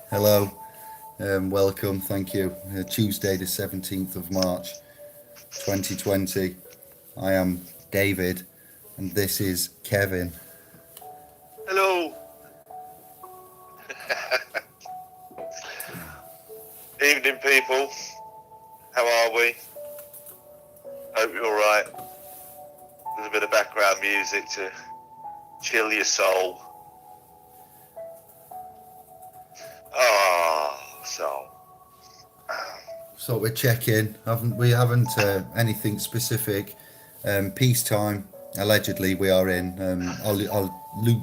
Hello, welcome, thank you. Tuesday, the 17th of March, 2020. I am David, and this is Kevin. Hello. Evening, people. How are we? Hope you're alright. There's a bit of background music to chill your soul. Soul. So we're checking. We haven't anything specific. Peacetime. Allegedly, we are in. I'll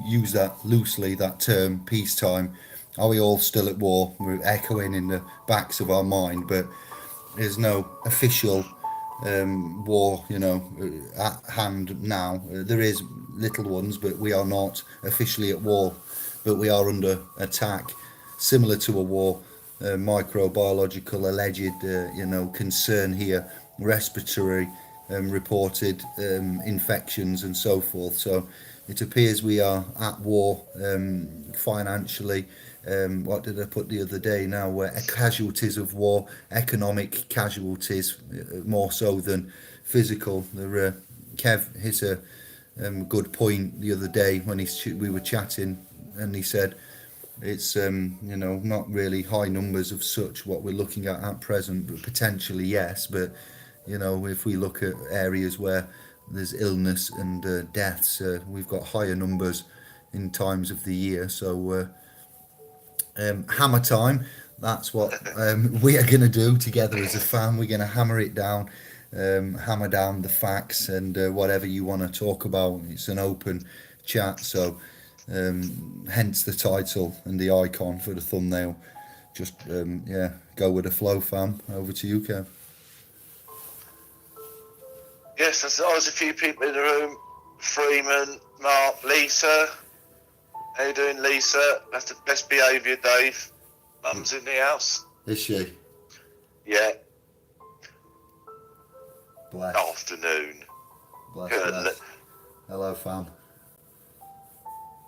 use that loosely. That term, peacetime. Are we all still at war? We're echoing in the backs of our mind, but there's no official war, at hand now. There is little ones, but we are not officially at war. But we are under attack, similar to a war. Microbiological alleged, concern here, respiratory reported infections and so forth. So it appears we are at war financially. What did I put the other day now? Casualties of war, economic casualties, more so than physical. Kev hit a good point the other day when we were chatting, and he said it's not really high numbers of such what we're looking at present, but potentially yes. But if we look at areas where there's illness and deaths, we've got higher numbers in times of the year. So Hammertime, that's what we are going to do together as a fan. We're going to hammer it down, hammer down the facts and whatever you want to talk about. It's an open chat, so hence the title and the icon for the thumbnail. Just go with the flow, fam. Over to you, Kev. Yes, there's a few people in the room. Freeman, Mark, Lisa. How you doing, Lisa? That's the best behaviour, Dave. Mum's in the house. Is she? Yeah. Bless. Afternoon. Bless. Hello, fam.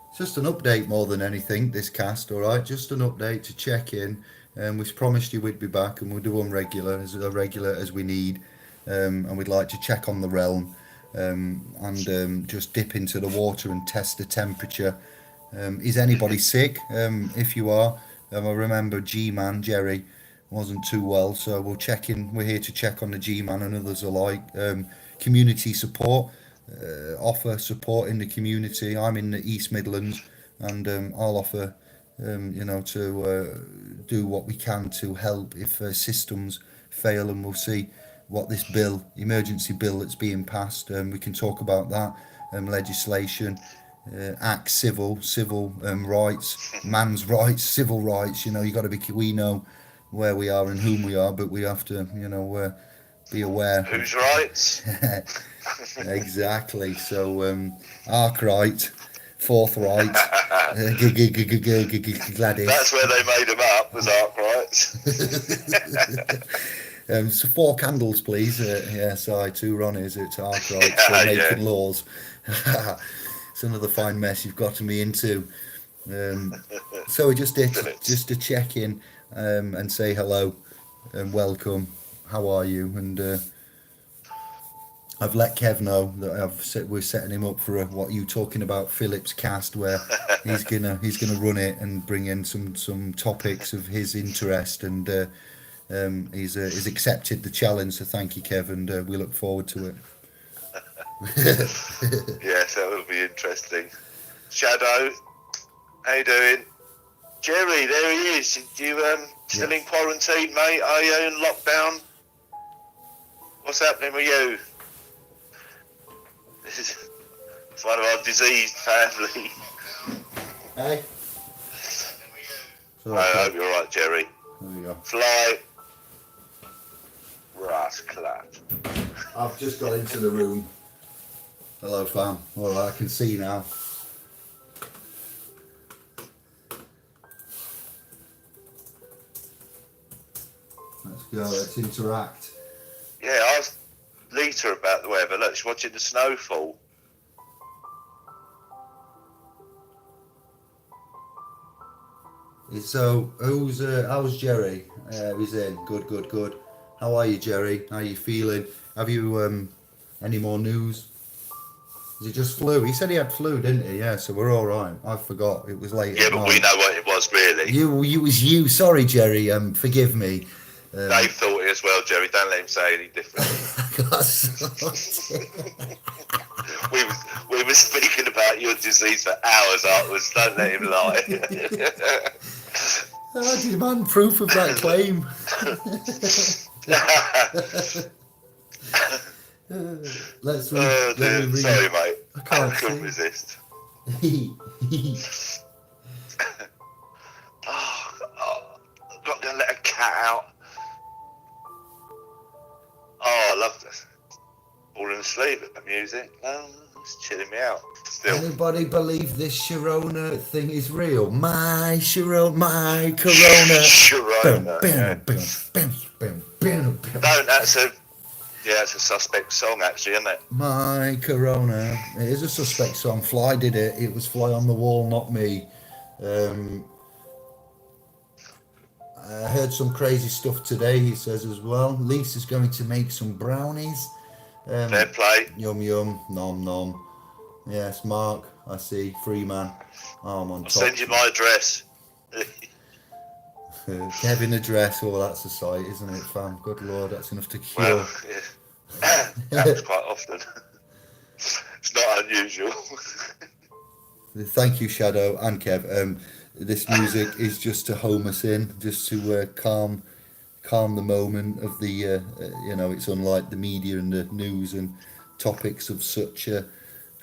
It's just an update more than anything, this cast, alright? Just an update to check in. We promised you we'd be back, and we'll do them regular as we need. And we'd like to check on the realm and just dip into the water and test the temperature. Is anybody sick? If you are, I remember G-Man, Jerry, wasn't too well, so we'll check in. We're here to check on the G-Man and others alike. Community support. Offer support in the community. I'm in the East Midlands, and I'll offer, to do what we can to help if systems fail, and we'll see what this emergency bill that's being passed. We can talk about that legislation. Act civil rights, man's rights, civil rights. You got to be. We know where we are and whom we are, but we have to, be aware. Whose rights? Exactly. So, arc right, fourth right, Gladys. That's where they made them up, was arc rights. So 4 candles, please. Sorry, 2 Ronnies. It's arc right. So making laws. It's another fine mess you've gotten me into. So we just to check in and say hello and welcome. How are you? And I've let Kev know that we're setting him up for what you talking about Phillips cast, where he's gonna run it and bring in some topics of his interest, and he's accepted the challenge. So thank you, Kev, and we look forward to it. Yes, that will be interesting. Shadow, how you doing? Jerry, there he is. You still in quarantine, mate? Are you in lockdown? What's happening with you? It's one of our diseased family. Hey. I hope you're alright, Jerry. There we go. Fly. Rascal. I've just got into the room. Hello, fam. All right, I can see now. Let's go. Let's interact. Yeah, I asked Lita about the weather. Look, she's watching the snowfall. So, how's Jerry? He's in. Good, good, good. How are you, Jerry? How are you feeling? Have you any more news? Is it just flu? He said he had flu, didn't he? Yeah, so we're all right. I forgot. It was late Yeah, at but we night. know what it was really. You was you. Sorry, Jerry. Forgive me. Dave thought it as well, Jerry. Don't let him say any different. Got sorted. We were speaking about your disease for hours afterwards. Don't let him lie. I demand proof of that claim. Let's read. Oh, Let me dear. read. Sorry, mate. I I can't couldn't see. resist. I'm not going to let a cat out. Oh, I love this. Falling asleep at the music. It's chilling me out. Still. Anybody believe this Sharona thing is real? My Sharona, my Corona. Sharona, yeah. Bam. No, that's a suspect song actually, isn't it? My Corona. It is a suspect song. Fly did it. It was Fly on the Wall, not me. I heard some crazy stuff today, he says as well. Lisa's going to make some brownies. Fair play. Yum yum, nom nom. Yes, Mark, I see. Freeman. I'm on I'll top. send you my address. Kevin address, oh, that's a sight, isn't it, fam? Good lord, that's enough to cure. Well, yeah. Happens quite often. It's not unusual. Thank you, Shadow and Kev. This music is just to home us in, just to calm the moment of the, it's unlike the media and the news and topics of such.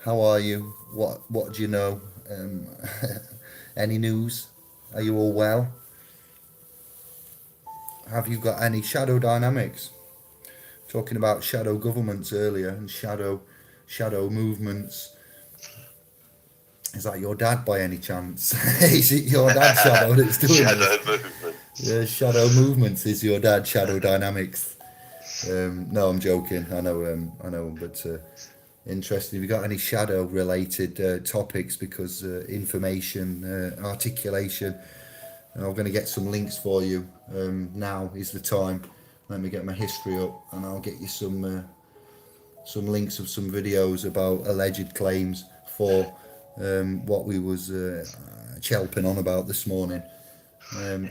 How are you? What do you know? Any news? Are you all well? Have you got any shadow dynamics? Talking about shadow governments earlier and shadow movements. Is that your dad by any chance? Is it your dad, Shadow, that's doing Shadow this? movement. Yeah, shadow movements is your dad. Shadow dynamics. No, I'm joking. I know, but interesting. Have you got any shadow related topics? Because information, articulation. And I'm going to get some links for you. Now is the time. Let me get my history up, and I'll get you some links of some videos about alleged claims for what we was chelping on about this morning.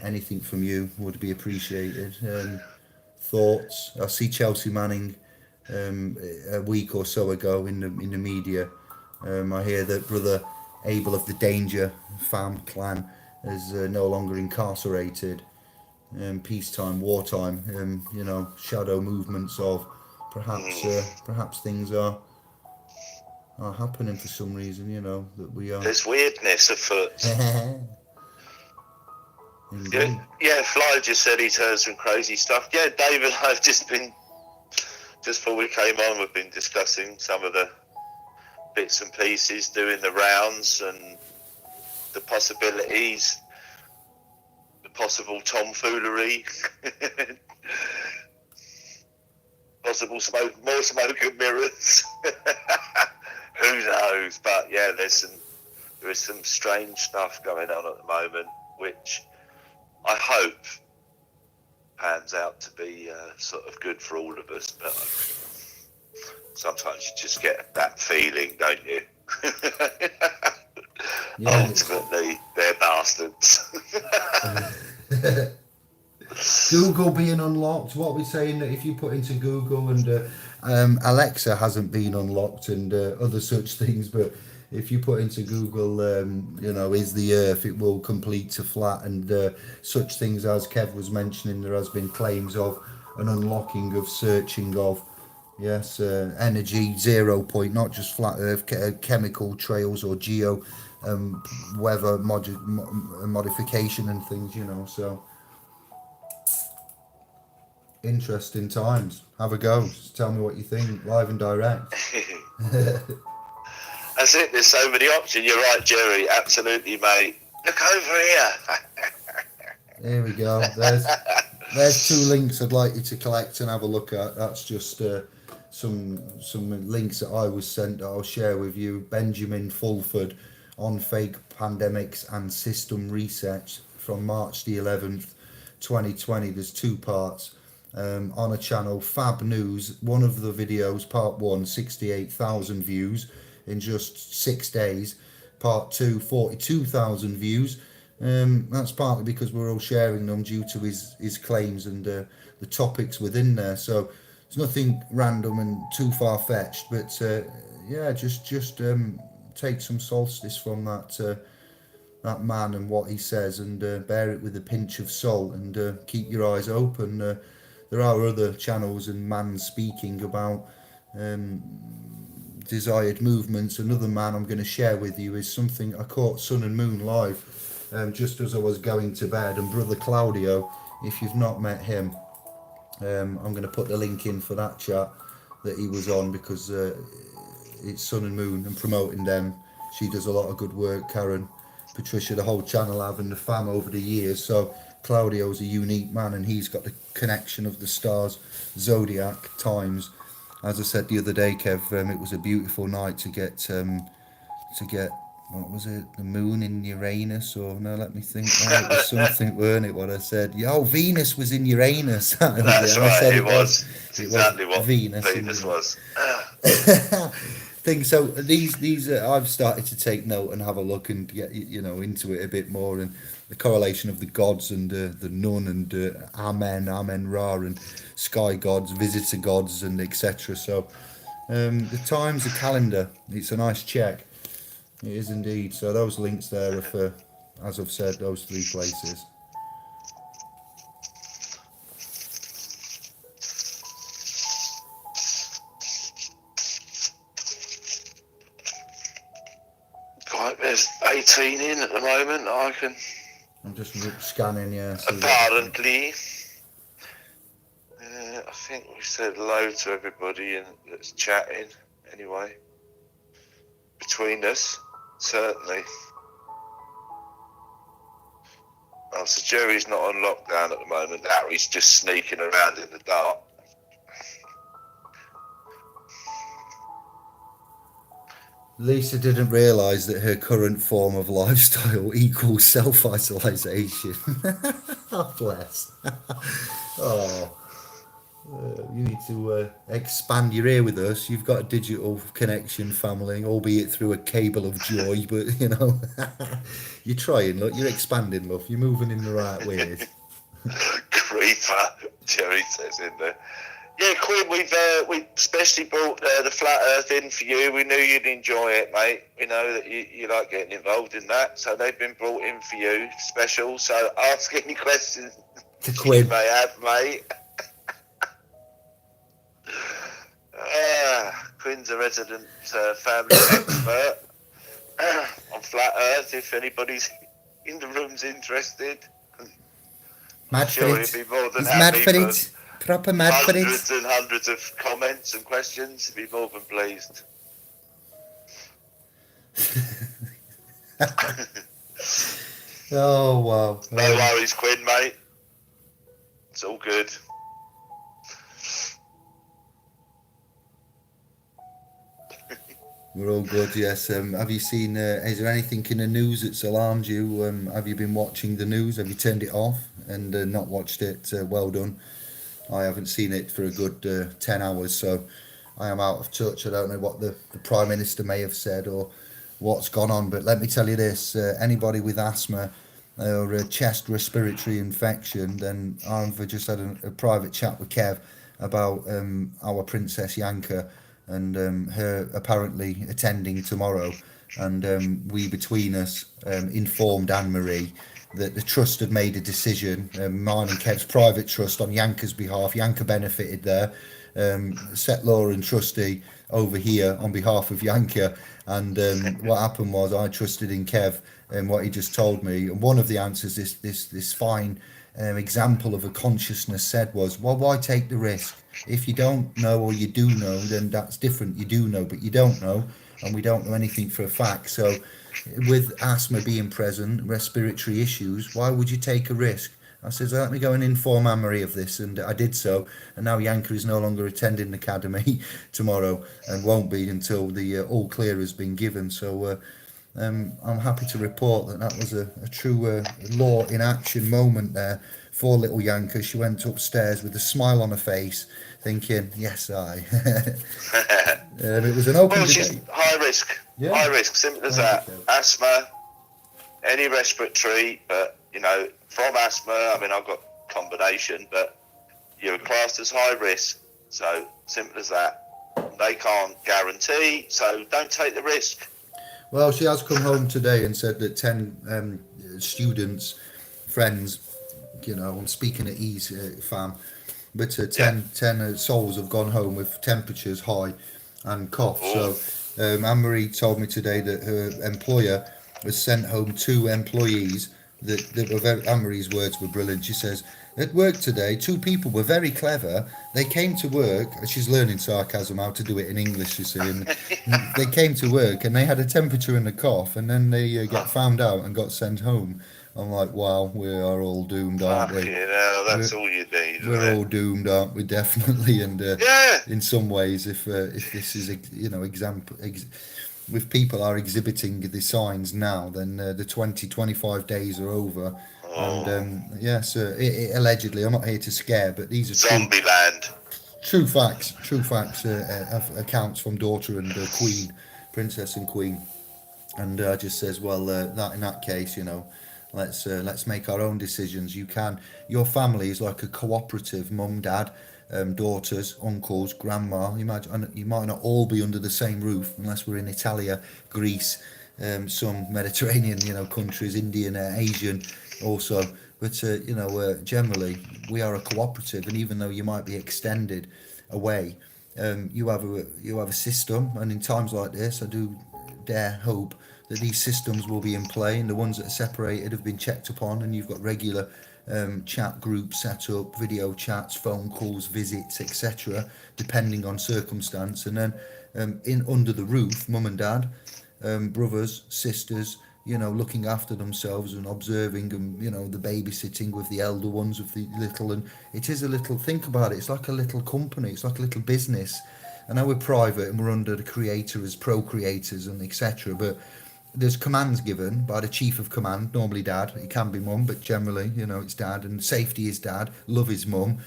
Anything from you would be appreciated. Thoughts? I see Chelsea Manning a week or so ago in the media. I hear that brother Abel of the Danger clan is no longer incarcerated. Peacetime, wartime. Shadow movements of perhaps things are happening for some reason. That we are. There's weirdness afoot. Yeah, Fly just said he's heard some crazy stuff. Yeah, Dave and I've just before we came on, we've been discussing some of the bits and pieces, doing the rounds and the possibilities, the possible tomfoolery, possible more smoke and mirrors. Who knows? But yeah, there is some strange stuff going on at the moment, which I hope pans out to be sort of good for all of us. But sometimes you just get that feeling, don't you? Yeah. Ultimately, they're bastards. Google being unlocked. What we're saying that if you put into Google and Alexa hasn't been unlocked and other such things, but if you put into Google, is the Earth, it will complete to flat and such things as Kev was mentioning. There has been claims of an unlocking of searching of energy 0 point, not just flat Earth, chemical trails or geo weather modification and things. So. Interesting times. Have a go. Just tell me what you think, live and direct. That's it. There's so many options. You're right, Jerry. Absolutely, mate. Look over here. Here we go. There's 2 links I'd like you to collect and have a look at. That's just some links that I was sent that I'll share with you. Benjamin Fulford on fake pandemics and system research from March the 11th, 2020. There's 2 parts on a channel, Fab News. One of the videos, part 1, 68,000 views in just 6 days. Part 2, 42,000 views. That's partly because we're all sharing them due to his claims and the topics within there. So it's nothing random and too far-fetched, but yeah, just take some solstice from that man and what he says, and bear it with a pinch of salt, and keep your eyes open. There are other channels and man speaking about desired movements. Another man I'm going to share with you is something I caught Sun and Moon live just as I was going to bed, and Brother Claudio, if you've not met him, I'm going to put the link in for that chat that he was on, because it's Sun and Moon and promoting them. She does a lot of good work, Karen, Patricia, the whole channel have, and the fam over the years. So Claudio's a unique man, and he's got the connection of the stars, zodiac, times. As I said the other day, Kev, it was a beautiful night to get what was it, the moon in Uranus, or no, let me think. It was something, weren't it, what I said? Yeah, oh, Venus was in Uranus. That's it. right, it was. was. It's exactly what Venus was. Thing. So these I've started to take note and have a look and get into it a bit more, and the correlation of the gods and the nun and Amen Ra, and sky gods, visitor gods, and etc. So the times, the calendar, it's a nice check. It is indeed. So those links there are for, as I've said, those 3 places. Right, there's 18 in at the moment. I'm just scanning, yeah. Apparently. I think we said hello to everybody and that's chatting anyway. Between us, certainly. Oh, so Jerry's not on lockdown at the moment. Harry's just sneaking around in the dark. Lisa didn't realise that her current form of lifestyle equals self-isolation. Oh, bless. Oh. You need to expand your ear with us. You've got a digital connection, family, albeit through a cable of joy, but you're trying, look, you're expanding, love, you're moving in the right ways. Creeper, Jerry says in there. Yeah, Quinn, we especially brought the Flat Earth in for you. We knew you'd enjoy it, mate. We know that you like getting involved in that, so they've been brought in for you, special. So ask any questions To Quinn. you may have, mate. Quinn's a resident family expert on Flat Earth. If anybody's in the room's interested, Mad I'm for sure it. he'd be more than He's happy mad for it. Proper mad for it. hundreds and hundreds of comments and questions. He'd be more than pleased. Oh, wow. No worries, Quinn, mate. It's all good. We're all good, yes. Have you seen, is there anything in the news that's alarmed you? Have you been watching the news? Have you turned it off and not watched it? Well done. I haven't seen it for a good 10 hours, so I am out of touch. I don't know what the Prime Minister may have said or what's gone on, but let me tell you this, anybody with asthma or a chest respiratory infection, then I've just had a private chat with Kev about our Princess Yanka and her apparently attending tomorrow, and we between us informed Anne-Marie that the trust had made a decision, mine and Kev's private trust on Yanka's behalf. Yanka benefited there, set law and trustee over here on behalf of Yanka, and what happened was I trusted in Kev and what he just told me, and one of the answers this fine example of a consciousness said was, well, why take the risk? If you don't know or you do know, then that's different. You do know, but you don't know, and we don't know anything for a fact. So with asthma being present, respiratory issues, why would you take a risk? I said, let me go and inform Anne-Marie of this, and I did so, and now Yanka is no longer attending the academy tomorrow and won't be until the all clear has been given. So I'm happy to report that that was a true law in action moment there for little Yanka. She went upstairs with a smile on her face, thinking, "Yes, I." It was an open Well, she's debate. high risk. Yeah, High risk, simple as thank you, that. Kev. Asthma, any respiratory, but, from asthma, I mean, I've got combination, but you're classed as high risk. So, simple as that. They can't guarantee, so don't take the risk. Well, she has come home today and said that 10 students, friends, I'm speaking at ease, fam, but Yeah. 10 souls have gone home with temperatures high and cough. Oh, So Anne-Marie told me today that her employer has sent home 2 employees that were very, Anne-Marie's words were brilliant. She says, at work today, 2 people were very clever. They came to work, she's learning sarcasm, how to do it in English, you see, and they came to work and they had a temperature and a cough, and then they got found out and got sent home. I'm like, wow, we are all doomed, aren't we? fucking hell, that's We're, all you need, isn't we're it? all doomed, aren't we? Definitely, and Yeah. in some ways, if this is if people are exhibiting the signs now, then the 20-25 days are over. And Oh, yes, allegedly, I'm not here to scare, but these are zombie land. true facts, accounts from daughter and queen, princess and queen, and just says, well, that in that case, let's make our own decisions. Your family is like a cooperative, mum, dad, daughters, uncles, grandma. You might not all be under the same roof unless we're in Italia, Greece, some Mediterranean, countries, Indian, Asian, also. But generally, we are a cooperative, and even though you might be extended away, you have a system, and in times like this, I do dare hope that these systems will be in play, and the ones that are separated have been checked upon, and you've got regular chat groups set up, video chats, phone calls, visits, etc., depending on circumstance, and then in under the roof, mum and dad, brothers, sisters, looking after themselves and observing, and the babysitting with the elder ones, with the little, and it is a little. Think about it. It's like a little company. It's like a little business. I know we're private and we're under the creator as procreators and etc. But there's commands given by the chief of command, normally dad. It can be mum, but generally, it's dad. And safety is dad, love is mum,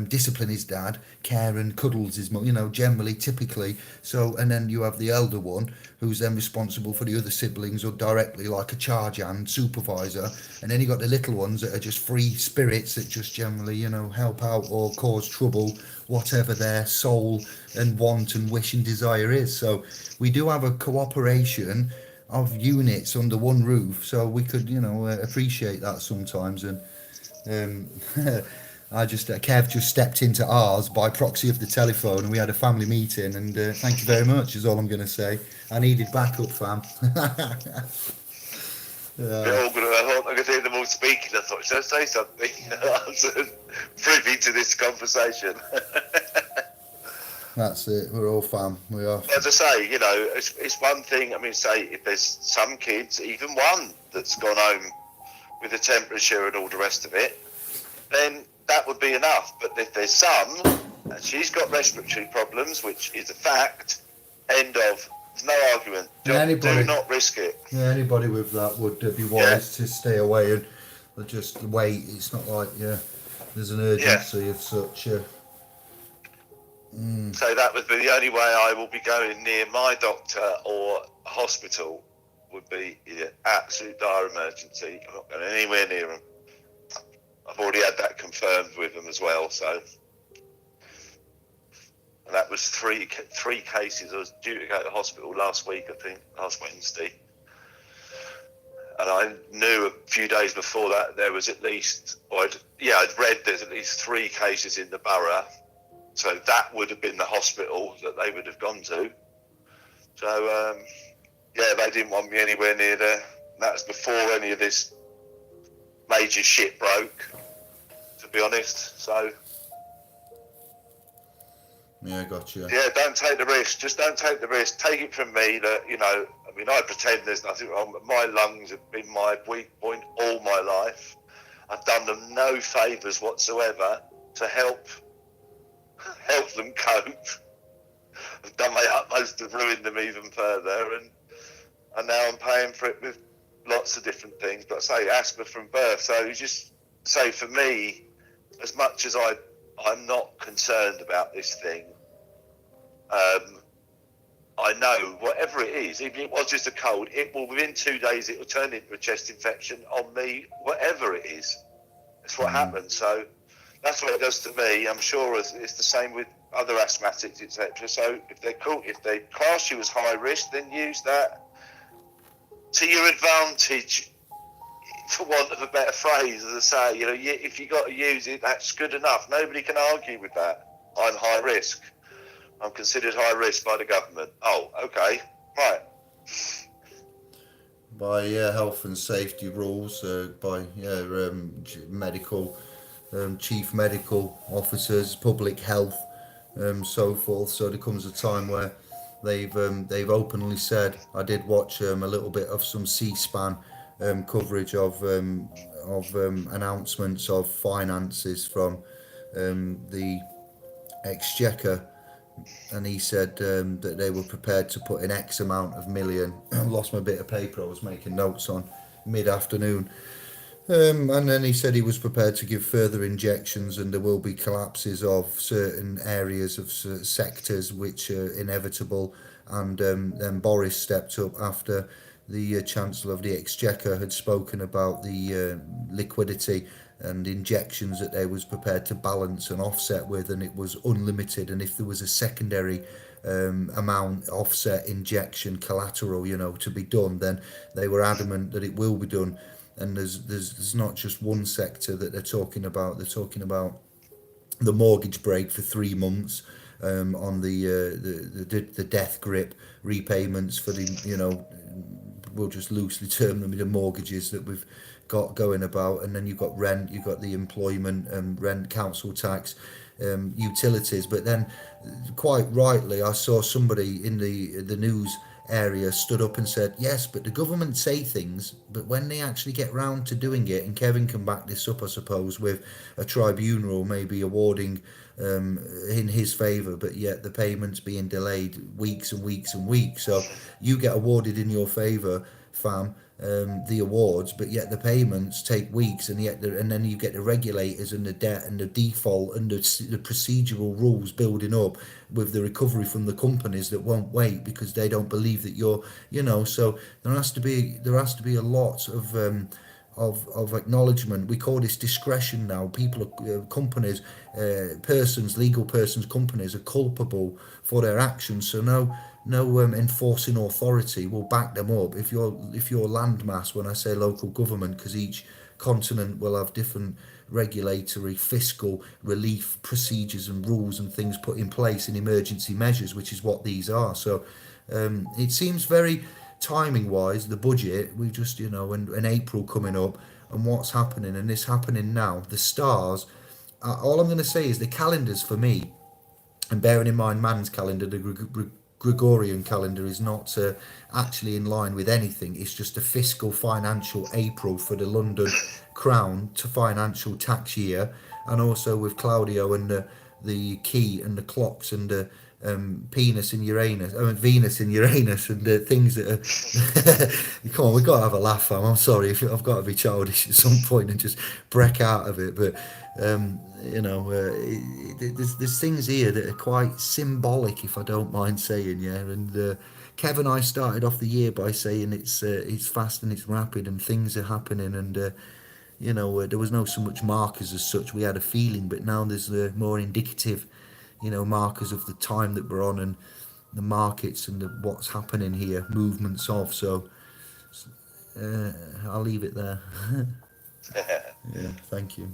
discipline is dad, care and cuddles is mum. Generally, typically. So, and then you have the elder one, who's then responsible for the other siblings, or directly like a charge hand, supervisor. And then you got the little ones that are just free spirits that just generally, help out or cause trouble, whatever their soul and want and wish and desire is. So we do have a cooperation of units under one roof, so we could, appreciate that sometimes. And Kev just stepped into ours by proxy of the telephone, and we had a family meeting. And thank you very much is all I'm going to say. I needed backup, fam. They're all I could hear them all speaking. I thought, should I say something? I was privy to this conversation. That's it. We're all fam. We are. As I say, it's one thing. I mean, say if there's some kids, even one that's gone home with a temperature and all the rest of it, then that would be enough. But if there's some, and she's got respiratory problems, which is a fact, end of. There's no argument. Do not risk it. Yeah, anybody with that would be wise to stay away and just wait. It's not like, there's an urgency of such. So that would be the only way I will be going near my doctor or hospital, would be absolute dire emergency. I'm not going anywhere near them. I've already had that confirmed with them as well. So, and that was three cases. I was due to go to the hospital last week, I think, last Wednesday. And I knew a few days before that there was at least, I'd read there's at least 3 cases in the borough. So that would have been the hospital that they would have gone to. So, they didn't want me anywhere near there. That was before any of this major shit broke, to be honest. So, yeah, gotcha. Yeah, don't take the risk. Just don't take the risk. Take it from me that, I pretend there's nothing wrong, but my lungs have been my weak point all my life. I've done them no favours whatsoever to help them cope. I've done my utmost to ruin them even further, and and now I'm paying for it with lots of different things. But I say asthma from birth. So you just say for me, as much as I'm not concerned about this thing, I know whatever it is, even if it was just a cold, it will within 2 days it will turn into a chest infection on me, whatever it is. That's what happens. So that's what it does to me. I'm sure it's the same with other asthmatics, etc. So if they class you as high risk, then use that to your advantage, for want of a better phrase. As I say, if you got to use it, that's good enough. Nobody can argue with that. I'm high risk. I'm considered high risk by the government. Oh, okay, right. By health and safety rules, by medical, chief medical officers, public health, so forth. So there comes a time where they've openly said. I did watch a little bit of some C-SPAN coverage of announcements of finances from the Exchequer, and he said that they were prepared to put in X amount of million. I lost my bit of paper I was making notes on mid-afternoon. And then he said he was prepared to give further injections, and there will be collapses of certain areas of sectors which are inevitable. And then Boris stepped up after the Chancellor of the Exchequer had spoken about the liquidity and injections that they was prepared to balance and offset with, and it was unlimited. And if there was a secondary amount offset injection collateral, to be done, then they were adamant that it will be done. And there's not just one sector that they're talking about. They're talking about the mortgage break for 3 months, on the death grip repayments for the we'll just loosely term them the mortgages that we've got going about. And then you've got rent, you've got the employment rent, council tax, utilities. But then, quite rightly, I saw somebody in the news area stood up and said, yes, but the government say things, but when they actually get round to doing it, and Kevin can back this up, I suppose, with a tribunal maybe awarding in his favour, but yet the payments being delayed weeks and weeks and weeks. So you get awarded in your favour, fam, the awards, but yet the payments take weeks, and then you get the regulators and the debt and the default and the procedural rules building up with the recovery from the companies that won't wait because they don't believe that you're. So there has to be a lot of acknowledgement. We call this discretion now. People are, companies, persons, legal persons, companies are culpable for their actions. So no enforcing authority will back them up. If your landmass, when I say local government, because each continent will have different regulatory, fiscal, relief procedures and rules and things put in place in emergency measures, which is what these are. So it seems very timing wise, the budget, we've just, and April coming up, and what's happening, and this happening now, the stars, all I'm going to say is the calendars for me, and bearing in mind man's calendar, the Gregorian calendar is not actually in line with anything. It's just a fiscal financial April for the London Crown to financial tax year, and also with Claudio and the key and the clocks and the Venus and Uranus, and the things that are. Come on, we've got to have a laugh, fam. I'm sorry if I've got to be childish at some point and just break out of it, but there's things here that are quite symbolic, if I don't mind saying, yeah. And Kevin and I started off the year by saying it's fast and it's rapid and things are happening, and there was no so much markers as such. We had a feeling, but now there's more indicative, markers of the time that we're on and the markets and what's happening here, movements of. So I'll leave it there. Yeah, thank you.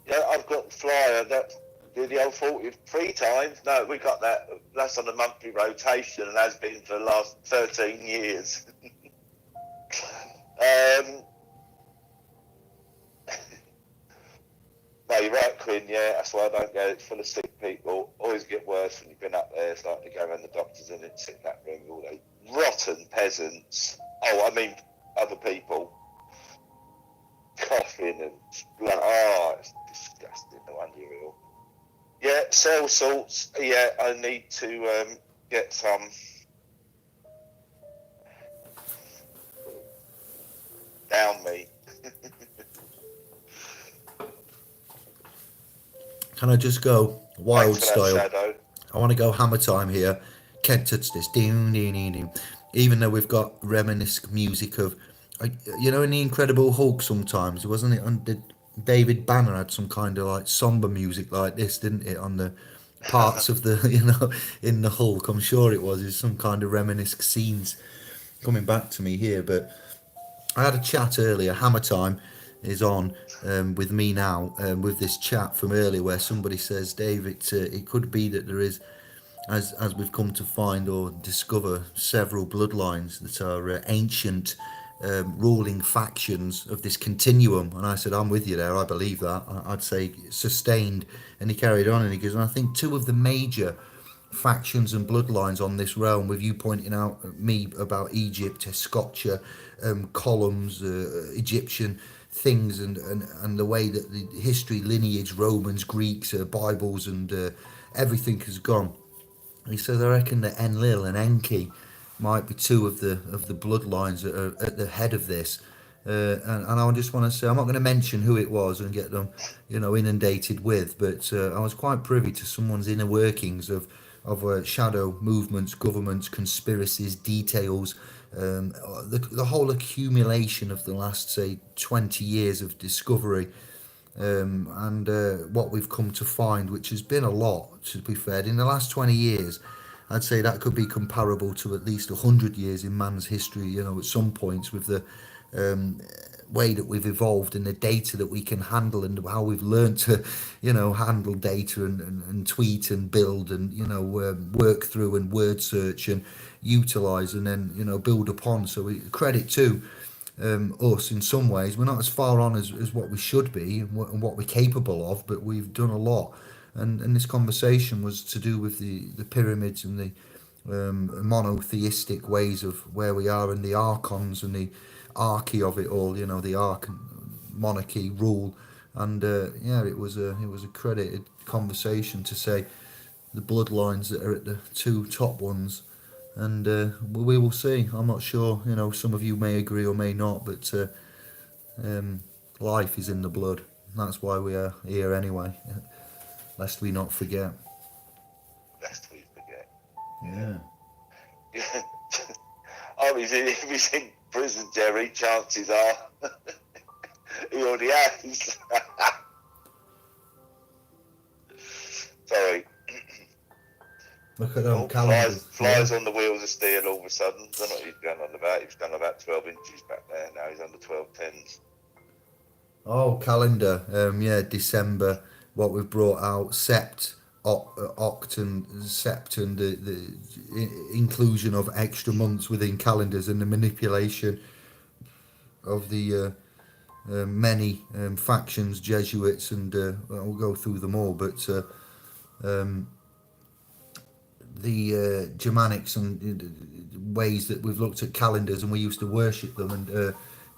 Yeah, I've got the flyer that the old 40 free time. No, we got that. That's on a monthly rotation and has been for the last 13 years. No, you're right, Quinn. Yeah, that's why I don't go. It's full of sick people. Always get worse when you've been up there, starting to go around the doctors and sit in that room with all those rotten peasants. Oh, I mean, other people coughing and blood. Oh, it's disgusting. No wonder you're ill. Yeah, cell salts. Yeah, I need to get some. down me. Can I just go Thanks wild for that, style? Shadow. I want to go Hammertime here. Can't touch this. Ding, ding, ding, ding. Even though we've got reminiscent music of, in the Incredible Hulk sometimes, wasn't it? David Banner had some kind of like somber music like this, didn't it? On the parts of the, in the Hulk. I'm sure it was. There's some kind of reminiscent scenes coming back to me here. But I had a chat earlier. Hammer Time is on with me now with this chat from earlier where somebody says, Dave, it could be that there is, as we've come to find or discover, several bloodlines that are ancient ruling factions of this continuum. And I said, I'm with you there. I believe that. I'd say sustained. And he carried on and he goes, and I think two of the major factions and bloodlines on this realm, with you pointing out me about Egypt, Scotia, columns, Egyptian things, and the way that the history, lineage, Romans, Greeks, Bibles, and everything has gone. He said, I reckon that Enlil and Enki might be two of the bloodlines that are at the head of this. And I just want to say, I'm not going to mention who it was and get them, inundated with, but I was quite privy to someone's inner workings of shadow movements, governments, conspiracies, details, the whole accumulation of the last, say, 20 years of discovery, and what we've come to find, which has been a lot, to be fair. In the last 20 years, I'd say that could be comparable to at least 100 years in man's history, at some points, with the way that we've evolved and the data that we can handle and how we've learned to, handle data and tweet and build and, work through and word search and utilize and then, build upon. So credit to us in some ways. We're not as far on as what we should be and what we're capable of, but we've done a lot. And this conversation was to do with the pyramids and the monotheistic ways of where we are and the archons and the archy of it all, the arc monarchy rule. And it was a credited conversation to say the bloodlines that are at the two top ones. And we will see. I'm not sure. Some of you may agree or may not, but life is in the blood. That's why we are here anyway, lest we not forget. Lest we forget. Yeah. If he's in prison, Jerry, chances are he already has. Sorry. Look at them calendars. Flies on the wheels of steel all of a sudden. I don't know what he's going on about. He was going about 12 inches back there. Now he's under 12 tens. Oh, calendar. December. What we've brought out, Sept, Oct, and Sept, and the inclusion of extra months within calendars and the manipulation of the many factions, Jesuits, and we'll go through them all, but the Germanics and ways that we've looked at calendars and we used to worship them, and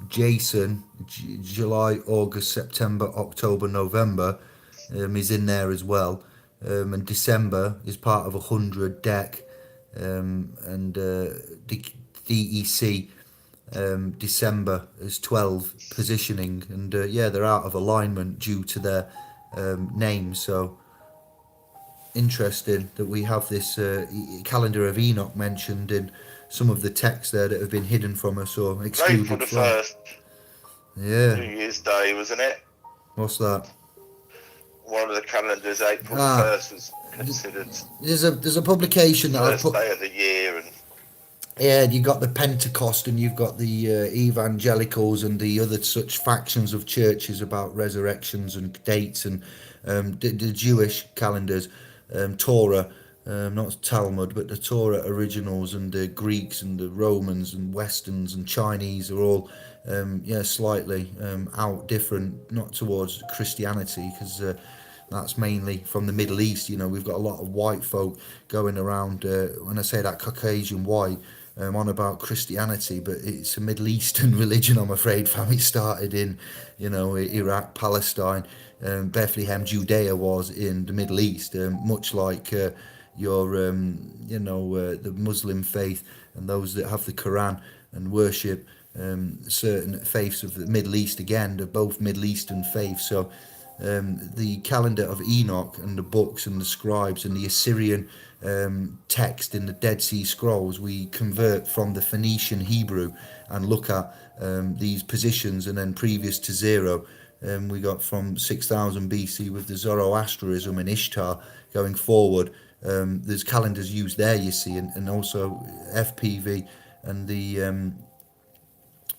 Jason, July, August, September, October, November is in there as well, and December is part of 100 deck, and DEC, December is 12 positioning, and they're out of alignment due to their names. So interesting that we have this calendar of Enoch mentioned in some of the texts there that have been hidden from us or excluded April the from. 1st. Yeah. New Year's Day, wasn't it? What's that? One of the calendars, April the 1st was considered There's a publication that first I've put. day of the year, and Yeah, you got the Pentecost and you've got the evangelicals and the other such factions of churches about resurrections and dates, and the Jewish calendars, Torah, not Talmud, but the Torah originals, and the Greeks and the Romans and Westerns and Chinese are all slightly out different, not towards Christianity, because that's mainly from the Middle East. We've got a lot of white folk going around, when I say that, Caucasian white, on about Christianity, but it's a Middle Eastern religion, I'm afraid, fam. It started in, Iraq, Palestine, Bethlehem, Judea was in the Middle East, much like your, the Muslim faith and those that have the Quran and worship certain faiths of the Middle East. Again, they're both Middle Eastern faiths. So the calendar of Enoch and the books and the scribes and the Assyrian text in the Dead Sea Scrolls, we convert from the Phoenician Hebrew and look at these positions, and then previous to zero, we got from 6000 BC with the Zoroastrianism and Ishtar going forward. There's calendars used there, you see, and also FPV and the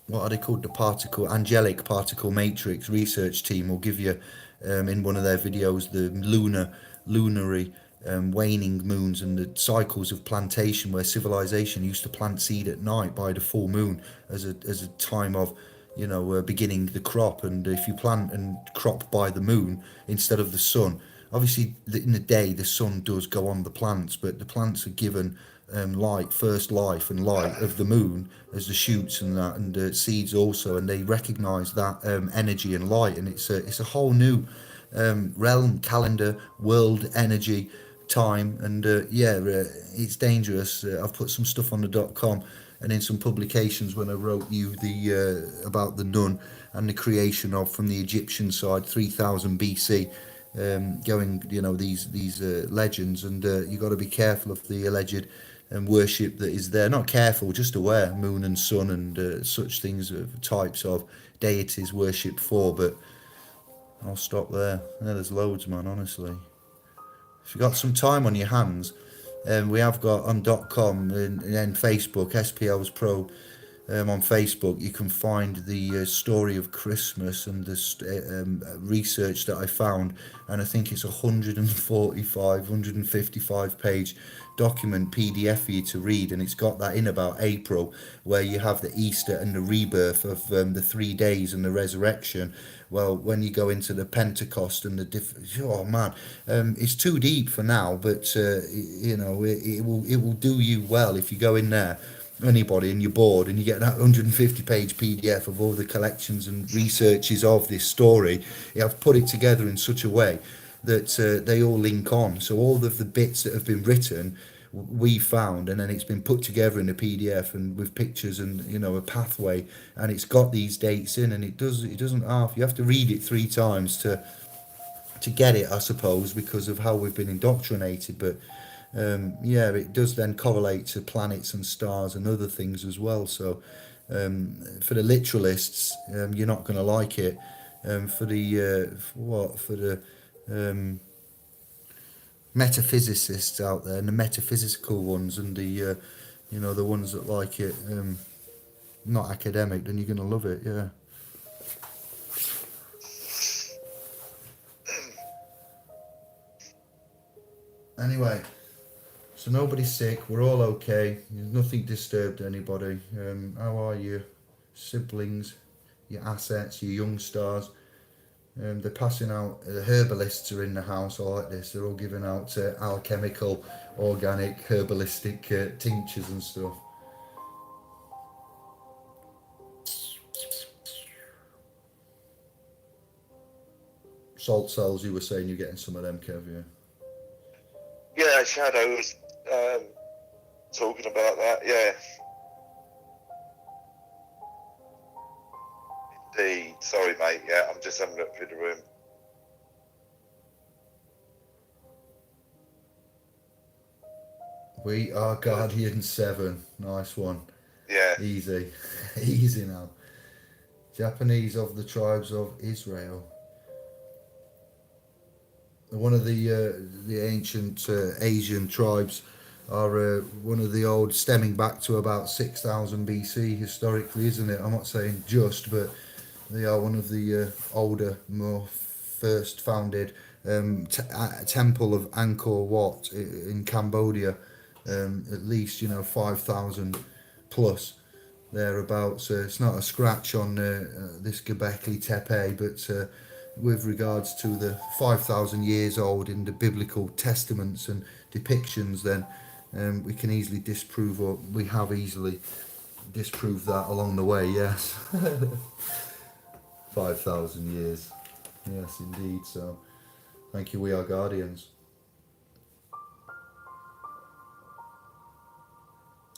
what are they called? The particle, angelic particle matrix research team will give you in one of their videos the lunary waning moons and the cycles of plantation, where civilization used to plant seed at night by the full moon as a time of beginning the crop. And if you plant and crop by the moon instead of the sun, obviously in the day the sun does go on the plants, but the plants are given light, first life and light of the moon as the shoots and that, and the seeds also, and they recognize that energy and light, and it's a whole new realm, calendar, world, energy, time, and it's dangerous. I've put some stuff on the .com and in some publications when I wrote you the about the nun and the creation of, from the Egyptian side, 3000 BC, going, these legends, and you got to be careful of the alleged worship that is there. Not careful, just aware. Moon and sun and such things, types of deities worshipped for. But I'll stop there. Yeah, there's loads, man. Honestly, if you've got some time on your hands, we have got on .com and Facebook, SPL's Pro. On Facebook, you can find the story of Christmas and the research that I found, and I think it's 155 page document PDF for you to read, and it's got that in about April, where you have the Easter and the rebirth of the 3 days and the resurrection. Well, when you go into the Pentecost and oh man, it's too deep for now, but it will do you well if you go in there, anybody, and you're bored and you get that 150 page PDF of all the collections and researches of this story. I've put it together in such a way that they all link on, so all of the bits that have been written we found, and then it's been put together in a PDF and with pictures and a pathway, and it's got these dates in, and it doesn't half, you have to read it 3 times to get it, I suppose, because of how we've been indoctrinated. But it does then correlate to planets and stars and other things as well. So for the literalists, you're not going to like it. For the metaphysicists out there, and the metaphysical ones, and the the ones that like it, not academic, then you're going to love it. Yeah. Anyway, so nobody's sick, we're all okay, nothing disturbed anybody. How are your siblings, your assets, your young stars? They're passing out, the herbalists are in the house. I like this, they're all giving out alchemical, organic, herbalistic tinctures and stuff. Salt cells, you were saying you're getting some of them, Kev, yeah? Yeah, Shadow was talking about that, yeah. Indeed. Sorry, mate, yeah, I'm just having a look through the room. We are Guardian 7. Nice one. Yeah. Easy. Easy now. Japanese of the tribes of Israel. One of the ancient Asian tribes are one of the old, stemming back to about 6000 BC historically, isn't it? I'm not saying just, but they are one of the older, more first founded temple of Angkor Wat in Cambodia, at least 5,000 plus thereabouts. So it's not a scratch on this Göbekli Tepe, but with regards to the 5,000 years old in the biblical testaments and depictions, then we can easily disprove, or we have easily disproved that along the way, yes. 5,000 years, yes indeed. So thank you, we are Guardians.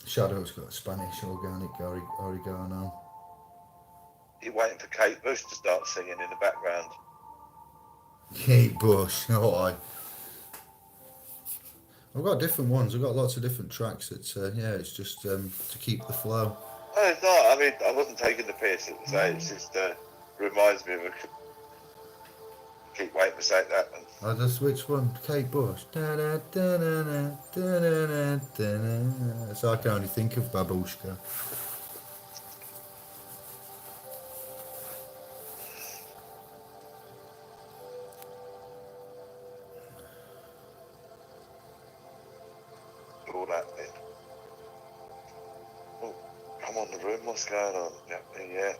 Shadow's got Spanish organic oregano. You're waiting for Kate Bush to start singing in the background. Kate Bush. Oh, I've got different ones. I've got lots of different tracks. It's it's just to keep the flow. No, it's not. I mean, I wasn't taking the piss at the say. It's just reminds me of a. Keep waiting to say that one. I just which one? Kate Bush. So I can only think of Babushka. All that then. Oh, come on, the room. What's going on? Yeah.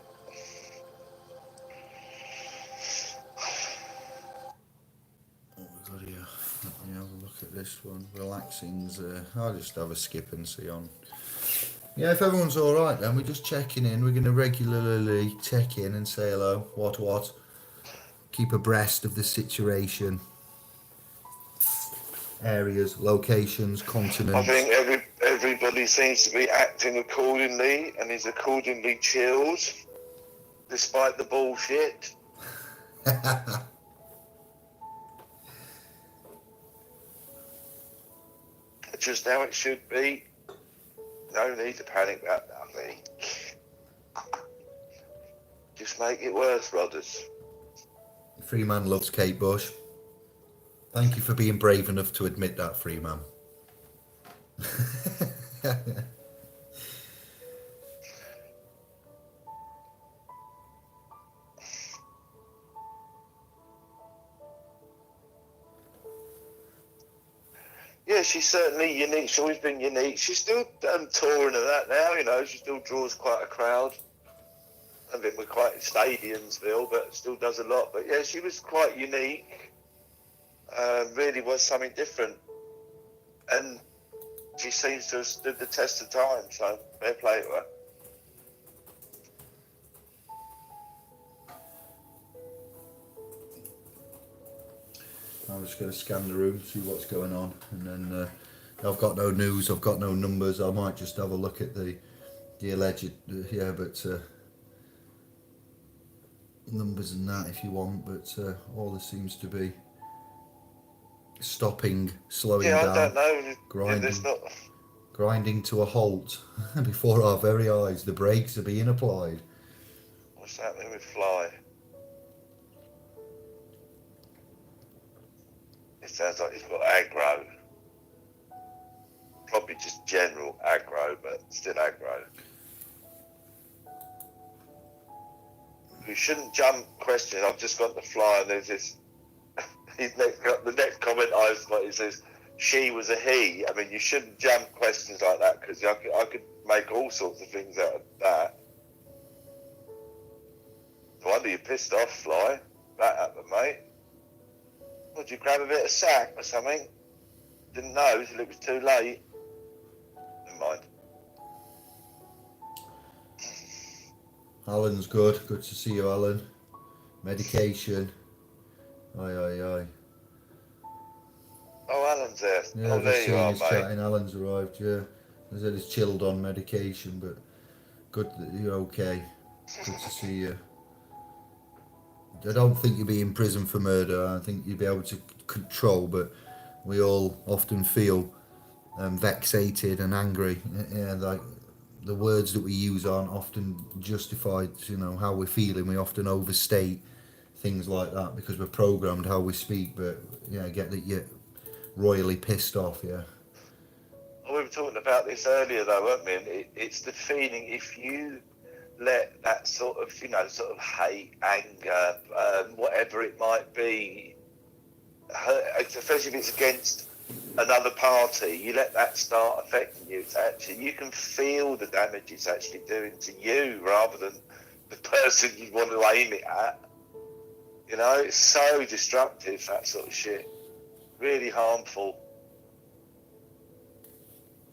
Oh my god, yeah. Let me have a look at this one. Relaxing's. I'll just have a skip and see on. Yeah, if everyone's all right, then we're just checking in. We're going to regularly check in and say hello. What? Keep abreast of the situation. Areas, locations, continents. I think everybody seems to be acting accordingly and is accordingly chilled, despite the bullshit. Just how it should be. No need to panic about nothing. Just make it worse, Rodders. Freeman loves Kate Bush. Thank you for being brave enough to admit that, Freeman. Yeah, she's certainly unique. She's always been unique. She's still touring and that now, you know. She still draws quite a crowd. I think we're quite Stadiumsville, but still does a lot. But yeah, she was quite unique. Really was something different. And she seems to have stood the test of time, so fair play to her. I'm just going to scan the room, see what's going on, and then I've got no news, I've got no numbers. I might just have a look at the alleged, numbers and that if you want. But all this seems to be stopping, slowing down. I don't know. Grinding, grinding to a halt before our very eyes. The brakes are being applied. What's happening with Fly? It sounds like he's got aggro. Probably just general aggro, but still aggro. You shouldn't jump questions. I've just got the Fly, and there's this. The next comment I've spotted, it says, "She was a he." I mean, you shouldn't jump questions like that, because I could make all sorts of things out of that. No wonder you're pissed off, Fly. That happened, mate. Would you grab a bit of sack or something? Didn't know till it was too late. Never mind. Alan's good. Good to see you, Alan. Medication. Aye. Oh, Alan's there. Yeah, Oh, I've there just you seen are, his mate. chatting. Alan's arrived, yeah. He said he's chilled on medication, but good that you're okay. Good to see you. I don't think you'd be in prison for murder. I think you'd be able to control, but we all often feel vexated and angry. Yeah, like the words that we use aren't often justified, how we're feeling. We often overstate things like that because we're programmed how we speak, but I get that you're royally pissed off, yeah. We were talking about this earlier, though, weren't we? And it's the feeling, if you let that sort of hate, anger, whatever it might be, especially if it's against another party, you let that start affecting you. You can feel the damage it's actually doing to you rather than the person you want to aim it at. It's so destructive, that sort of shit. Really harmful.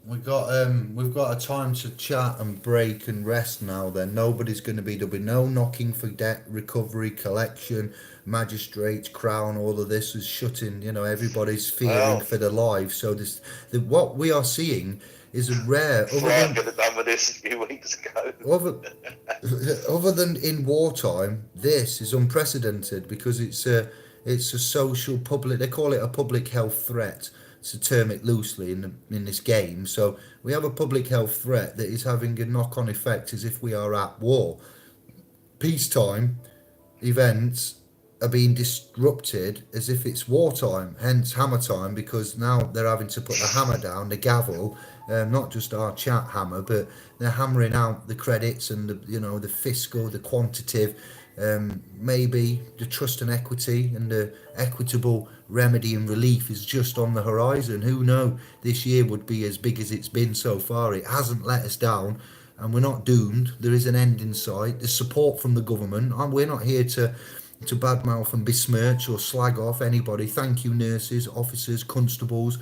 We've got a time to chat and break and rest now. Then nobody's going to be there'll be no knocking for debt recovery, collection, magistrates, crown. All of this is shutting. Everybody's fearing Well, for their lives. So what we are seeing is a rare Fry could have done with this a few weeks ago. other other than in wartime. This is unprecedented because it's a social public. They call it a public health threat, to term it loosely in this game. So we have a public health threat that is having a knock-on effect as if we are at war. Peacetime events are being disrupted as if it's wartime, hence Hammertime, because now they're having to put the hammer down, the gavel, not just our chat hammer, but they're hammering out the credits and the fiscal, the quantitative, maybe the trust and equity and the equitable remedy and relief is just on the horizon. Who knows? This year would be as big as it's been so far. It hasn't let us down, and we're not doomed. There is an end in sight. There's support from the government, and we're not here to badmouth and besmirch or slag off anybody. Thank you, nurses, officers, constables,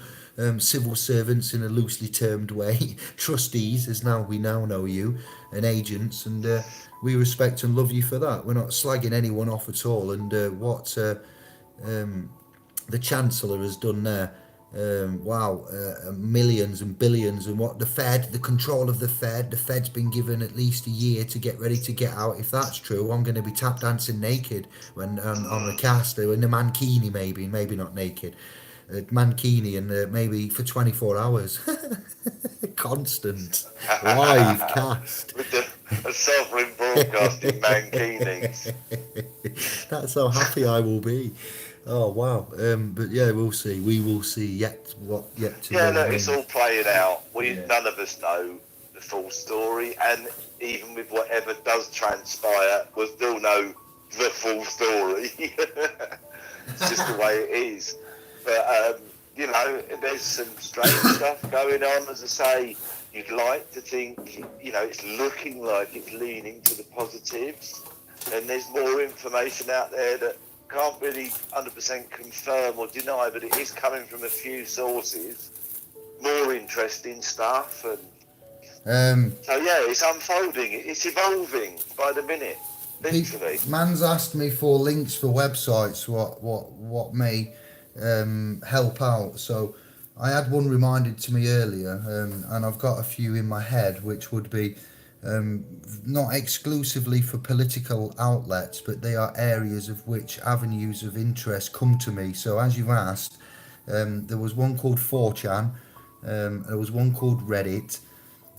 civil servants in a loosely termed way, trustees, as we now know you, and agents, and we respect and love you for that. We're not slagging anyone off at all. And what the Chancellor has done there, wow, millions and billions, and what the control of the Fed's been given at least a year to get ready to get out. If that's true, I'm going to be tap dancing naked when on the cast, in the mankini, maybe not naked, mankini, and maybe for 24 hours, constant live cast. With a sovereign broadcasting mankinis. That's how happy I will be. Oh wow! But yeah, we'll see. We will see yet to. Yeah, look, it's all playing out. None of us know the full story, and even with whatever does transpire, we'll still know the full story. It's just the way it is. But there's some strange stuff going on. As I say, you'd like to think, it's looking like it's leaning to the positives, and there's more information out there that can't really 100% confirm or deny, but it is coming from a few sources. More interesting stuff, and so yeah, it's unfolding. It's evolving by the minute, literally. Man's asked me for links for websites. What may help out. So I had one reminded to me earlier, and I've got a few in my head, which would be not exclusively for political outlets, but they are areas of which avenues of interest come to me. So as you've asked, there was one called 4chan, there was one called Reddit,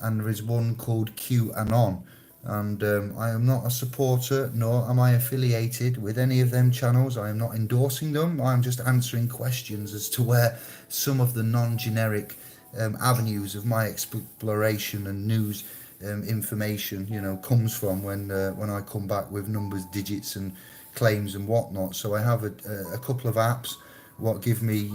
and there is one called QAnon. And I am not a supporter, nor am I affiliated with any of them channels. I am not endorsing them. I'm just answering questions as to where some of the non-generic avenues of my exploration and news information, comes from when I come back with numbers, digits, and claims and whatnot. So I have a couple of apps what give me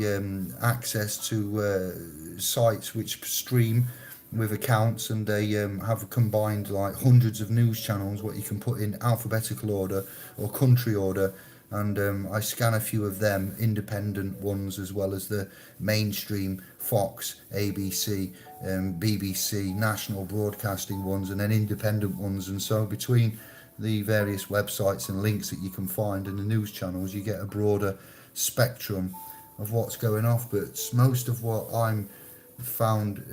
access to sites which stream with accounts, and they have combined like hundreds of news channels what you can put in alphabetical order or country order, and I scan a few of them, independent ones as well as the mainstream Fox, ABC, BBC, national broadcasting ones, and then independent ones. And so between the various websites and links that you can find and the news channels, you get a broader spectrum of what's going off. But most of what I'm found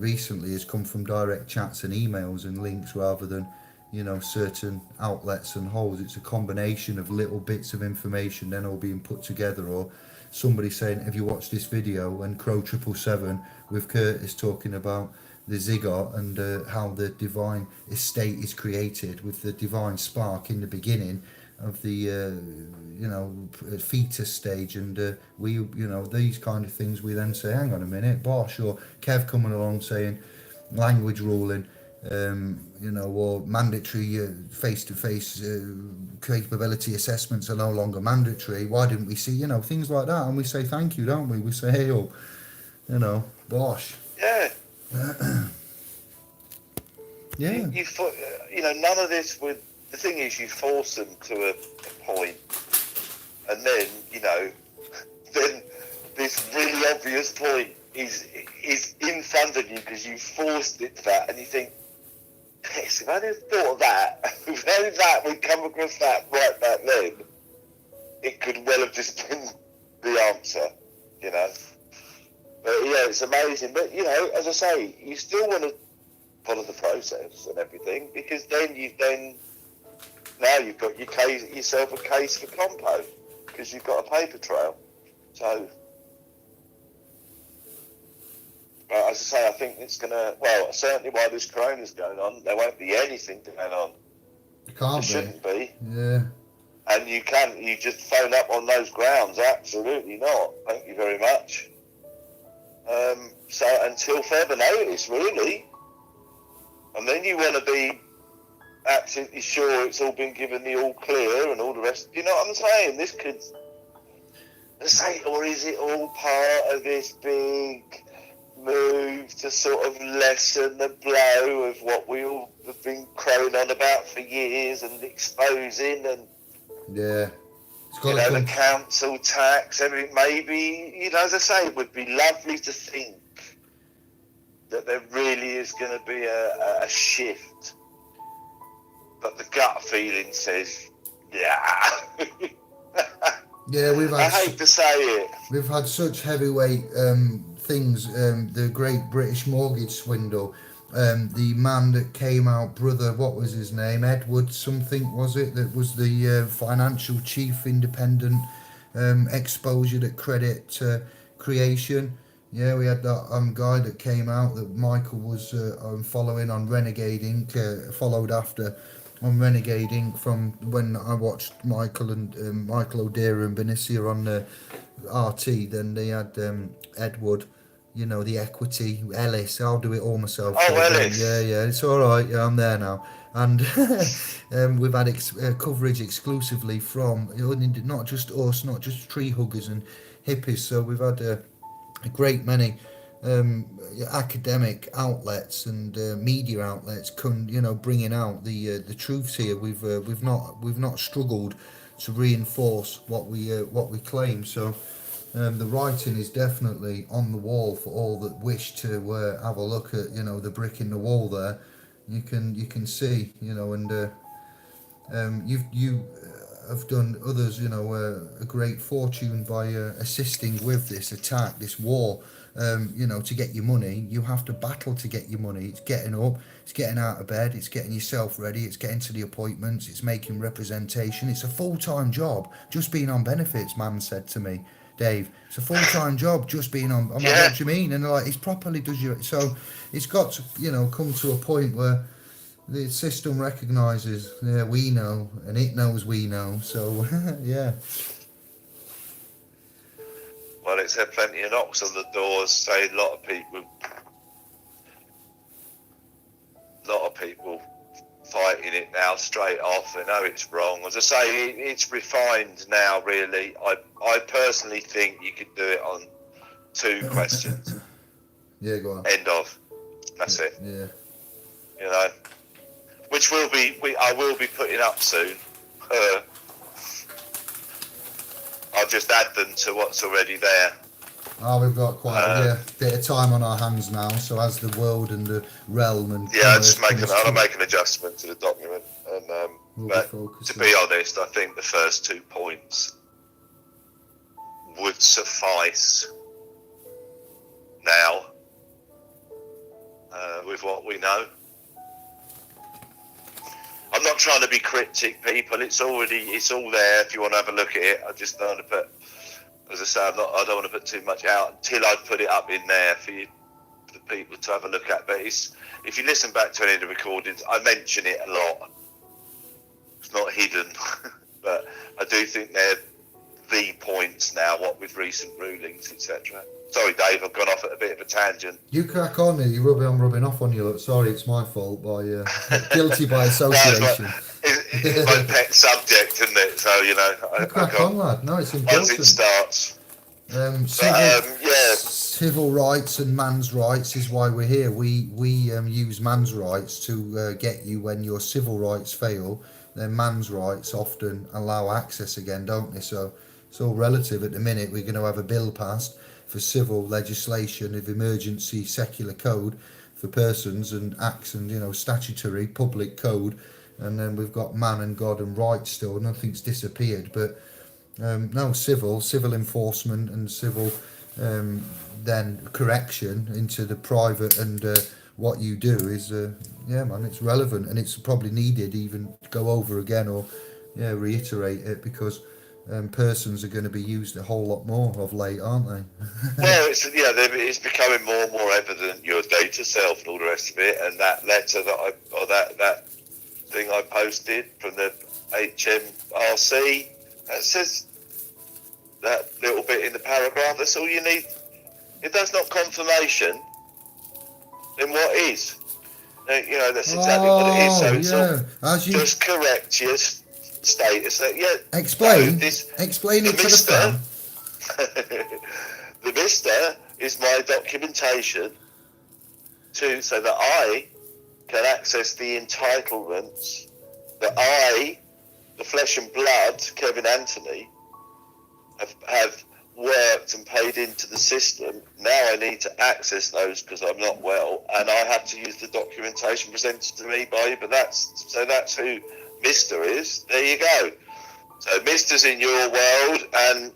recently has come from direct chats and emails and links rather than certain outlets and holes. It's a combination of little bits of information then all being put together, or somebody saying, have you watched this video, and Crow 777 with Curtis talking about the zygote and how the divine estate is created with the divine spark in the beginning of the fetus stage, and we these kind of things. We then say, hang on a minute, Bosh, or Kev coming along saying language ruling, or mandatory face-to-face capability assessments are no longer mandatory. Why didn't we see things like that? And we say thank you, don't we? We say, hey, Bosh. Yeah. Yeah. None of this would. The thing is, you force them to a point, and then, then this really obvious point is in front of you because you forced it to that, and you think, yes, if I had thought of that, if only that we'd come across that right back then, it could well have just been the answer, you know. But yeah, it's amazing. But you know, as I say, you still want to follow the process and everything, because then now you've got yourself a case for compo, because you've got a paper trail. So, but as I say, I think it's gonna. Well, certainly while this corona's going on, there won't be anything going on. It can't There shouldn't be. Yeah. And you just phone up on those grounds? Absolutely not. Thank you very much. So until further notice, really. And then you want to be absolutely sure it's all been given the all clear and all the rest. You know what I'm saying? This could, let's say, or is it all part of this big move to sort of lessen the blow of what we all have been crowing on about for years and exposing and, yeah, it's got you know, the council tax, everything. Maybe, you know, as I say, it would be lovely to think that there really is going to be a shift. But the gut feeling says, yeah. Yeah, I hate to say it. We've had such heavyweight things. The Great British Mortgage Swindle. The man that came out, brother, what was his name? Edward something, was it? That was the financial chief, independent exposure to credit creation. Yeah, we had that guy that came out that Michael was following on Renegading, followed after on Renegading from when I watched Michael O'Dea and Benicia on RT. Then they had Edward, you know, the equity, Ellis. I'll do it all myself. Oh, Ellis. Yeah, it's all right. Yeah, I'm there now. And we've had coverage exclusively from, you know, not just us, not just tree huggers and hippies. So we've had a great many academic outlets and media outlets, you know, bringing out the truths here. We've not struggled to reinforce what we claim. So the writing is definitely on the wall for all that wish to have a look at, you know, the brick in the wall there. You can see, you know, and you have done others, you know, a great fortune by assisting with this attack, this war. You know, to get your money, you have to battle to get your money. It's getting up, it's getting out of bed, it's getting yourself ready, it's getting to the appointments, it's making representation. It's a full-time job, just being on benefits, man said to me, Dave. It's a full-time job, just being on. I'm like, what do you mean? And they're like, it's properly does you. So it's got to, you know, come to a point where the system recognises, yeah, we know, and it knows we know. So yeah. Well, it's had plenty of knocks on the doors, saying a lot of people fighting it now straight off. They know it's wrong. As I say, it's refined now, really. I personally think you could do it on 2 questions. Yeah, go on. End of. That's it. Yeah. You know, which I will be putting up soon. I'll just add them to what's already there. Oh, we've got quite a bit of time on our hands now. So as the world and the realm and I'll make an adjustment to the document. And but to be honest, I think the first 2 points would suffice now with what we know. I'm not trying to be cryptic, people. It's all there if you want to have a look at it. I just don't want to put, as I say, I don't want to put too much out until I put it up in there for the people to have a look at. But if you listen back to any of the recordings, I mention it a lot. It's not hidden, but I do think they're the points now, what with recent rulings, etc. Sorry, Dave, I've gone off at a bit of a tangent. You crack on here. I'm rubbing off on you. Sorry, it's my fault. Guilty by association. It's my pet subject, isn't it? So, you know. You crack on, lad. No, it's important. Once it starts. Civil rights and man's rights is why we're here. We use man's rights to get you when your civil rights fail. Then man's rights often allow access again, don't they? So it's all relative. At the minute, we're going to have a bill passed for civil legislation of emergency secular code for persons and acts, and statutory public code, and then we've got man and God and rights still. Nothing's disappeared, but no, civil enforcement and civil then correction into the private, and what you do is man, it's relevant, and it's probably needed even to go over again, or reiterate it, because persons are going to be used a whole lot more of late, aren't they? Well, it's becoming more and more evident, your data self and all the rest of it, and that letter that thing I posted from the HMRC, that says that little bit in the paragraph. That's all you need. If that's not confirmation, then what is? That's exactly what it is. So it's all, just correct your status. Explain it to the fan. The Mister is my documentation so that I can access the entitlements that I, the flesh and blood, Kevin Anthony, have worked and paid into the system. Now I need to access those because I'm not well, and I have to use the documentation presented to me by you. But that's who Mister is. There you go. So Mister's in your world, and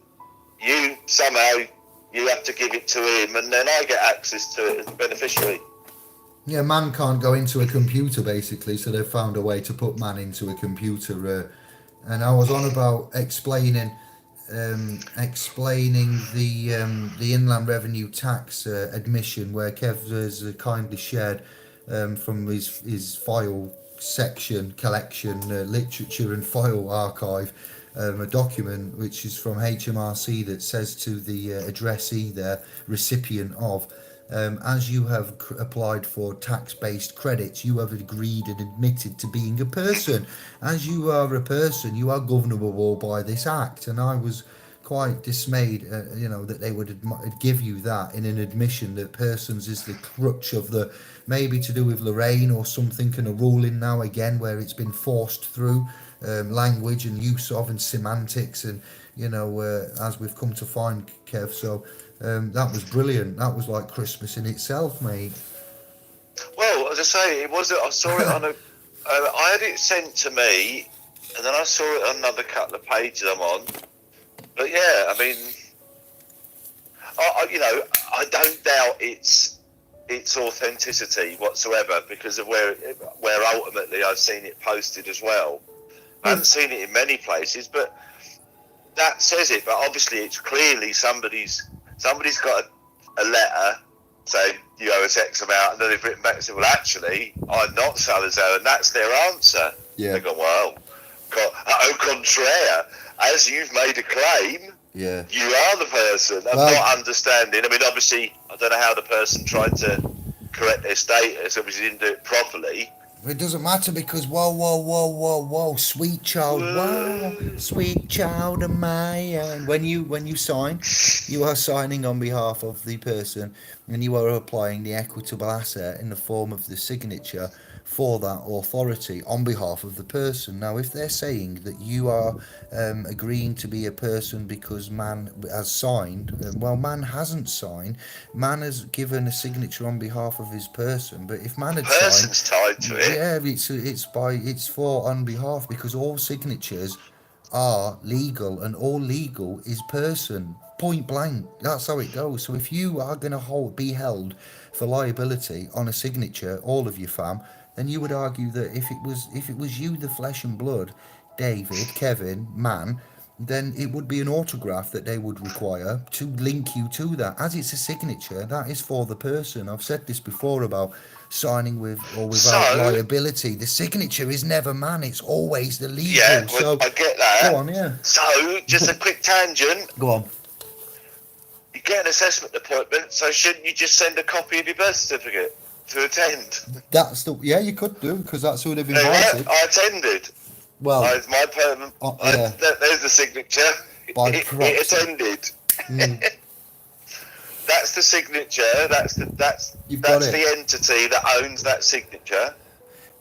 you somehow you have to give it to him, and then I get access to it as a beneficiary. Yeah, man can't go into a computer, basically, so they've found a way to put man into a computer. And I was on about explaining the Inland Revenue Tax admission, where Kev has kindly shared from his file section collection, literature and file archive, a document which is from HMRC that says to the addressee there, recipient of, as you have applied for tax-based credits, you have agreed and admitted to being a person. As you are a person, you are governable by this act. And I was quite dismayed, that they would give you that in an admission that persons is the crutch of the, maybe to do with Lorraine or something, and a ruling now again where it's been forced through language and use of and semantics, and as we've come to find, Kev. So that was brilliant. That was like Christmas in itself, mate. Well, as I say, I saw it on I had it sent to me, and then I saw it on another couple of pages I'm on. But yeah, I mean, I don't doubt its authenticity whatsoever, because of where ultimately I've seen it posted as well. I haven't seen it in many places, but that says it. But obviously, it's clearly somebody's got a letter saying you owe us X amount, and then they've written back and said, well, actually, I'm not Salazar, and that's their answer. Yeah. They go, well, au contraire, as you've made a claim, yeah, you are the person. I'm not understanding. I mean, obviously, I don't know how the person tried to correct their status. Obviously, didn't do it properly. It doesn't matter, because whoa, sweet child, wow, sweet child of mine. When you sign, you are signing on behalf of the person, and you are applying the equitable asset in the form of the signature for that authority on behalf of the person. Now, if they're saying that you are agreeing to be a person because man has signed, well, man hasn't signed. Man has given a signature on behalf of his person, but if man had person's signed, tied to it. yeah, it's for on behalf, because all signatures are legal, and all legal is person. Point blank. That's how it goes. So if you are going to be held for liability on a signature, all of you fam, then you would argue that if it was you, the flesh and blood, David, Kevin, man, then it would be an autograph that they would require to link you to that. As it's a signature, that is for the person. I've said this before about signing with or without liability. The signature is never man, it's always the legal. Yeah, well, I get that. Go on, yeah. So, just a quick tangent. Go on. You get an assessment appointment, so shouldn't you just send a copy of your birth certificate to attend? You could do, because that's who they've invited. I attended. Well, my permanent. There's the signature. It attended. Mm. That's the signature. That's the entity that owns that signature.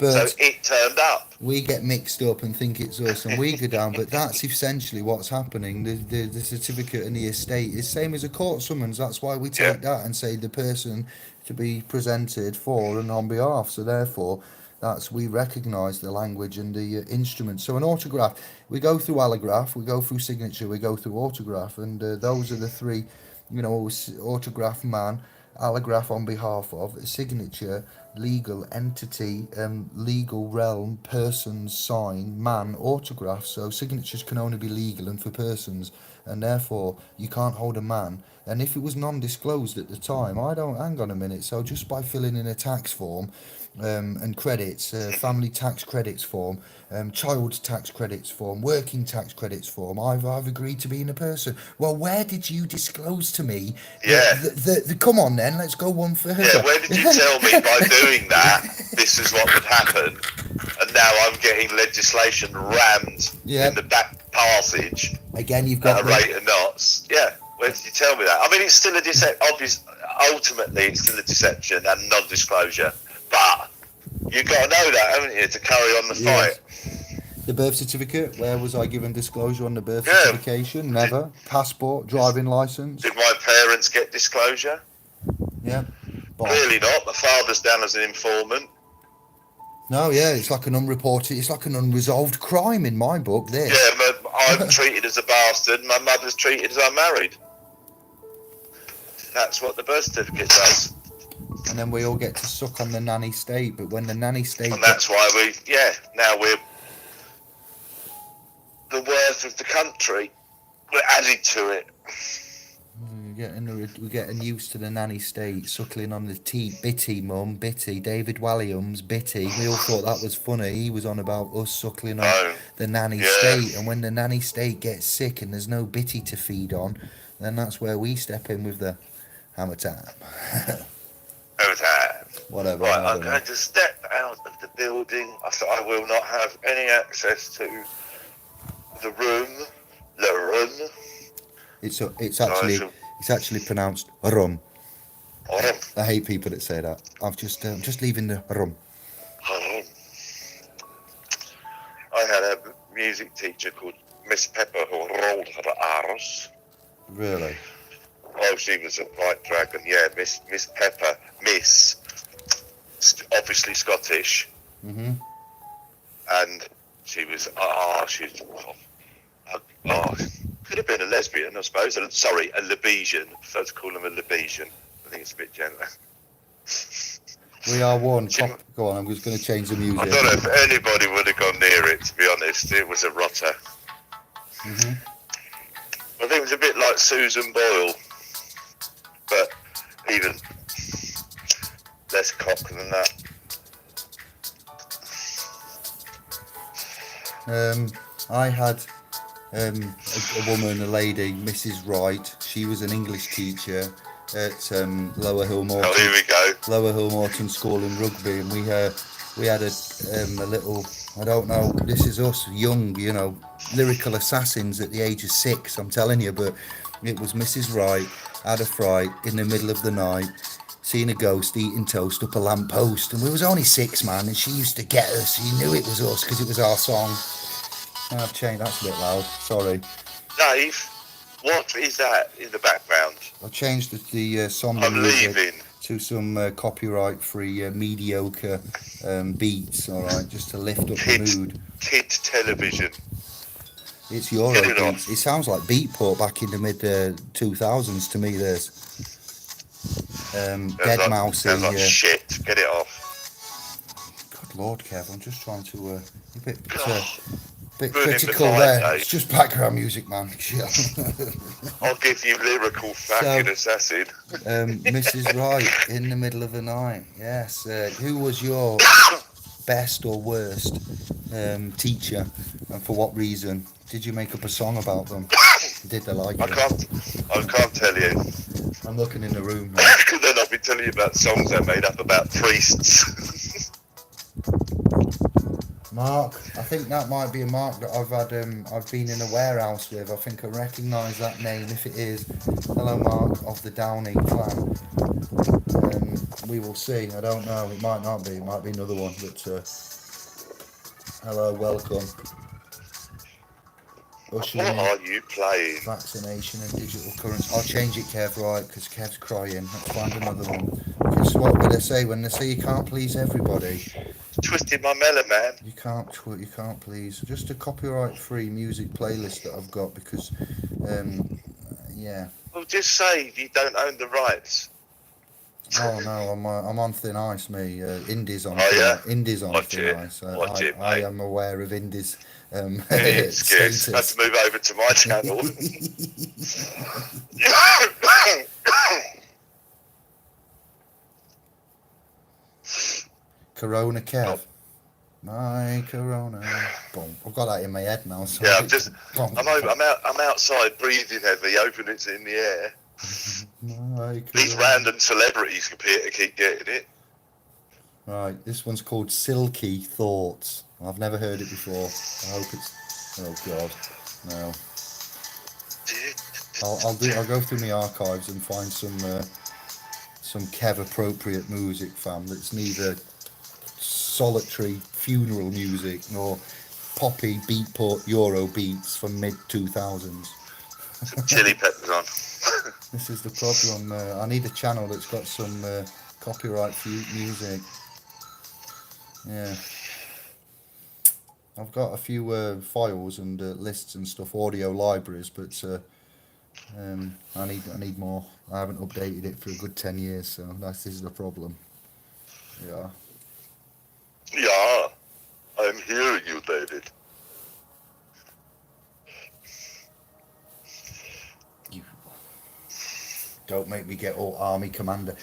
So But it turned up. we get mixed up and think it's us, and we go down. But that's essentially what's happening. The certificate and the estate is same as a court summons. That's why we Yeah. take that and say the person to be presented for and on behalf. So therefore, that's we recognise the language and the instrument. So an autograph, we go through allograph, we go through signature, we go through autograph, and those are the three. Autograph man, allograph on behalf of, signature, legal entity, legal realm, persons, sign, man, autograph. So signatures can only be legal and for persons, and therefore you can't hold a man. And if it was non-disclosed at the time, I don't. Hang on a minute. So just by filling in a tax form, and credits, family tax credits form, child tax credits form, working tax credits form. I've agreed to being a person. Well, where did you disclose to me? Yeah. Come on then, let's go one further. Yeah, where did you tell me by doing that this is what would happen? And now I'm getting legislation rammed in the back passage. Again, you've at got a rate of knots. Yeah, where did you tell me that? I mean, it's still a ultimately, it's still a deception and non-disclosure. But you've got to know that, haven't you, to carry on the fight. The birth certificate, where was I given disclosure on the birth certification? Never. Passport, driving licence. Did my parents get disclosure? Yeah. Clearly not. My father's down as an informant. No, it's like an unreported, it's like an unresolved crime in my book, this. Yeah, I'm treated as a bastard, my mother's treated as unmarried. That's what the birth certificate does. And then we all get to suck on the nanny state, but when the nanny state... And that's why now we're the worth of the country. We're added to it. We're getting used to the nanny state, suckling on the teat, bitty mum, bitty, David Walliams, bitty. We all thought that was funny. He was on about us suckling on the nanny state, and when the nanny state gets sick and there's no bitty to feed on, then that's where we step in with the Hammertime. Whatever. Right, I'm going to step out of the building. I will not have any access to the room. It's actually pronounced rum. Rum. I hate people that say that. I'm just leaving the rum. I had a music teacher called Miss Pepper who rolled her R's. Really? Oh, she was a white dragon. Yeah, Miss Pepper. Miss. Obviously Scottish. Mm-hmm. And she was, could have been a lesbian, I suppose. Sorry, a Lebesian. I prefer to call them a Lebesian. I think it's a bit gentler. We are one. Go on, I'm just going to change the music. I don't know if anybody would have gone near it, to be honest. It was a rotter. Mm-hmm. I think it was a bit like Susan Boyle, but even less cock than that. I had a woman, a lady, Mrs. Wright. She was an English teacher at Lower Hill Morton. Oh, here we go. Lower Hill Morton School in Rugby, and we had a little. I don't know. This is us, young, lyrical assassins at the age of 6. I'm telling you, but it was Mrs. Wright had a fright in the middle of the night. Seen a ghost eating toast up a lamppost, and we was only 6, man, and she used to get us. She knew it was us because it was our song. I've changed. That's a bit loud. Sorry. Dave, what is that in the background? I changed the somber music to some copyright-free, mediocre beats. All right, just to lift up the mood. Kid television. It's Euro beats. It sounds like Beatport back in the mid 2000s to me. There's Dead Mouse in here. Shit. Get it off. Good Lord, Kev. I'm just trying to a bit critical there. Dave. It's just background music, man. I'll give you lyrical fucking assassin. Mrs. Wright, in the middle of the night. Yes. Who was your best or worst teacher, and for what reason? Did you make up a song about them? Did they like it? I can't tell you. I'm looking in the room now. Then I'll be telling you about songs I made up about priests. Mark, I think that might be a Mark that I've been in a warehouse with. I think I recognise that name. If it is, hello Mark of the Downing clan. We will see. I don't know. It might not be. It might be another one. But hello, welcome. Ushering What in are you playing? vaccination and digital currency. I'll change it, Kev, right? Because Kev's crying. Let's find another one. Because what would they say when they say you can't please everybody? Twisting my melon, man. You can't please. Just a copyright-free music playlist that I've got because, yeah. Well, just say you don't own the rights. Oh no, I'm on thin ice, me. Indies on Oh, thin yeah? ice. Indies on Watch thin it. ice. Watch it, I mate. am aware of Indies It's good. I have status. to move over to my channel. Corona Kev. My Corona. Boom. I've got that in my head now. So Yeah, I'm outside breathing heavy, hoping it's in the air. My These Corona. random celebrities appear to keep getting it. Right, this one's called Silky Thoughts. I've never heard it before. I hope it's. Oh God, no. I'll go through my archives and find some Kev appropriate music, fam. That's neither solitary funeral music nor poppy beatport Euro beats from mid 2000s. Some chili peppers on. This is the problem. I need a channel that's got some copyright music. Yeah. I've got a few files and lists and stuff, audio libraries, but I need more. I haven't updated it for a good 10 years, so this is the problem. Yeah. Yeah, I'm hearing you, David. You don't make me get all army commander.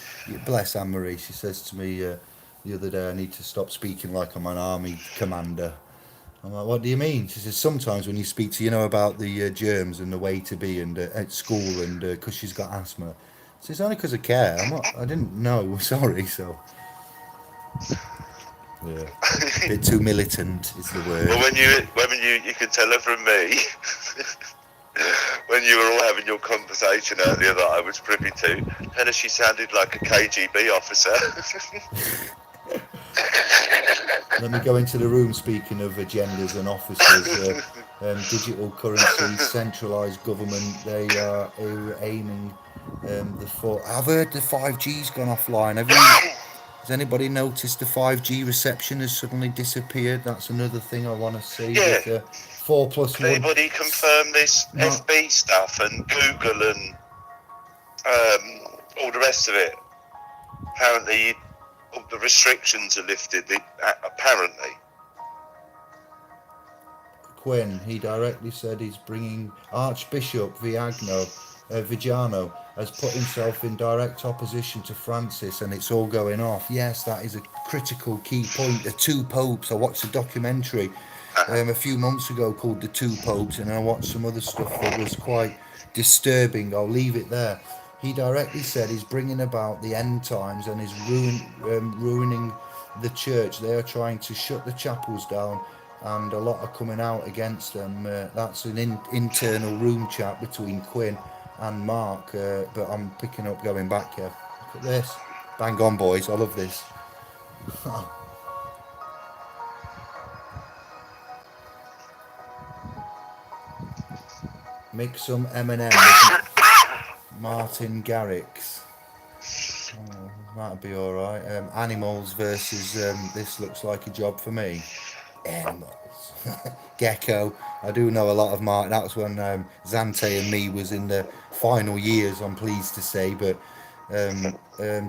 Bless Anne-Marie. She says to me the other day, I need to stop speaking like I'm an army commander. I'm like, what do you mean? She says, sometimes when you speak to, about the germs and the way to be and at school and because she's got asthma. She says, only because I care. I didn't know. Sorry, so. Yeah. A bit too militant is the word. Well, when you can tell her from me, when you were all having your conversation earlier that I was privy to, tell her she sounded like a KGB officer. Let me go into the room. Speaking of agendas and officers, digital currency, centralised government. They are aiming I've heard the 5G's gone offline. Has anybody noticed the 5G reception has suddenly disappeared? That's another thing I want to see. Yeah. With, 4+1. Can anybody confirm this FB stuff and Google and all the rest of it? Apparently, all the restrictions are lifted. Apparently. Quinn, he directly said he's bringing Archbishop Vigiano has put himself in direct opposition to Francis, and it's all going off. Yes, that is a critical key point. The two popes. I watched a documentary a few months ago called The Two Popes, and I watched some other stuff that was quite disturbing. I'll leave it there. He directly said he's bringing about the end times and is ruining the church. They are trying to shut the chapels down, and a lot are coming out against them. That's an internal room chat between Quinn and Mark, but I'm picking up going back here. Look at this. Bang on, boys. I love this. Mix some M&M with Martin Garrix. Oh, that'd be alright. Animals versus this looks like a job for me. Animals. Gecko. I do know a lot of Mark. That was when Zante and me was in the final years, I'm pleased to say. But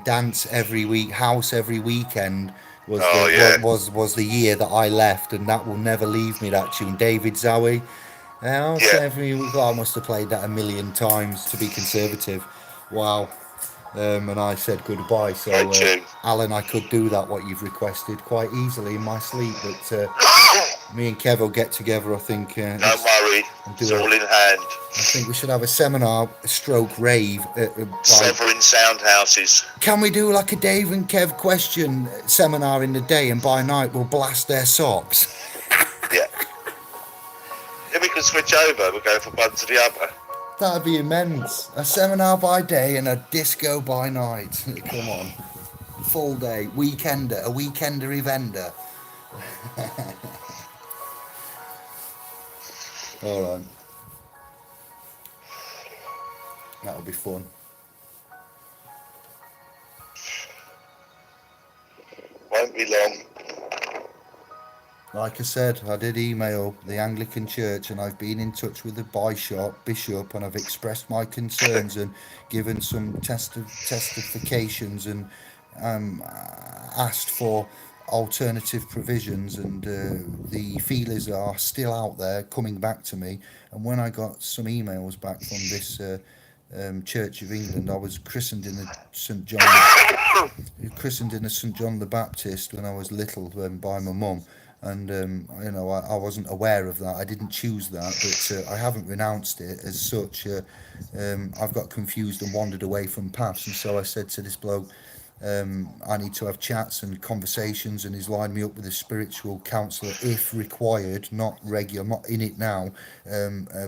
dance every week, house every weekend was was the year that I left, and that will never leave me. That tune, David Zowie. Every week. I must have played that a million times to be conservative. Wow. And I said goodbye. So, Alan, I could do that, what you've requested, quite easily in my sleep. But me and Kev will get together, I think. Don't worry, it's all in hand. I think we should have a seminar, stroke rave. Severing sound houses. Can we do like a Dave and Kev question seminar in the day, and by night we'll blast their socks? Yeah. Then we can switch over. We're going from one to the other. That'd be immense. A seminar by day and a disco by night. Come on. Full day. Weekender. A weekender evender. Alright. That'll be fun. Won't be long. Like I said, I did email the Anglican Church and I've been in touch with the bishop, and I've expressed my concerns and given some testifications and asked for alternative provisions, and the feelers are still out there coming back to me. And when I got some emails back from this Church of England, I was christened in the St John the Baptist when I was little by my mum. And I wasn't aware of that. I didn't choose that, but I haven't renounced it as such. I've got confused and wandered away from paths, and so I said to this bloke, I need to have chats and conversations, and he's lined me up with a spiritual counsellor if required, not regular, not in it now.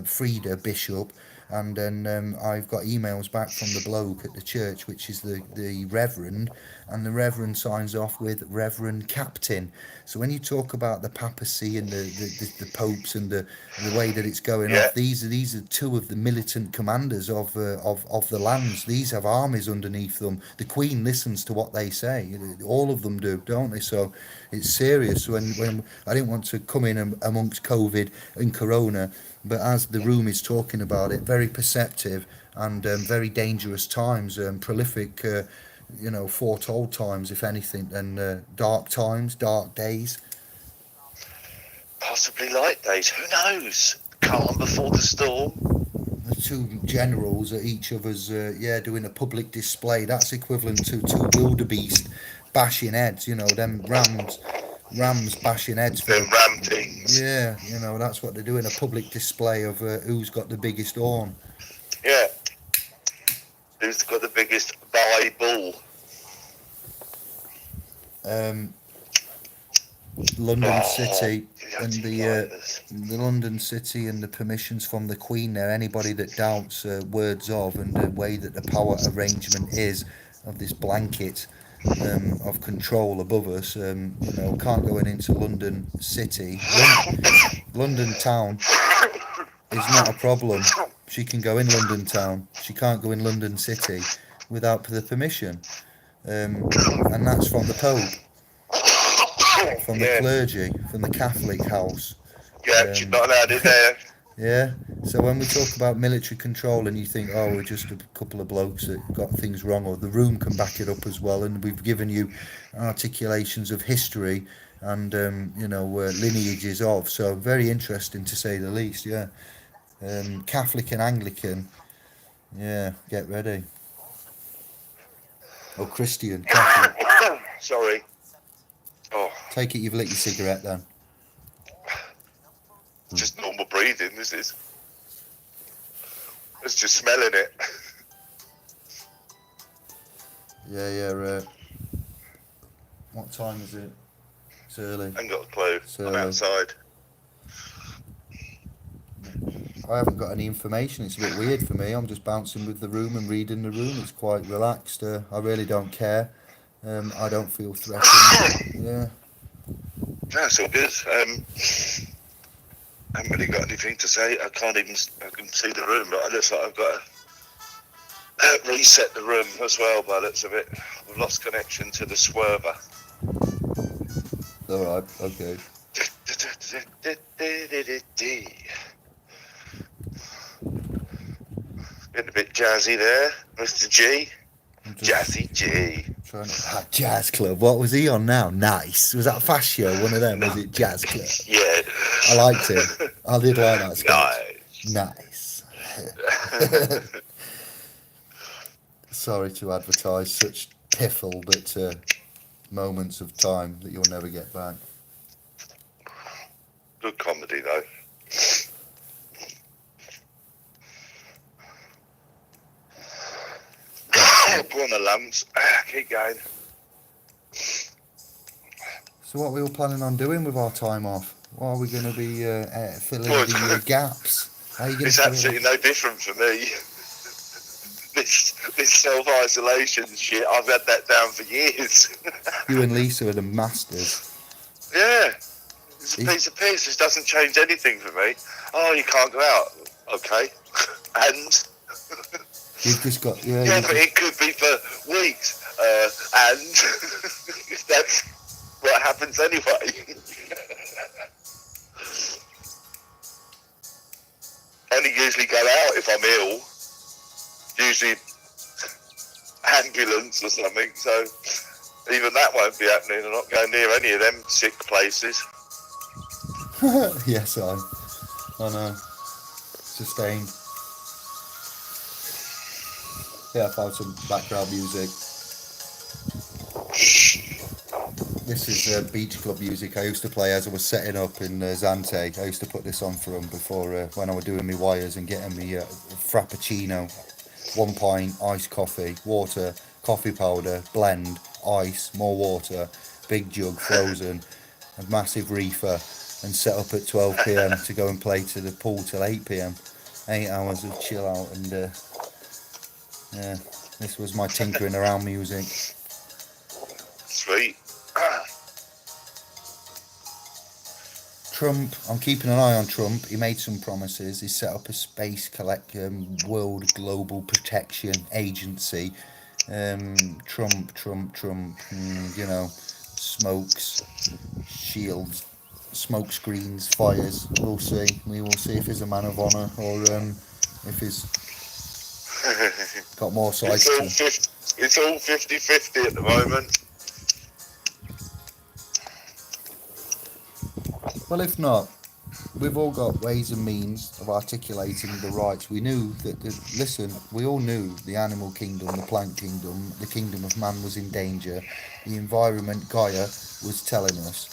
Frida Bishop. And then I've got emails back from the bloke at the church, which is the Reverend, and the Reverend signs off with Reverend Captain. So when you talk about the papacy and the popes and the way that it's going off, these are two of the militant commanders of the lands. These have armies underneath them. The Queen listens to what they say. All of them do, don't they? So it's serious. When I didn't want to come in amongst COVID and Corona. But as the room is talking about it, very perceptive and very dangerous times, prolific, foretold times, if anything, and dark times, dark days. Possibly light days. Who knows? Calm before the storm. The two generals at each other's, doing a public display. That's equivalent to two wildebeest bashing heads. Them rams bashing heads for them ram things. Yeah, that's what they're doing, a public display of who's got the biggest horn. Yeah. Who's got the biggest bull? London City and the London City and the permissions from the Queen there. Anybody that doubts words of and the way that the power arrangement is of this blanket of control above us, can't go into London City. London town is not a problem. She can go in London town. She can't go in London City without the permission. And that's from the Pope, from the clergy, from the Catholic house. Yeah, she's not allowed in there. Yeah, so when we talk about military control and you think, oh, we're just a couple of blokes that got things wrong, or the room can back it up as well, and we've given you articulations of history and, lineages of, so very interesting to say the least, yeah. Catholic and Anglican, yeah, get ready. Oh, Christian, Catholic. Sorry. Oh. Take it you've lit your cigarette then. Just normal breathing, this is. It's just smelling it. Yeah, what time is it? It's early. I ain't got a clue. I'm outside. I haven't got any information. It's a bit weird for me. I'm just bouncing with the room and reading the room. It's quite relaxed. I really don't care. I don't feel threatened. Yeah. No, it's all good. I haven't really got anything to say. I can see the room, but it looks like I've got to reset the room as well by the looks of it. I've lost connection to the swerver. Alright, okay. Getting a bit jazzy there, Mr. G. Jazzy G. Jazz Club. What was he on now? Nice. Was that a fast show? One of them? Was it Jazz Club? Yeah. I liked it. I did like that sketch. Nice. Sorry to advertise such piffle, but moments of time that you'll never get back. Good comedy though. Put on the lamps. Keep going. So what are we all planning on doing with our time off? How are we going to be filling Well, the gaps? How are you going it's to fill absolutely no different for me. This self-isolation shit, I've had that down for years. You and Lisa are the masters. Yeah, it's a piece of piss. It doesn't change anything for me. Oh, you can't go out. Okay. And? You've just got... Yeah, but it could be for weeks. And that's what happens anyway. Only usually go out if I'm ill. Usually ambulance or something. So even that won't be happening. I'm not going near any of them sick places. Yes, I know. Sustained. Yeah, I found some background music. This is beach club music I used to play as I was setting up in Zante. I used to put this on for them before when I was doing my wires and getting me frappuccino, 1 pint, iced coffee, water, coffee powder, blend, ice, more water, big jug frozen, a massive reefer, and set up at 12 p.m. to go and play to the pool till 8 p.m. 8 hours of chill out, and yeah, this was my tinkering around music. Sweet. Trump, I'm keeping an eye on Trump. He made some promises. He set up a space world global protection agency. Trump, you know, smokes, shields, smoke screens, fires. We'll see. We will see if he's a man of honour or if he's got more sides to him. It's all 50-50 at the moment. Well, if not, we've all got ways and means of articulating the rights. We knew that, listen, we all knew the animal kingdom, the plant kingdom, the kingdom of man was in danger. The environment, Gaia, was telling us.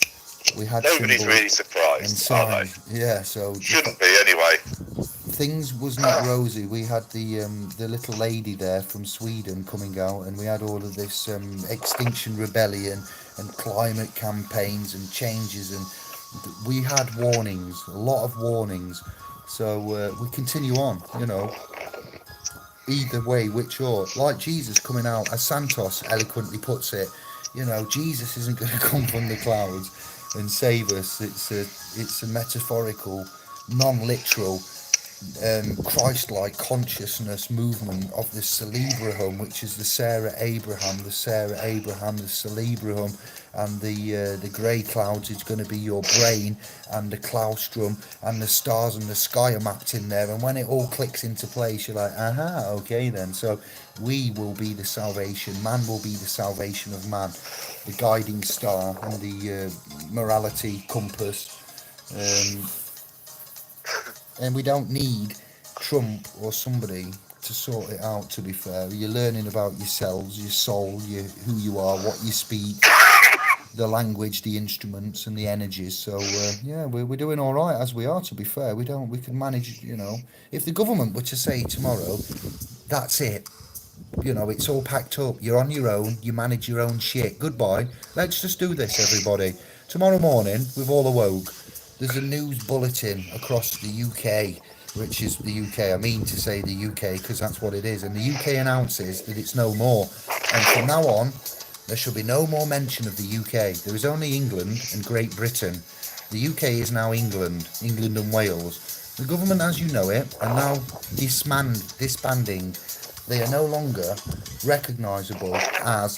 We had Nobody's really surprised, are they? Yeah, so... Shouldn't be, anyway. Things was not rosy. We had the little lady there from Sweden coming out, and we had all of this Extinction Rebellion and climate campaigns and changes, and we had warnings, a lot of warnings. So we continue on, you know. Either way, which or, like Jesus coming out, as Santos eloquently puts it, you know, Jesus isn't going to come from the clouds and save us. It's a metaphorical, non-literal, Christ-like consciousness movement of the Cerebrahum, which is the Sarah Abraham, the Cerebrahum, and the grey clouds is going to be your brain, and the claustrum and the stars and the sky are mapped in there, and when it all clicks into place, you're like, aha, okay then. So we will be the salvation, man will be the salvation of man, the guiding star and the morality compass. And we don't need Trump or somebody to sort it out, to be fair. You're learning about yourselves, your soul, who you are, what you speak, the language, the instruments and the energies. So, yeah, we're doing all right as we are, to be fair. We can manage, you know. If the government were to say tomorrow, that's it, you know, it's all packed up, you're on your own, you manage your own shit, goodbye, let's just do this, everybody. Tomorrow morning, we've all awoke. There's a news bulletin across the UK, which is the UK. I mean to say the UK because that's what it is. And the UK announces that it's no more. And from now on, there shall be no more mention of the UK. There is only England and Great Britain. The UK is now England and Wales. The government, as you know it, are now disbanding. They are no longer recognisable as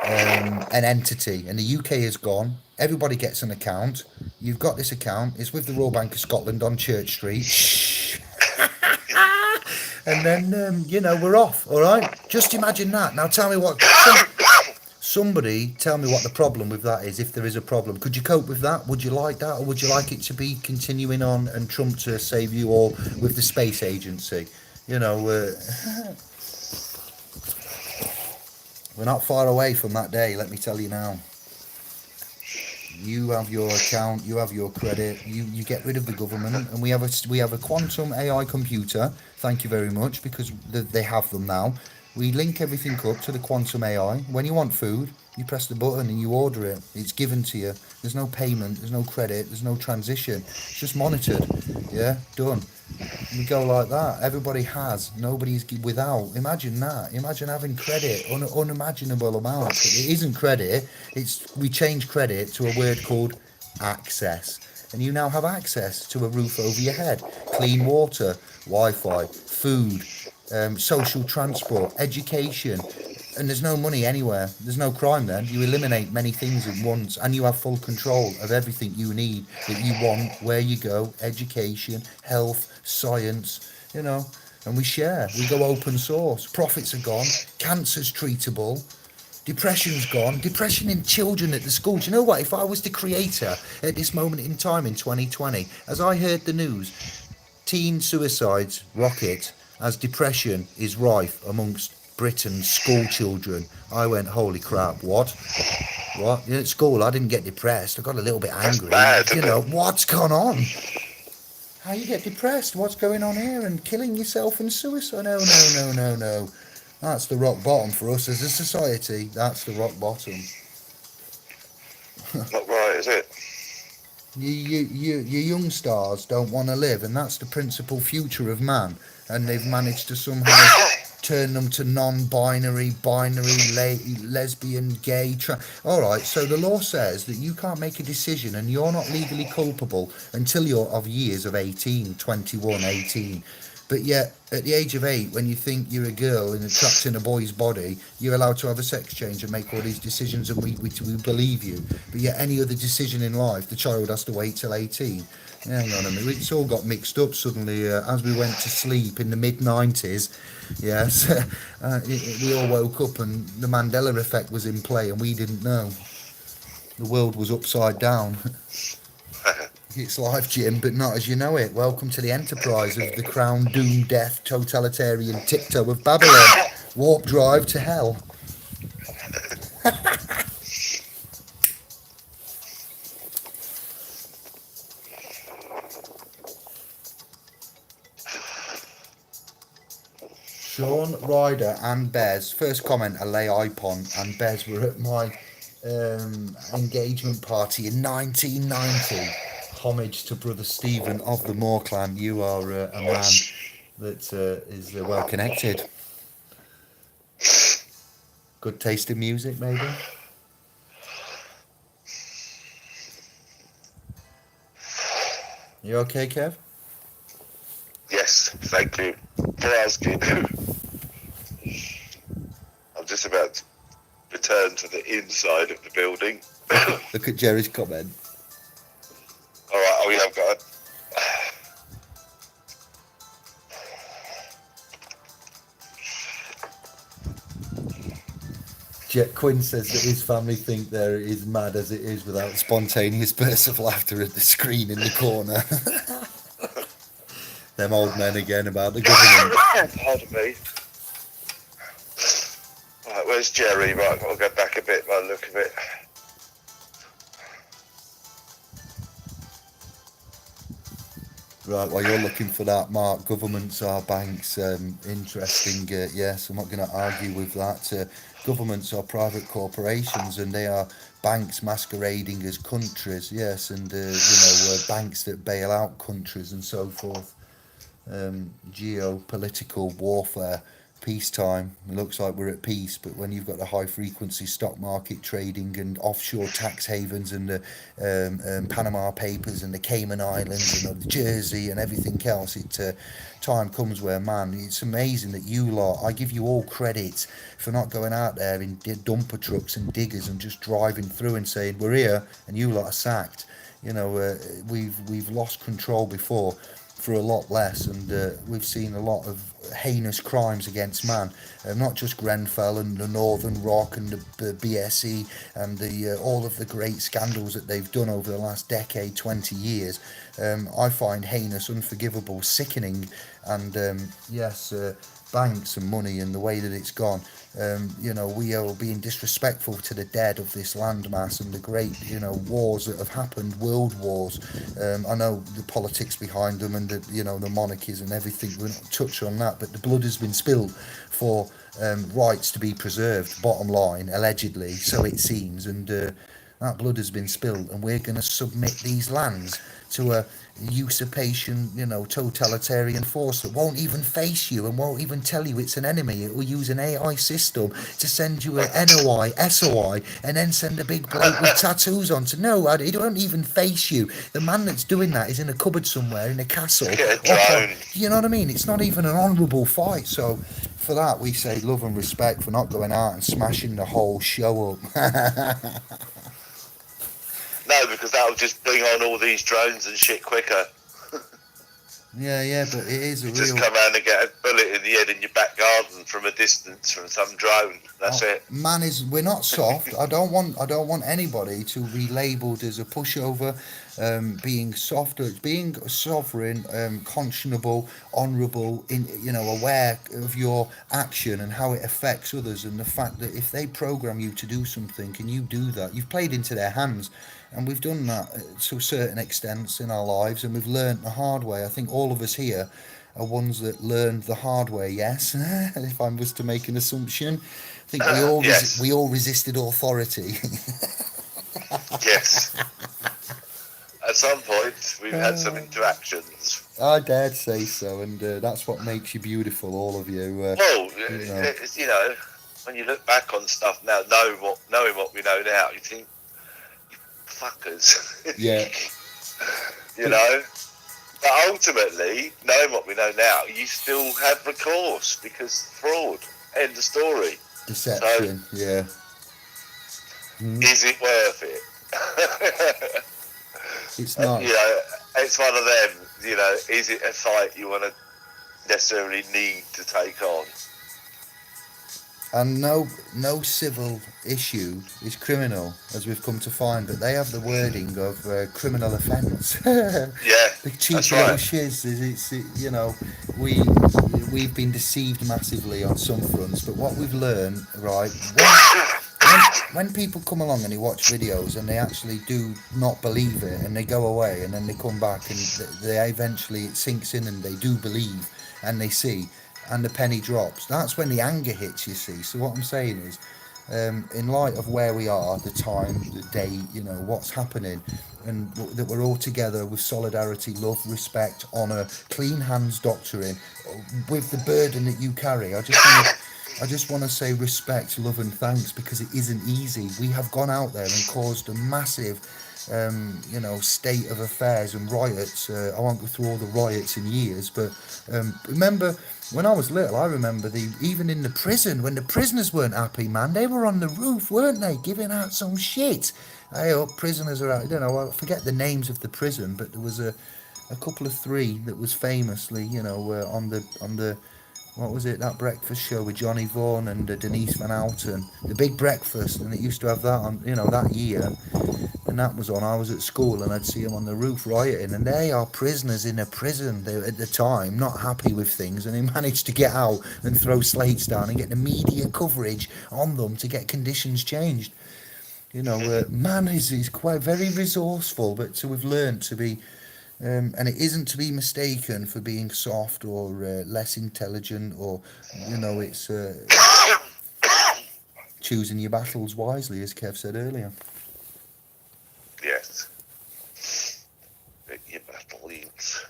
an entity, and the UK is gone. Everybody gets an account. You've got this account. It's with the Royal Bank of Scotland on Church Street. Shh. And then, you know, we're off, all right? Just imagine that. Now tell me what... Somebody tell me what the problem with that is, if there is a problem. Could you cope with that? Would you like that? Or would you like it to be continuing on and Trump to save you all with the space agency? You know, we're not far away from that day, let me tell you now. You have your account, you have your credit, you get rid of the government, and we have a quantum AI computer, thank you very much, because they have them now, We link everything up to the quantum AI. When you want food, you press the button and you order it. It's given to you. There's no payment, there's no credit, there's no transition. It's just monitored. Yeah, done. We go like that. Everybody has. Nobody's without. Imagine that. Imagine having credit, unimaginable amounts. But it isn't credit. It's we change credit to a word called access, and you now have access to a roof over your head, clean water, Wi-Fi, food, social transport, education. And there's no money anywhere. There's no crime then. You eliminate many things at once and you have full control of everything you need that you want, where you go, education, health, science, and we share. We go open source. Profits are gone. Cancer's treatable. Depression's gone. Depression in children at the school. Do you know what? If I was the creator at this moment in time in 2020, as I heard the news, teen suicides rocket as depression is rife amongst Britain's school children. I went, holy crap, what? What? At school, I didn't get depressed. I got a little bit angry. That's bad, what's gone on? How you get depressed? What's going on here? And killing yourself and suicide? No, no, no, no, no. That's the rock bottom for us as a society. That's the rock bottom. Not right, is it? Your young stars don't want to live, and that's the principal future of man. And they've managed to somehow turn them to non-binary, lesbian, gay, all right, so the law says that you can't make a decision and you're not legally culpable until you're of years of 18, 21, 18. But yet, at the age of 8, when you think you're a girl and trapped in a boy's body, you're allowed to have a sex change and make all these decisions, and we believe you. But yet, any other decision in life, the child has to wait till 18. Hang on a minute, it's all got mixed up suddenly as we went to sleep in the mid-90s. Yes, we all woke up and the Mandela effect was in play and we didn't know. The world was upside down. It's life, Jim, but not as you know it. Welcome to the enterprise of the crown, doom, death, totalitarian tiptoe of Babylon. Warp drive to hell. Sean, Ryder and Bez. First comment, a lay icon, and Bez were at my engagement party in 1990. Homage to Brother Stephen of the Moor clan. You are a man that is well connected. Good taste in music, maybe? You okay, Kev? Yes, thank you for asking. I'm just about to return to the inside of the building. Look at Jerry's comment. All right, oh yeah, I've got it. Jet Quinn says that his family think there is mad as it is without spontaneous bursts of laughter at the screen in the corner. Them old men again about the government. Pardon me. Right, where's Jerry? Right, I'll go back a bit by the look of it. Right, while you're looking for that, Mark, governments are banks. Interesting, yes, I'm not going to argue with that. Governments are private corporations and they are banks masquerading as countries, yes, and banks that bail out countries and so forth. Geopolitical warfare, peacetime. It looks like we're at peace, but when you've got the high frequency stock market trading and offshore tax havens and the Panama Papers and the Cayman Islands and the Jersey and everything else, time comes where, man, it's amazing that you lot, I give you all credit for not going out there in dumper trucks and diggers and just driving through and saying we're here and you lot are sacked. We've lost control before for a lot less, and we've seen a lot of heinous crimes against man, not just Grenfell and the Northern Rock and the BSE and the all of the great scandals that they've done over the last decade, 20 years. I find heinous, unforgivable, sickening, and yes, banks and money and the way that it's gone. We are being disrespectful to the dead of this landmass and the great, wars that have happened, world wars. I know the politics behind them and the monarchies and everything. We're not touch on that, but the blood has been spilled for rights to be preserved. Bottom line, allegedly, so it seems, and that blood has been spilled, and we're going to submit these lands to a usurpation, totalitarian force that won't even face you and won't even tell you it's an enemy. It will use an AI system to send you a NOI, SOI, and then send a big bloke with tattoos on to no, it won't even face you. The man that's doing that is in a cupboard somewhere in a castle. Get a drone. You know what I mean? It's not even an honourable fight. So for that, we say love and respect for not going out and smashing the whole show up. No, because that'll just bring on all these drones and shit quicker. Yeah, but it is a You real. just come around and get a bullet in the head in your back garden from a distance from some drone. That's it. Man, we're not soft. I don't want anybody to be labelled as a pushover. Being soft, being sovereign, conscionable, honourable, aware of your action and how it affects others, and the fact that if they program you to do something and you do that, you've played into their hands. And we've done that to certain extents in our lives, and we've learnt the hard way. I think all of us here are ones that learned the hard way. Yes, if I was to make an assumption, I think Yes. we all resisted authority. Yes. At some point, we've had some interactions. I dare say so, and that's what makes you beautiful, all of you. Well, know. when you look back on stuff now, knowing what we know now, you think, fuckers. Yeah. But ultimately, knowing what we know now, you still have recourse because fraud. End of story. Deception. So, yeah. Is it worth it? It's not. It's one of them. Is it a fight you want to necessarily need to take on? And no civil issue is criminal, as we've come to find, but they have the wording of criminal offence. Yeah, The cheeky that's little right. shiz. We've been deceived massively on some fronts, but what we've learned, right, when people come along and they watch videos and they actually do not believe it and they go away and then they come back and they eventually it sinks in and they do believe and they see and the penny drops, that's when the anger hits, you see. So what I'm saying is, in light of where we are, the time, the date, what's happening, and that we're all together with solidarity, love, respect, honour, clean hands doctrine, with the burden that you carry. I just want to say respect, love, and thanks, because it isn't easy. We have gone out there and caused a massive, state of affairs and riots. I won't go through all the riots in years, but remember when I was little, I remember even in the prison, when the prisoners weren't happy, man, they were on the roof, weren't they, giving out some shit. Hey, prisoners are out. I forget the names of the prison, but there was a couple of three that was famously, on the what was it, that breakfast show with Johnny Vaughan and Denise Van Outen, the Big Breakfast, and it used to have that on, that year, and that was on. I was at school and I'd see them on the roof rioting, and they are prisoners in a prison. They were at the time not happy with things, and they managed to get out and throw slates down and get the media coverage on them to get conditions changed. Man is quite very resourceful, but so we've learned to be. And it isn't to be mistaken for being soft or less intelligent, or it's choosing your battles wisely, as Kev said earlier. Yes. Pick your battle leads.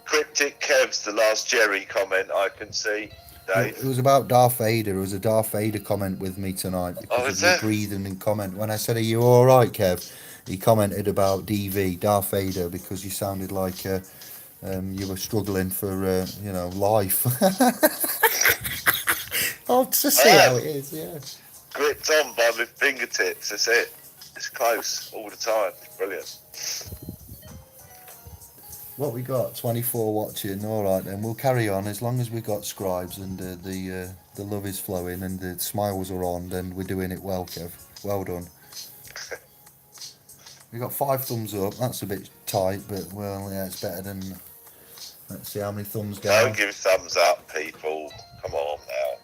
Cryptic Kev's the last Jerry comment I can see. Dave. It was about Darth Vader. There was a Darth Vader comment with me tonight because is of your there? breathing and comment. When I said, "Are you all right, Kev?" He commented about Darth Vader, because you sounded like you were struggling for life. Oh, to see how it is, yeah. Gripped on by my fingertips. That's it. It's close all the time. Brilliant. What we got? 24 watching. All right, then we'll carry on as long as we got scribes and the love is flowing and the smiles are on. Then we're doing it well, Kev. Well done. We got 5 thumbs up. That's a bit tight, but well, yeah, it's better than Let's see how many thumbs Don't down. give thumbs up, people. Come on now.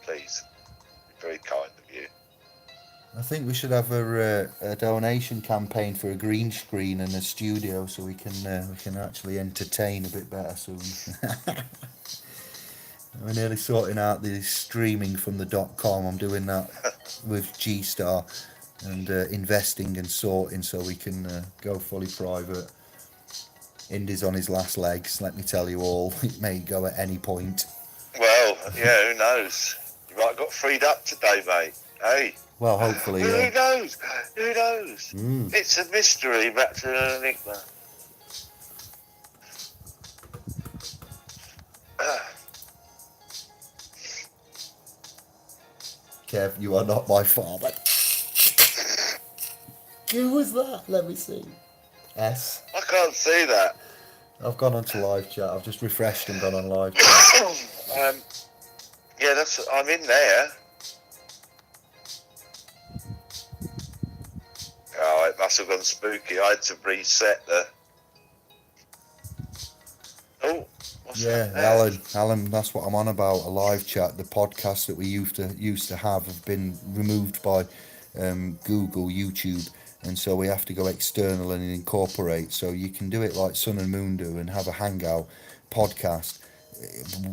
Please. Very kind of you. I think we should have a donation campaign for a green screen and a studio so we can actually entertain a bit better soon. We're nearly sorting out the streaming from the .com. I'm doing that with G-Star and investing and sorting so we can go fully private. Indy's on his last legs, let me tell you all. It may go at any point. Well, yeah, who knows? You might have got freed up today, mate. Hey. Well, hopefully, Who yeah. knows? Who knows? Mm. It's a mystery back to an enigma. Kev, you are not my father. Who was that? Let me see. S. I can't see that. I've gone onto live chat. I've just refreshed and gone on live chat. Yeah, I'm in there. Oh, it must have gone spooky. I had to reset the. Oh, what's Yeah, that there? Alan, that's what I'm on about. A live chat. The podcasts that we used to have been removed by Google, YouTube, and so we have to go external and incorporate. So you can do it like Sun and Moon do and have a hangout podcast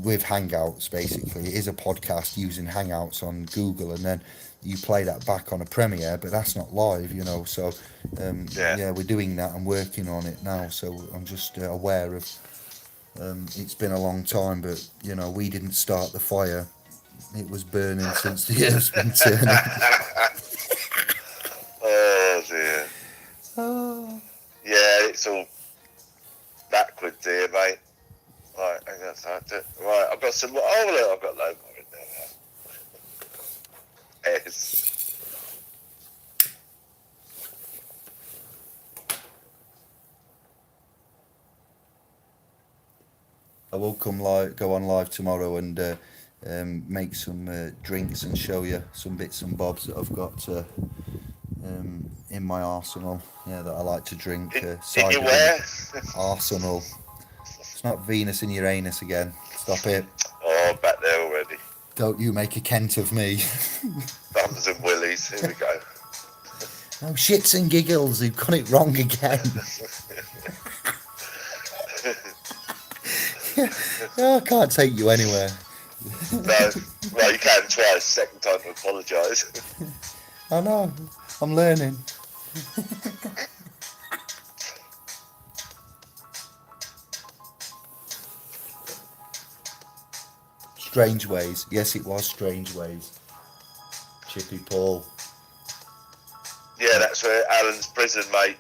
with Hangouts. Basically, it is a podcast using Hangouts on Google, and then you play that back on a Premiere, but that's not live, you know. So yeah, we're doing that and working on it now. So I'm just aware of. It's been a long time, but you know, we didn't start the fire. It was burning since the earth's been turning. Oh dear. Oh. Yeah, it's all backwards here, mate. Right, hang on, right, I've got some more. Oh, look, I've got loads more in there now. Yes. I will go on live tomorrow and make some drinks and show you some bits and bobs that I've got in my arsenal. Yeah, that I like to drink. In cider your where? arsenal. It's not Venus and Uranus again. Stop it. Oh, I'm back there already. Don't you make a Kent of me. Thumbs and willies. Here we go. Oh, shits and giggles. You've got it wrong again. Oh, I can't take you anywhere. No, well, you can twice. Second time to apologise. I know. I'm learning. Strange Ways. Yes, it was Strange Ways. Chippy Paul. Yeah, that's where Alan's prison, mate.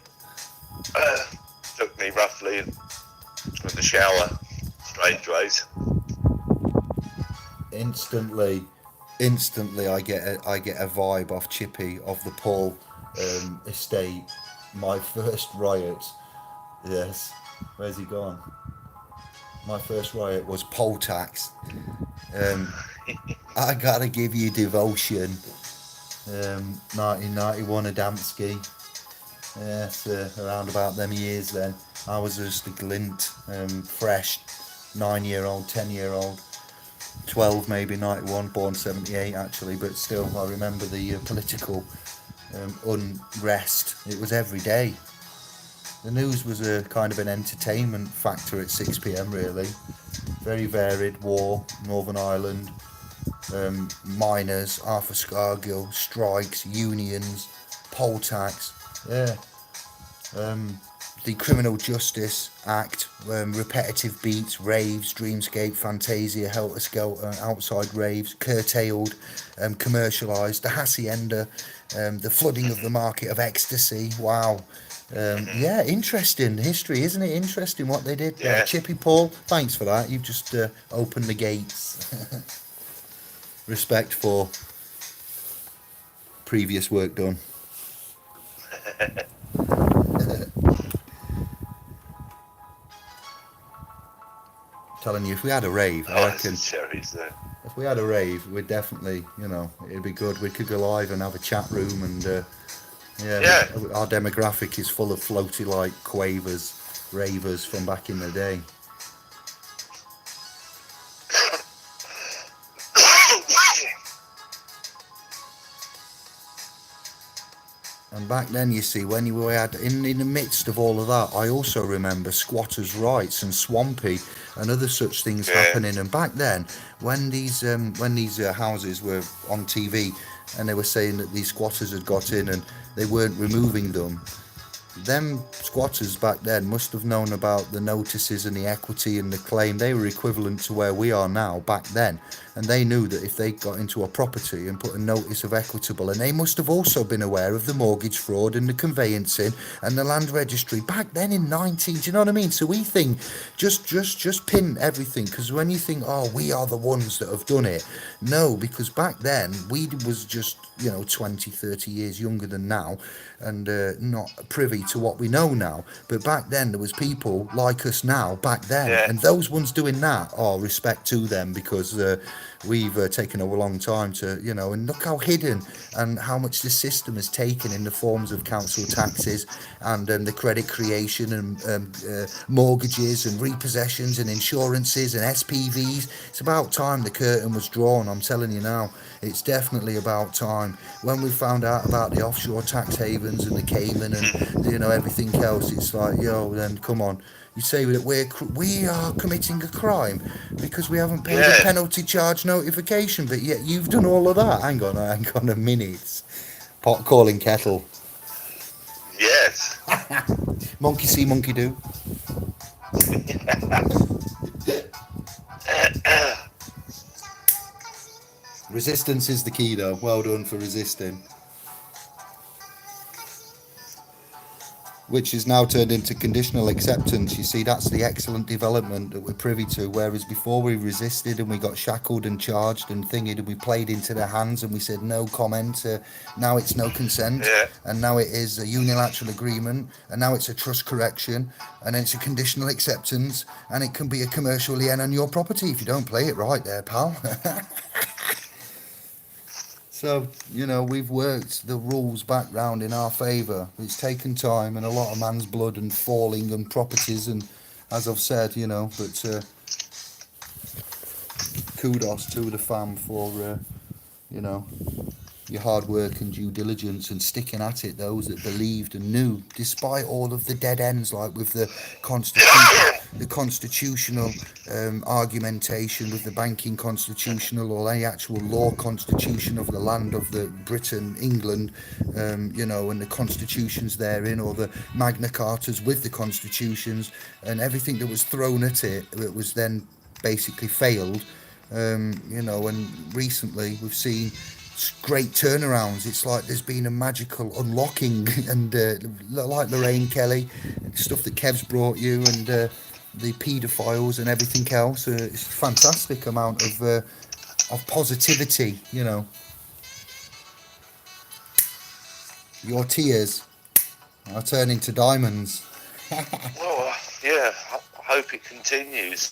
Took me roughly with the shower. Strange ways. Instantly, I get a vibe off Chippy of the Paul estate. My first riot. Yes. Where's he gone? My first riot was poll tax. I gotta give you devotion. 1991 Adamski. Yes, around about them years then. I was just a glint, fresh, 9-year-old, 10-year-old, 12 maybe, 91, born 78 actually, but still I remember the political unrest. It was every day. The news was a kind of an entertainment factor at 6 p.m. really. Very varied. War, Northern Ireland, miners, Arthur Scargill, strikes, unions, poll tax. Yeah. The Criminal Justice Act, repetitive beats, raves, dreamscape, fantasia, helter-skelter, outside raves, curtailed, commercialised, the hacienda, the flooding of the market of ecstasy. Wow. Yeah, interesting history, isn't it? Interesting what they did. Yeah. Chippy Paul, thanks for that. You've just opened the gates. Respect for previous work done. Telling you, if we had a rave, I reckon. Cherries there. If we had a rave, we'd definitely, you know, it'd be good. We could go live and have a chat room, and Yeah. our demographic is full of floaty like quavers, ravers from back in the day. And back then, you see, when you had in the midst of all of that, I also remember squatters' rights and swampy and other such things Yeah, happening. And back then, when these houses were on TV, and they were saying that these squatters had got in and they weren't removing them squatters back then must have known about the notices and the equity and the claim. They were equivalent to where we are now back then, and they knew that if they got into a property and put a notice of equitable, and they must have also been aware of the mortgage fraud and the conveyancing and the land registry back then in 19, do you know what I mean? So we think just pin everything, because when you think, oh, we are the ones that have done it, no, because back then we was just 20, 30 years younger than now, and not privy to what we know now. But back then there was people like us now back then, yeah, and those ones doing that, oh, respect to them, because we've taken a long time to, and look how hidden and how much the system has taken in the forms of council taxes and the credit creation and mortgages and repossessions and insurances and SPVs. It's about time the curtain was drawn, I'm telling you now. It's definitely about time. When we found out about the offshore tax havens and the Cayman and everything else, it's like, then come on. You say that we are committing a crime because we haven't paid a yeah, penalty charge notification, but yet you've done all of that. Hang on a minute. Pot calling kettle. yes. Monkey see, monkey do. Resistance is the key, though. Well done for resisting. Which is now turned into conditional acceptance. You see, that's the excellent development that we're privy to. Whereas before we resisted and we got shackled and charged and thingied and we played into their hands and we said no comment. Now it's no consent, Yeah, and now it is a unilateral agreement, and now it's a trust correction, and then it's a conditional acceptance, and it can be a commercial lien on your property if you don't play it right there, pal. So, we've worked the rules back round in our favour. It's taken time and a lot of man's blood and falling and properties, and as I've said, but kudos to the fam for, your hard work and due diligence and sticking at it, those that believed and knew, despite all of the dead ends, like with the constitutional argumentation with the banking constitutional or any actual law constitution of the land of the Britain, England, and the constitutions therein, or the Magna Cartas with the constitutions, and everything that was thrown at it that was then basically failed. And recently we've seen great turnarounds. It's like there's been a magical unlocking, and like Lorraine Kelly, and stuff that Kev's brought you, and the paedophiles and everything else. It's a fantastic amount of positivity. Your tears are turning to diamonds. well, yeah, I hope it continues,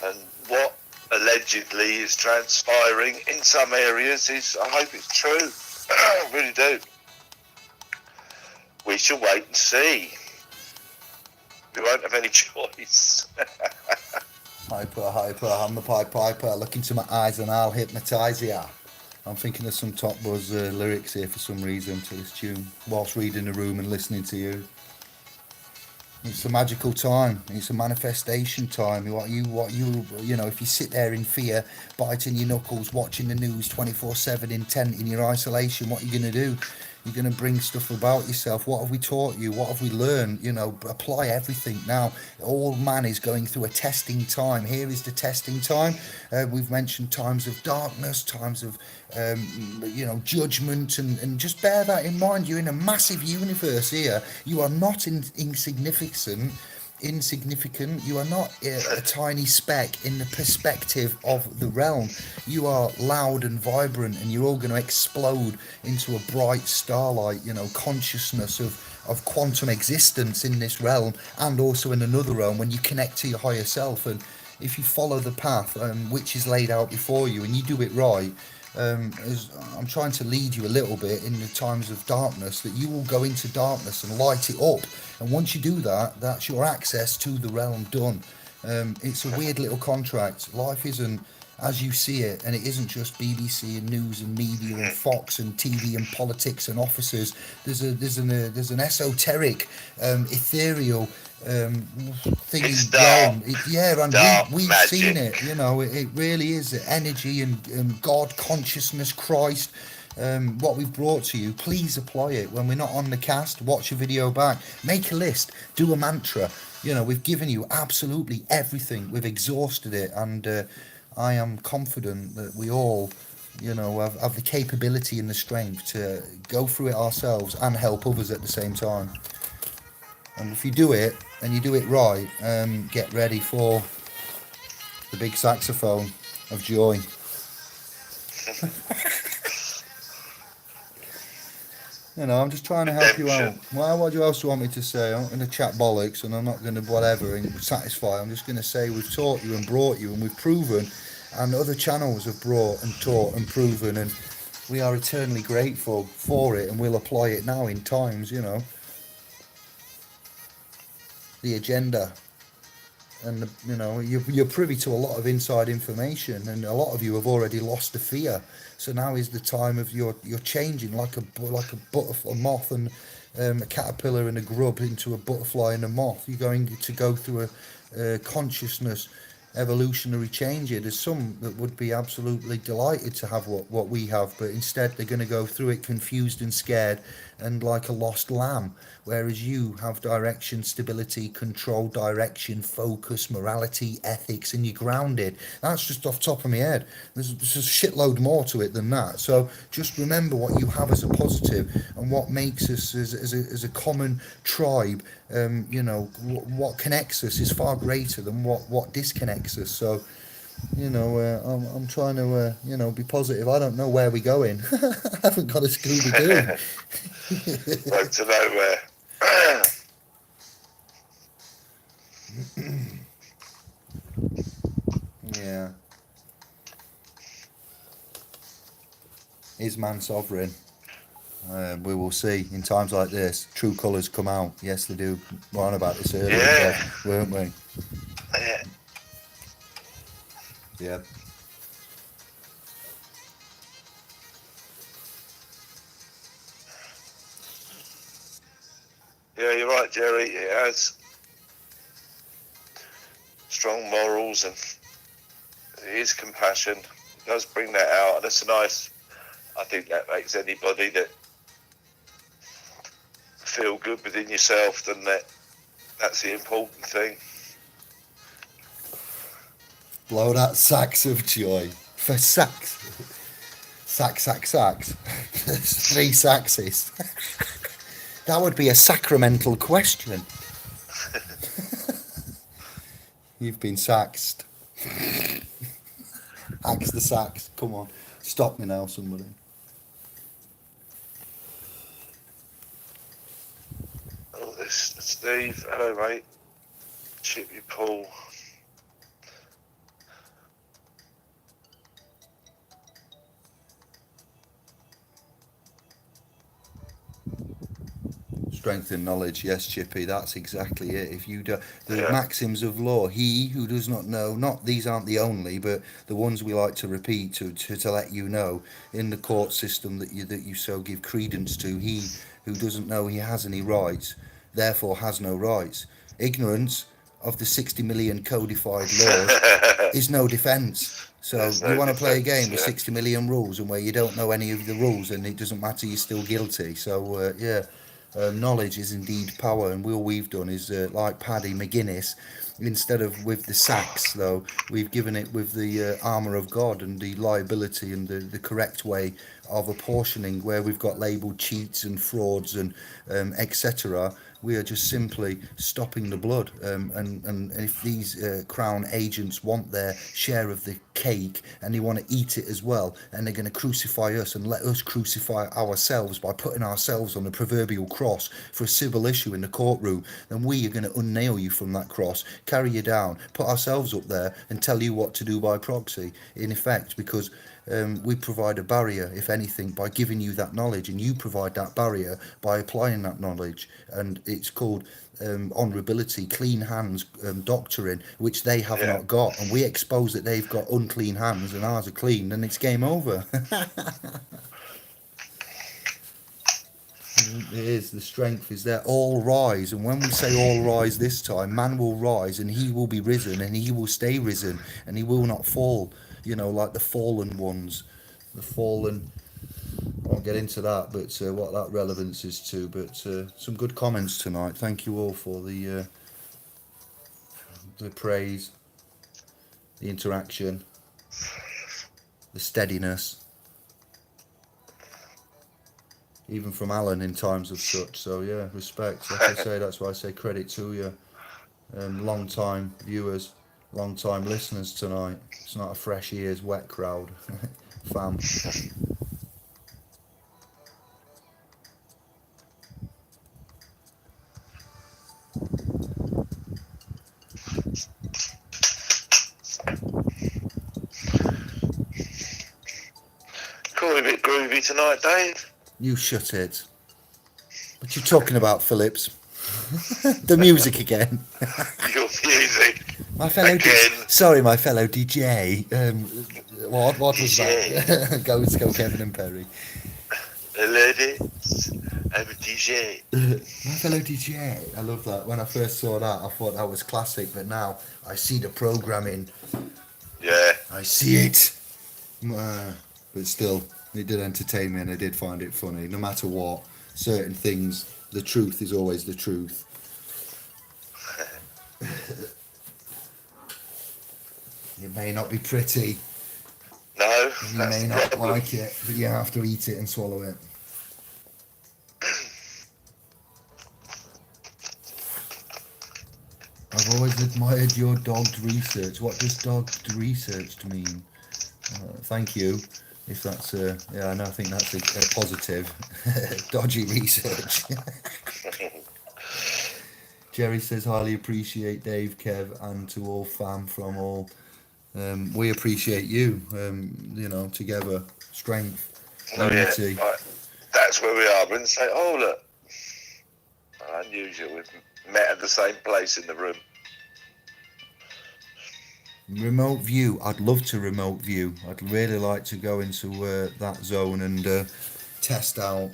and what allegedly is transpiring in some areas is, I hope it's true. I really do. We shall wait and see. We won't have any choice. Hyper, I'm the Pied Piper. Look into my eyes and I'll hypnotise ya. I'm thinking of some Top Buzz lyrics here for some reason to this tune, whilst reading the room and listening to you. It's a magical time. It's a manifestation time. If you sit there in fear, biting your knuckles, watching the news 24/7, intent in your isolation, what are you going to do? You're going to bring stuff about yourself. What have we taught you? What have we learned? Apply everything. Now, all man is going through a testing time. Here is the testing time. We've mentioned times of darkness, times of, judgment, and just bear that in mind. You're in a massive universe here. You are not insignificant. You are not a tiny speck in the perspective of the realm. You are loud and vibrant, and you're all going to explode into a bright starlight, consciousness of quantum existence in this realm, and also in another realm when you connect to your higher self. And if you follow the path which is laid out before you, and you do it right, as I'm trying to lead you a little bit in the times of darkness, that you will go into darkness and light it up. And once you do that, that's your access to the realm done. It's a weird little contract. Life isn't as you see it, and it isn't just BBC and news and media and Fox and TV and politics and officers. There's an esoteric, ethereal It's thingy dark, realm. Yeah, and dark we've seen magic. it. You know, it really is energy and God consciousness, Christ. What we've brought to you, please apply it. When we're not on the cast, watch a video back, make a list, do a mantra. You know, we've given you absolutely everything. We've exhausted it, and I am confident that we all, you know, have the capability and the strength to go through it ourselves and help others at the same time. And if you do it and you do it right, get ready for the big saxophone of joy. You know, I'm just trying to help you out. Redemption. Well, what do you else want me to say? I'm not going to chat bollocks, and I'm not going to whatever and satisfy. I'm just going to say we've taught you and brought you, and we've proven, and other channels have brought and taught and proven, and we are eternally grateful for it, and we'll apply it now in times. You know, the agenda, and you know, you're privy to a lot of inside information, and a lot of you have already lost the fear. So now is the time of you're changing like a butterfly, a moth, and a caterpillar and a grub into a butterfly and a moth. You're going to go through a consciousness evolutionary change here. There's some that would be absolutely delighted to have what we have, but instead they're going to go through it confused and scared and like a lost lamb. Whereas you have direction, stability, control, direction, focus, morality, ethics, and you're grounded. That's just off the top of my head. There's a shitload more to it than that. So just remember what you have as a positive and what makes us as a common tribe. You know, what connects us is far greater than what disconnects us. So, you know, I'm trying to, you know, be positive. I don't know where we're going. I haven't got a Scooby Doo. Road to nowhere. Yeah. Is man sovereign? We will see. In times like this, true colours come out. Yes, they do. We were on about this earlier, Yeah. weren't we? Yeah. Yeah. Yeah, you're right, Jerry. It has strong morals and it is compassion. It does bring that out, and it's nice. I think that makes anybody that feel good within yourself, then that's the important thing. Blow that sax of joy. For sax. Sax. There's 3 saxes. That would be a sacramental question. You've been saxed. Axe the sax. Come on. Stop me now, somebody. Oh, this Steve. Hello, mate. Chippy Paul. Strength and knowledge, yes, Chippy, that's exactly it. If you do the Yeah. maxims of law, he who does not know, not these aren't the only, but the ones we like to repeat to let you know in the court system that you so give credence to. He who doesn't know he has any rights, therefore has no rights. Ignorance of the 60 million codified laws is no defence. So There's you no want to play a defence, game with yeah. 60 million rules and where you don't know any of the rules and it doesn't matter, you're still guilty. So yeah. Knowledge is indeed power, and all we've done is like Paddy McGuinness, instead of with the sax, though, we've given it with the armour of God and the liability and the correct way of apportioning, where we've got labelled cheats and frauds and etc. We are just simply stopping the blood. And if these Crown agents want their share of the cake and they want to eat it as well, and they're going to crucify us and let us crucify ourselves by putting ourselves on the proverbial cross for a civil issue in the courtroom, then we are going to unnail you from that cross, carry you down, put ourselves up there, and tell you what to do by proxy, in effect, because we provide a barrier, if anything, by giving you that knowledge, and you provide that barrier by applying that knowledge. And it's called honourability, clean hands doctrine, which they have not got. And we expose that they've got unclean hands and ours are clean, and it's game over. It is, the strength is there. All rise, and when we say all rise this time, man will rise and he will be risen and he will stay risen and he will not fall, like the fallen ones, the fallen. I won't get into that, but what that relevance is to. But some good comments tonight. Thank you all for the praise, the interaction, the steadiness. Even from Alan in times of such. So yeah, respect. Like I say, that's why I say credit to you. Long time viewers, long time listeners tonight. It's not a fresh ears, wet crowd. Fam. Cool, a bit groovy tonight, Dave. You shut it. What you talking about, Phillips? The music again. Your music. My fellow my fellow DJ. What was DJ. that? Go Kevin and Perry. Ladies, I'm a DJ. My fellow DJ. I love that. When I first saw that, I thought that was classic, but now I see the programming. Yeah. I see it. But still, it did entertain me and I did find it funny. No matter what, certain things, the truth is always the truth. It may not be pretty. No. You may not like it, but you have to eat it and swallow it. I've always admired your dogged research. What does dogged research mean? Thank you. If that's I think that's a positive. Dodgy research. Jerry says highly appreciate Dave, Kev, and to all fam from all. We appreciate you. Together, strength, unity. Right. That's where we are. We're going to say, oh look, unusual. We've met at the same place in the room. Remote view. I'd love to remote view. I'd really like to go into that zone and test out.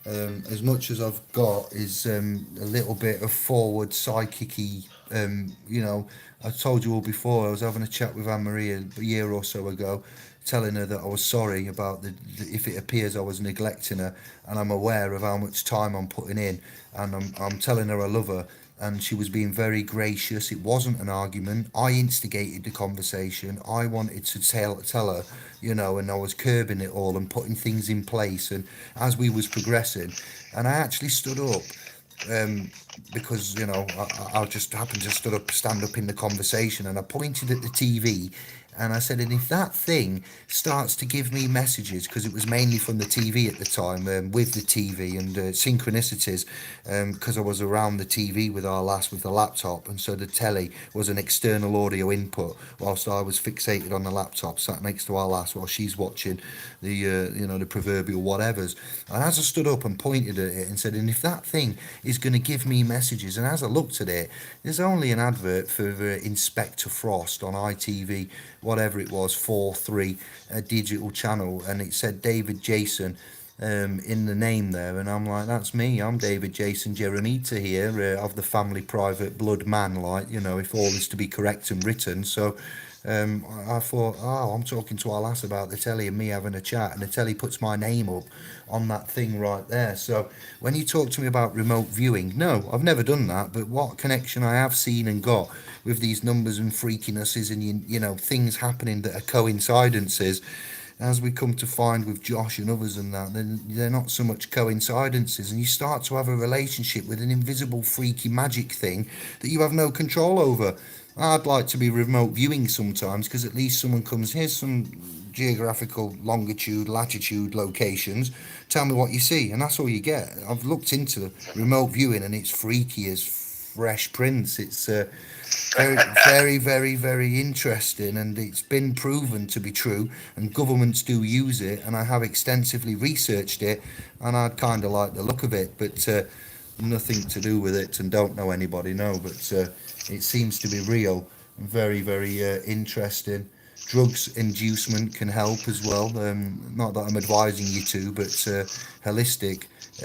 As much as I've got is a little bit of forward psychic-y. I told you all before, I was having a chat with Anne-Marie a year or so ago, telling her that I was sorry about if it appears I was neglecting her, and I'm aware of how much time I'm putting in, and I'm telling her I love her, and she was being very gracious. It wasn't an argument. I instigated the conversation. I wanted to tell her, and I was curbing it all and putting things in place, and as we was progressing, and I actually stood up, because I just happened to stand up in the conversation, and I pointed at the TV and I said, and if that thing starts to give me messages, because it was mainly from the TV at the time, with the TV and synchronicities, because I was around the TV with the laptop, and so the telly was an external audio input whilst I was fixated on the laptop sat next to our lass while she's watching the proverbial whatevers. And as I stood up and pointed at it and said, and if that thing is going to give me messages, and as I looked at it, there's only an advert for Inspector Frost on ITV, whatever it was, 4-3, a digital channel, and it said David Jason in the name there, and I'm like, that's me. I'm David Jason Jeremita here, of the family private blood man, if all is to be correct and written. So I thought, I'm talking to our lass about the telly and me having a chat, and the telly puts my name up on that thing right there. So when you talk to me about remote viewing, no, I've never done that, but what connection I have seen and got with these numbers and freakinesses and things happening that are coincidences, as we come to find with Josh and others and that, then they're not so much coincidences, and you start to have a relationship with an invisible freaky magic thing that you have no control over. I'd like to be remote viewing sometimes, because at least someone comes, here's some geographical longitude, latitude locations, tell me what you see, and that's all you get. I've looked into remote viewing and it's freaky as Fresh Prince. It's very interesting, and it's been proven to be true, and governments do use it, and I have extensively researched it, and I'd kind of like the look of it, but nothing to do with it, and don't know anybody, no, but it seems to be real, and very interesting. Drugs inducement can help as well. Not that I'm advising you to, but holistic, is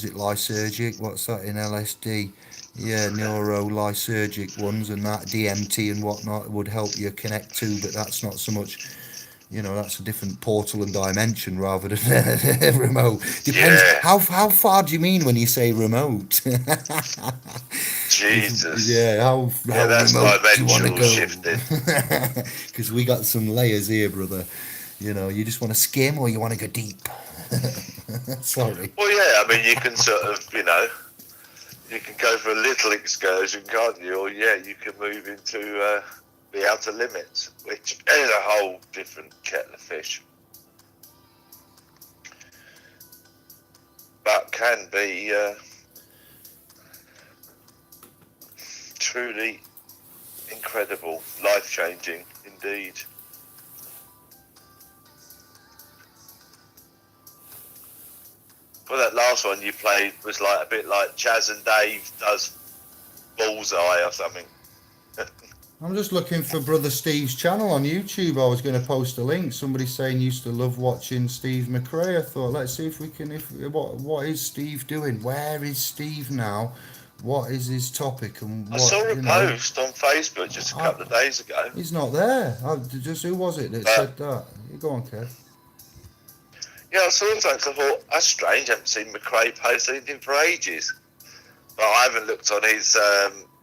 it lysergic? What's that in LSD? Yeah, neurolysergic ones and that DMT and whatnot would help you connect to, but that's not so much. That's a different portal and dimension rather than remote. Depends Yeah, how far do you mean when you say remote? Jesus. Yeah, Yeah, how that's remote do you want to dimensional go? shifting. Because we got some layers here, brother. You just want to skim or you want to go deep. Sorry. Well, yeah, I mean, you can sort of, you can go for a little excursion, can't you? Or, yeah, you can move into the outer limits, which is a whole different kettle of fish. But can be truly incredible, life-changing indeed. Well, that last one you played was like a bit like Chaz and Dave does Bullseye or something. I'm just looking for Brother Steve's channel on YouTube. I was going to post a link. Somebody saying used to love watching Steve McRae. I thought, let's see if we can. What is Steve doing? Where is Steve now? What is his topic? And I what saw a post on Facebook just a I, couple of days ago. he's not there. Just who was it that said that? You go on, Kev. Yeah, I saw something. I thought that's strange. I haven't seen McRae post anything for ages, but I haven't looked on his.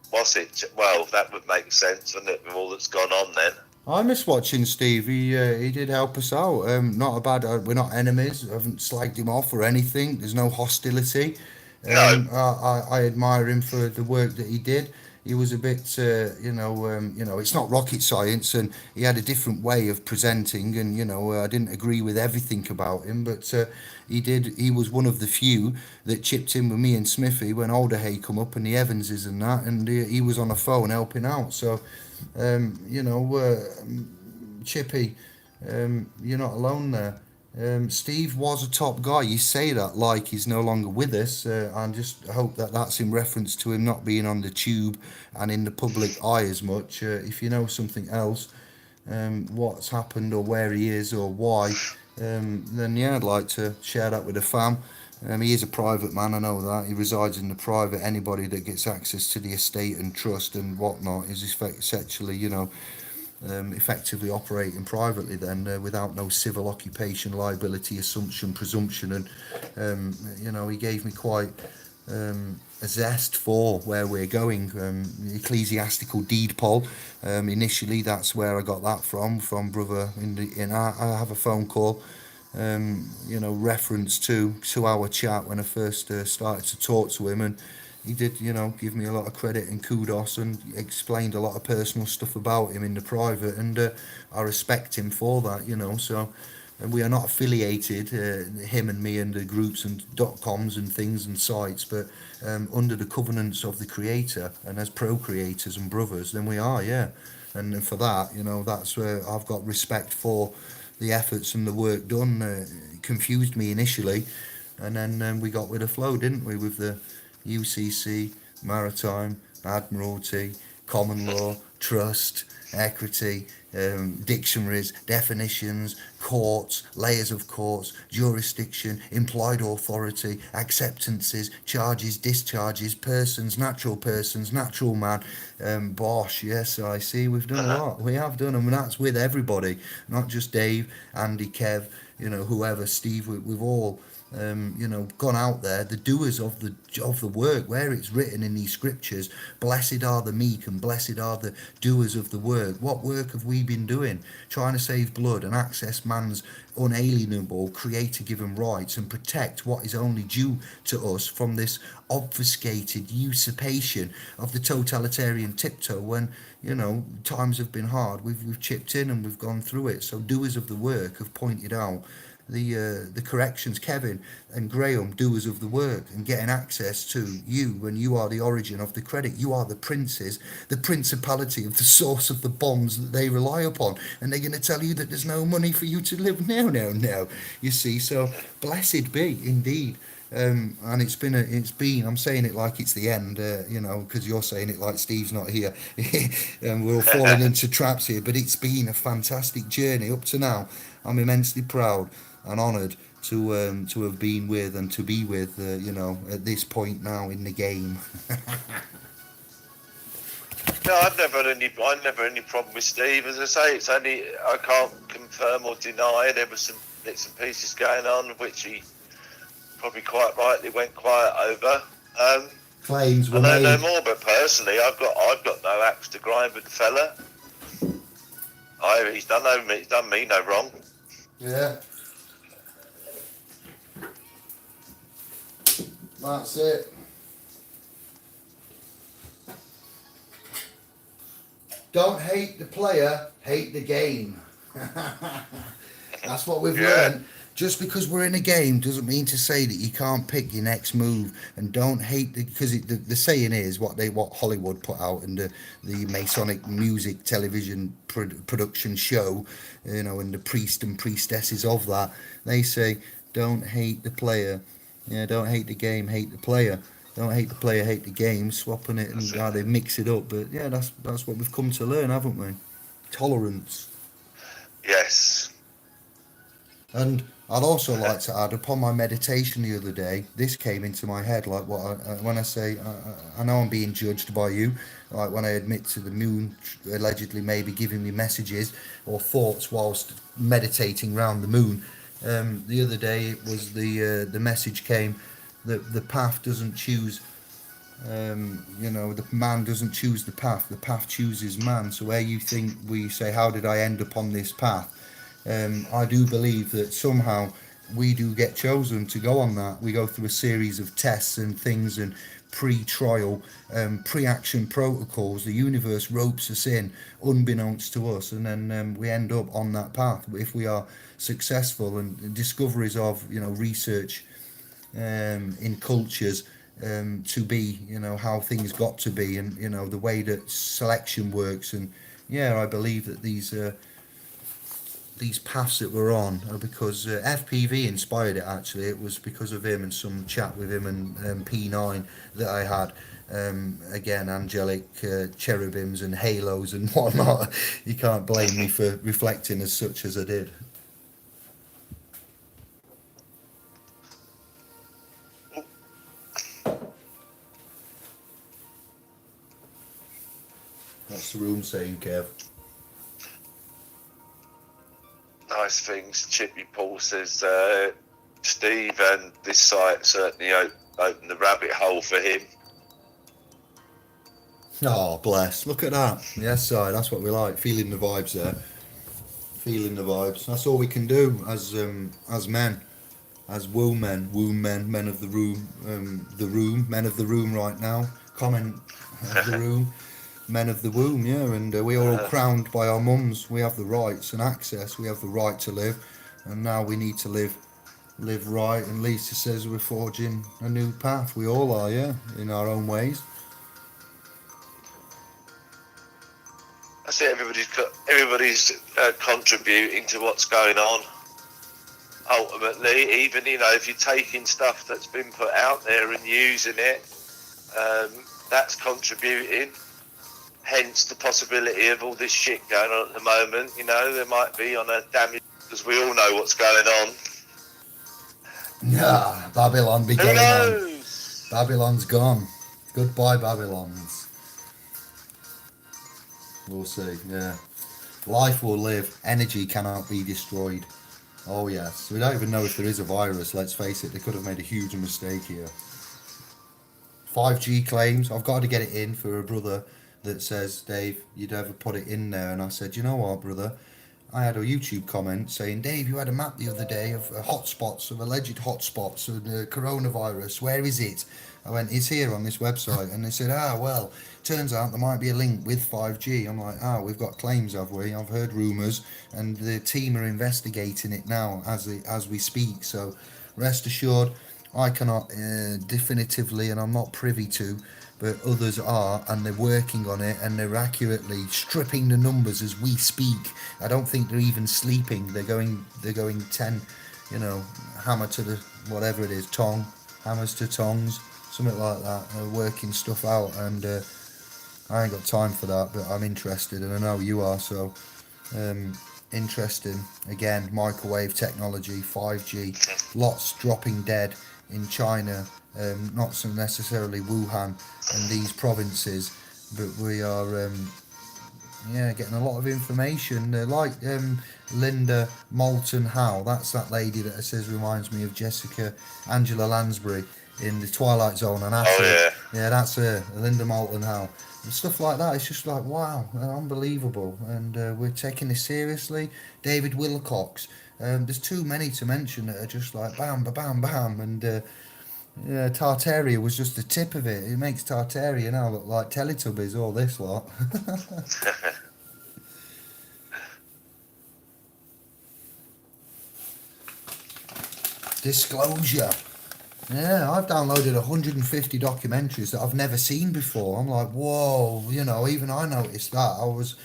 What's it? Well, that would make sense, wouldn't it, with all that's gone on then? I miss watching Steve. He did help us out. Not a bad. We're not enemies. I haven't slagged him off or anything. There's no hostility. No, I admire him for the work that he did. He was a bit, it's not rocket science, and he had a different way of presenting. And I didn't agree with everything about him, but he did. He was one of the few that chipped in with me and Smithy when Alderhay come up and the Evanses and that, and he was on the phone helping out. So, Chippy, you're not alone there. Steve was a top guy. You say that like he's no longer with us. I just hope that that's in reference to him not being on the tube and in the public eye as much. If you know something else, what's happened or where he is or why, then yeah, I'd like to share that with the fam. He is a private man, I know that. He resides in the private. Anybody that gets access to the estate and trust and whatnot is essentially, effectively operating privately then without no civil occupation, liability, assumption, presumption. And, he gave me quite a zest for where we're going. The ecclesiastical deed poll. Initially, that's where I got that from brother. I have a phone call. Reference to our chat when I first started to talk to him, and he did, give me a lot of credit and kudos and explained a lot of personal stuff about him in the private, and I respect him for that, so we are not affiliated, him and me and the groups and .coms and things and sites, but under the covenants of the Creator and as procreators and brothers, then we are, yeah. And for that, that's where I've got respect for the efforts and the work done. It confused me initially, and then we got with the flow, didn't we, with the UCC, Maritime, Admiralty, Common Law, Trust, Equity, dictionaries, definitions, courts, layers of courts, jurisdiction, implied authority, acceptances, charges, discharges, persons, natural man, bosh, yes, I see, we've done a lot, we have done, and that's with everybody, not just Dave, Andy, Kev, whoever, Steve, we've all gone out there, the doers of the work, where it's written in these scriptures, blessed are the meek and blessed are the doers of the work. What work have we been doing? Trying to save blood and access man's unalienable creator given rights and protect what is only due to us from this obfuscated usurpation of the totalitarian tiptoe. When times have been hard, we've chipped in and we've gone through it. So doers of the work have pointed out the corrections, Kevin and Graham, doers of the work, and getting access to you when you are the origin of the credit. You are the princes, the principality of the source of the bonds that they rely upon, and they're going to tell you that there's no money for you to live. No. You see, so blessed be indeed. And it's been. I'm saying it like it's the end, because you're saying it like Steve's not here, and we're all falling into traps here. But it's been a fantastic journey up to now. I'm immensely proud and honoured to have been with and to be with, at this point now in the game. No, I never had any problem with Steve. As I say, it's only I can't confirm or deny there were some bits and pieces going on which he probably quite rightly went quiet over. Claims were I know made. no more, but personally, I've got no axe to grind with the fella. He's done me no wrong. Yeah. That's it. Don't hate the player, hate the game. That's what we've learned. Just because we're in a game doesn't mean to say that you can't pick your next move. And don't hate because the saying is what Hollywood put out in the Masonic music television production show, and the priest and priestesses of that. They say don't hate the player. Yeah, don't hate the game, hate the player. Don't hate the player, hate the game. Swapping it and how they mix it up. But yeah, that's what we've come to learn, haven't we? Tolerance. Yes. And I'd also like to add, upon my meditation the other day, this came into my head, like when I say, I know I'm being judged by you, like when I admit to the moon allegedly maybe giving me messages or thoughts whilst meditating round the moon. The other day it was the message came that the path doesn't choose, the man doesn't choose the path chooses man. So where you think we say, how did I end up on this path? I do believe that somehow we do get chosen to go on that. We go through a series of tests and things and pre-trial, pre-action protocols. The universe ropes us in unbeknownst to us, and then we end up on that path. If we are successful, and discoveries of research in cultures to be how things got to be, and the way that selection works. And I believe that these paths that we're on are because FPV inspired it. Actually, it was because of him and some chat with him and P9 that I had. Again, angelic cherubims and halos and whatnot. You can't blame me for reflecting as such as I did. What's the room saying, Kev? Nice things. Chippy Paul says, Steve and this site certainly opened the rabbit hole for him. Oh, bless. Look at that. Yes, sir. That's what we like. Feeling the vibes there. Feeling the vibes. That's all we can do as men. As womb men, men of the room, men of the room right now. Comment of the room. Men of the womb, and we are all crowned by our mums. We have the rights and access. We have the right to live, and now we need to live right. And Lisa says we're forging a new path. We all are, in our own ways. That's it. Everybody's contributing to what's going on. Ultimately, even if you're taking stuff that's been put out there and using it, that's contributing. Hence the possibility of all this shit going on at the moment. There might be on a damage, because we all know what's going on. Yeah, Babylon be Who going knows? on. Babylon's gone. Goodbye, Babylons. We'll see, yeah. Life will live. Energy cannot be destroyed. Oh, yes. We don't even know if there is a virus, let's face it. They could have made a huge mistake here. 5G claims. I've got to get it in for a brother that says, Dave, you'd ever put it in there. And I said, you know what, brother? I had a YouTube comment saying, Dave, you had a map the other day of hotspots, of alleged hotspots of the coronavirus. Where is it? I went, it's here on this website. And they said, well, turns out there might be a link with 5G. I'm like, we've got claims, have we? I've heard rumours, and the team are investigating it now as we speak. So rest assured, I cannot definitively, and I'm not privy to, but others are, and they're working on it, and they're accurately stripping the numbers as we speak. I don't think they're even sleeping. They're going 10, hammer to the whatever it is, hammers to tongs, something like that. They're working stuff out, and I ain't got time for that, but I'm interested, and I know you are. So interesting. Again, microwave technology, 5G, lots dropping dead in China, not so necessarily Wuhan and these provinces, but we are getting a lot of information. Like Linda Moulton Howe, that's that lady that says reminds me of Angela Lansbury in the Twilight Zone on Acid. Oh Yeah, that's her, Linda Moulton Howe. And stuff like that, it's just like, wow, unbelievable. And we're taking this seriously. David Wilcox, there's too many to mention that are just like bam, ba bam, bam. And Tartaria was just the tip of it. It makes Tartaria now look like Teletubbies, all this lot. yeah. Disclosure. Yeah, I've downloaded 150 documentaries that I've never seen before. I'm like, whoa, even I noticed that. I was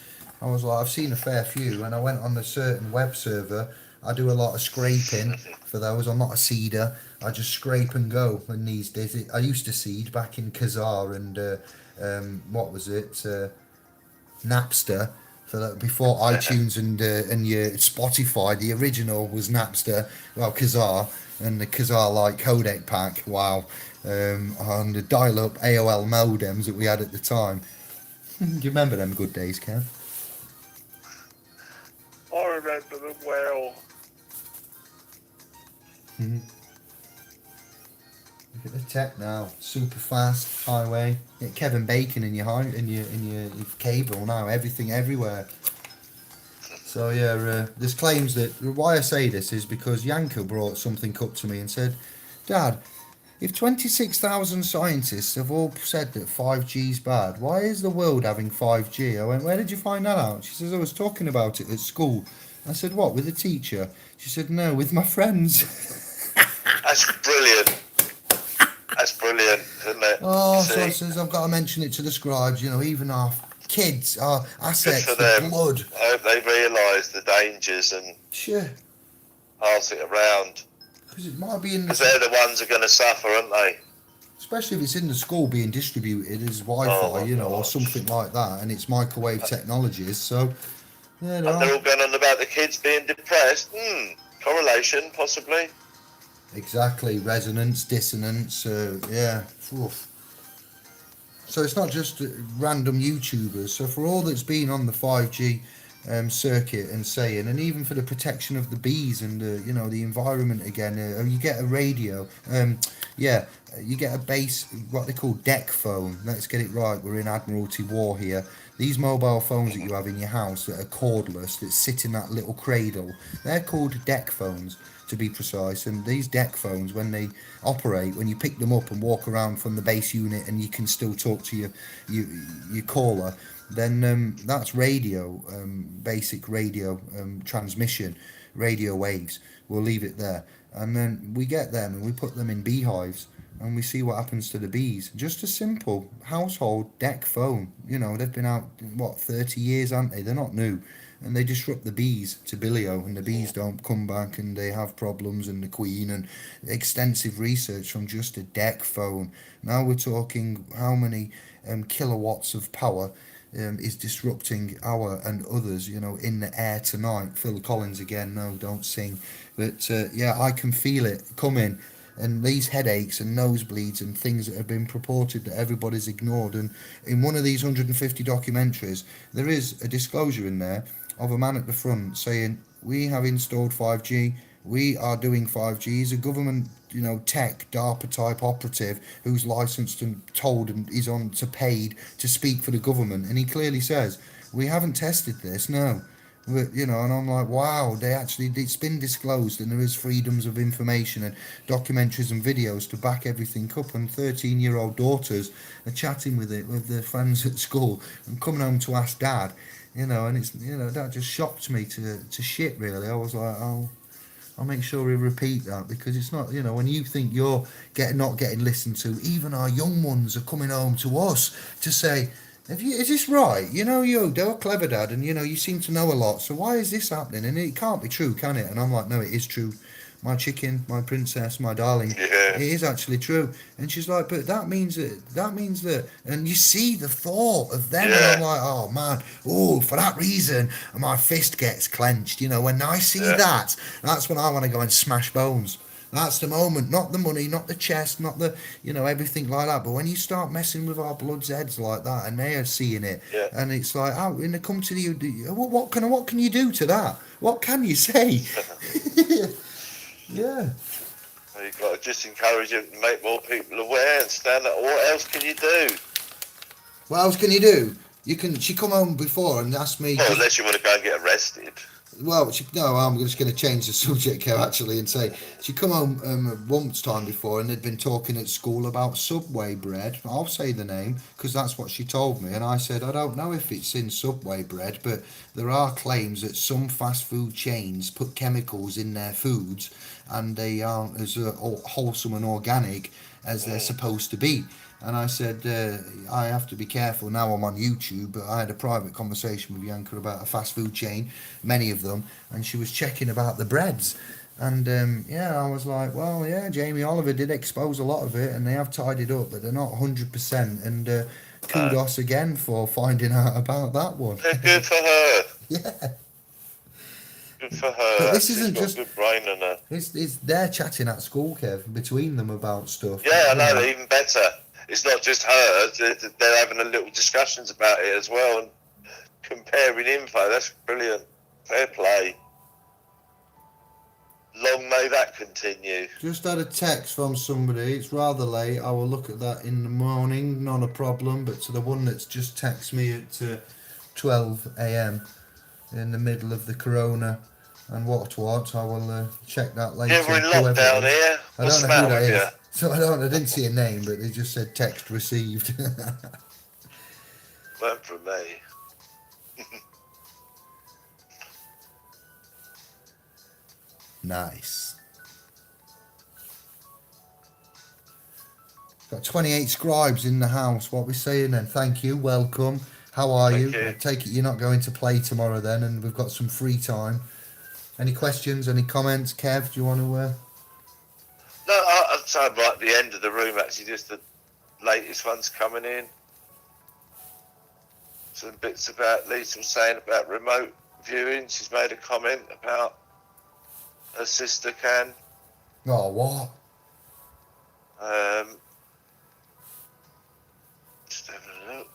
like, I've seen a fair few, and I went on a certain web server. I do a lot of scraping for those. I'm not a seeder. I just scrape and go. And these days, I used to seed back in Kazaa and what was it, Napster. For that, before iTunes and your Spotify, the original was Napster. Well, Kazaa and the Kazaa like codec pack. Wow, on the dial-up AOL modems that we had at the time. Do you remember them good days, Kev? I remember them well. Mm-hmm. Look at the tech now, super fast highway. Get Kevin Bacon in your cable now, everything everywhere. So yeah, there's claims that why I say this is because Yanko brought something up to me and said, Dad, if 26,000 scientists have all said that 5G's bad, why is the world having 5G? I went, where did you find that out? She says, I was talking about it at school. I said, what, with a teacher? She said, no, with my friends. That's brilliant. That's brilliant, isn't it? Oh, so it says I've got to mention it to the scribes, even our kids, our assets, Good for the them. blood. I hope they realise the dangers and Sure. pass it around. Because it might be in Because they're the ones who are going to suffer, aren't they? especially if it's in the school being distributed as Wi-Fi, or something like that, and it's microwave technologies. So, yeah, And they're all going on about the kids being depressed. Correlation, possibly. exactly, resonance, dissonance, yeah. Oof. So it's not just random YouTubers. So for all that's been on the 5G circuit and saying, and even for the protection of the bees and the environment again, you get a radio, you get a base, what they call deck phone. Let's get it right. We're in Admiralty War here. These mobile phones that you have in your house that are cordless, that sit in that little cradle, they're called deck phones, to be precise. And these deck phones, when they operate, when you pick them up and walk around from the base unit and you can still talk to your caller, then that's radio, basic radio transmission, radio waves. We'll leave it there. And then we get them and we put them in beehives and we see what happens to the bees. Just a simple household deck phone. They've been out, 30 years, aren't they? They're not new. And they disrupt the bees to bilio, and the bees don't come back, and they have problems, and the queen, and extensive research from just a deck phone. Now we're talking how many kilowatts of power is disrupting our and others, in the air tonight. Phil Collins again, no, don't sing. But I can feel it coming. And these headaches and nosebleeds and things that have been purported that everybody's ignored. And in one of these 150 documentaries, there is a disclosure in there of a man at the front saying, we have installed 5G, we are doing 5G. He's a government, tech, DARPA type operative who's licensed and told and is on to paid to speak for the government. And he clearly says, we haven't tested this, no. You know, and I'm like, wow, it's been disclosed, and there is freedoms of information and documentaries and videos to back everything up. And 13-year-old daughters are chatting with their friends at school and coming home to ask dad, you know, and that just shocked me to shit really. I was like, oh. I'll make sure we repeat that because it's not, when you think you're not getting listened to, even our young ones are coming home to us to say, is this right? They're clever, Dad, and you seem to know a lot. So why is this happening? And it can't be true, can it? And I'm like, no, it is true. My chicken, my princess, my darling. Yeah. It is actually true. And she's like, but that means that, and you see the thought of them, and I'm Yeah. like, oh man, for that reason, and my fist gets clenched. When I see Yeah. that's when I want to go and smash bones. That's the moment, not the money, not the chest, not the, everything like that. But when you start messing with our blood's heads like that, and they are seeing it, Yeah. and it's like, and they come to you, what can you do to that? What can you say? Yeah. You've got to just encourage them to make more people aware and stand up. What else can you do? What else can you do? She come home before and asked me. Well, unless you want to go and get arrested. Well, no, I'm just going to change the subject here actually and say she come home once time before and they'd been talking at school about Subway bread. I'll say the name because that's what she told me, and I said I don't know if it's in Subway bread, but there are claims that some fast food chains put chemicals in their foods and they aren't as wholesome and organic as they're supposed to be. And I said, I have to be careful now I'm on YouTube, but I had a private conversation with Yanka about a fast food chain, many of them, and she was checking about the breads. And I was like, well, yeah, Jamie Oliver did expose a lot of it, and they have tied it up, but they're not 100%. And kudos again for finding out about that one. Good for her. Yeah. Good for her. But this She's isn't got just. a good brain in her. It's they're chatting at school, Kev, between them about stuff. Yeah, I know. Even better. It's not just her. They're having a little discussions about it as well and comparing info. That's brilliant. Fair play. Long may that continue. Just had a text from somebody. It's rather late. I will look at that in the morning. Not a problem. But to the one that's just texted me at 12 a.m. in the middle of the corona and what, I will check that later. Yeah, we're in lockdown here. What's the matter with you? So I didn't see a name, but they just said text received. Went from me. Nice. Got 28 scribes in the house. What we saying then? Thank you. Welcome. How are you? I take it you're not going to play tomorrow then, and we've got some free time. Any questions? Any comments? Kev, do you want to... No, I'm right at the end of the room, actually, just the latest ones coming in. Some bits about Lisa was saying about remote viewing. She's made a comment about her sister can. Oh, what? Just having a look.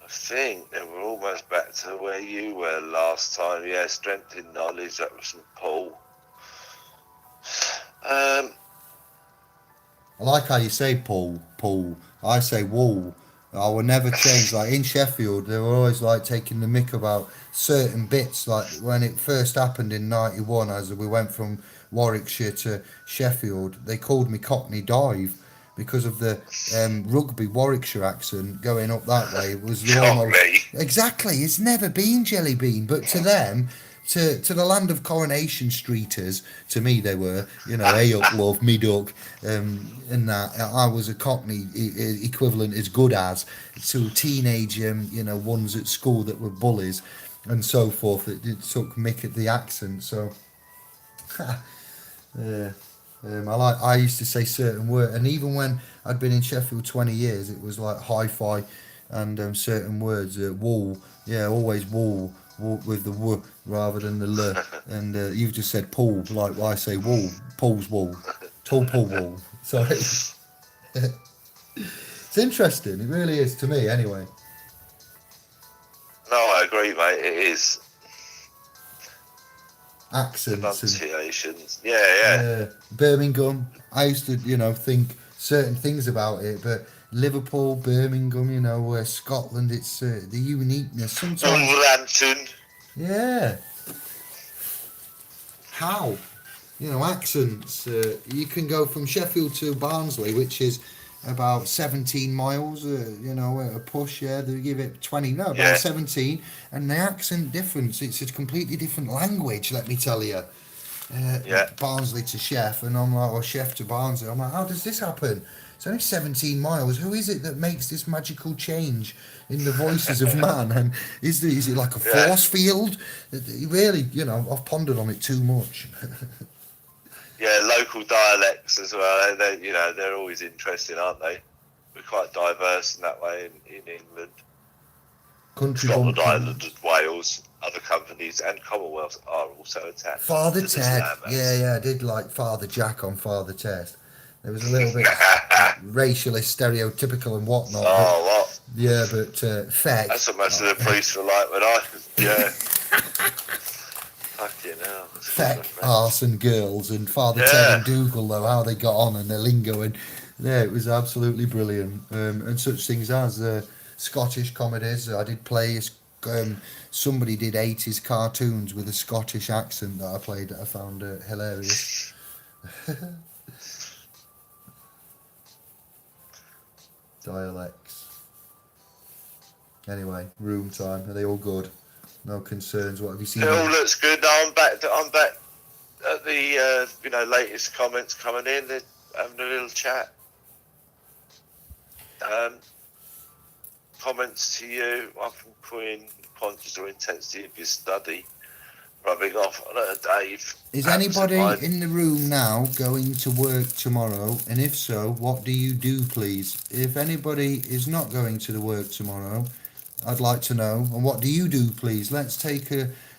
I think that we're almost back to where you were last time. Yeah, strength in knowledge, that was from Paul. I like how you say Paul. I say Wall. I will never change. Like in Sheffield, they were always like taking the mick about certain bits. Like when it first happened in '91, as we went from Warwickshire to Sheffield, they called me Cockney Dive because of the rugby Warwickshire accent going up that way. It was almost exactly. It's never been Jelly Bean, but to them. To the land of Coronation Streeters, to me they were, hey up love, me duck, and that. I was a Cockney equivalent as good as to teenage, ones at school that were bullies and so forth. It took mick at the accent, so. I used to say certain words, and even when I'd been in Sheffield 20 years, it was like hi-fi and certain words, wall, always wall. With the w rather than the l, and you've just said Paul, like I say wall, Paul's wall, tall Paul wall. Sorry, it's interesting. It really is to me, anyway. No, I agree, mate. It is. Accents, pronunciations. Yeah. Birmingham. I used to, think certain things about it, but Liverpool, Birmingham, Scotland. It's the uniqueness. Sometimes. Wolverhampton. Yeah. How? You know, accents. You can go from Sheffield to Barnsley, which is about 17 miles, you know, a push, yeah, they give it 20, no, about Yeah. 17, and the accent difference, it's a completely different language, let me tell you. Yeah. Barnsley to Chef, and I'm like, or Chef to Barnsley, I'm like, how does this happen? It's only 17 miles. Who is it that makes this magical change in the voices of man? And is it like a Yeah. force field? Really, you know, I've pondered on it too much. Yeah, local dialects as well. You know, they're always interesting, aren't they? We're quite diverse in that way in England. Country Scotland, bumpkin. Ireland, and Wales, other companies, and Commonwealth are also attached Father to this Ted. landmass. Yeah, I did like Father Jack on Father Ted. There was a little bit racialist, stereotypical, and whatnot, but Oh, what? yeah, but Feck. That's what most of the police were like when I. Yeah. Fucking hell. Feck, arse and girls, and Father Ted Yeah. and Dougal, though, how they got on and their lingo, and yeah, it was absolutely brilliant. And such things as Scottish comedies. I did play. Somebody did 80s cartoons with a Scottish accent that I played that I found hilarious. Dialects. Anyway, room time. Are they all good? No concerns. What have you seen? It all looks good. No, I'm back. I'm back at the latest comments coming in. They're having a little chat. Comments to you. One from Queen. Quantity or intensity of your study. Rubbing off on Dave. Is anybody in the room now going to work tomorrow? And if so, what do you do, please? If anybody is not going to the work tomorrow, I'd like to know. And what do you do, please? Let's take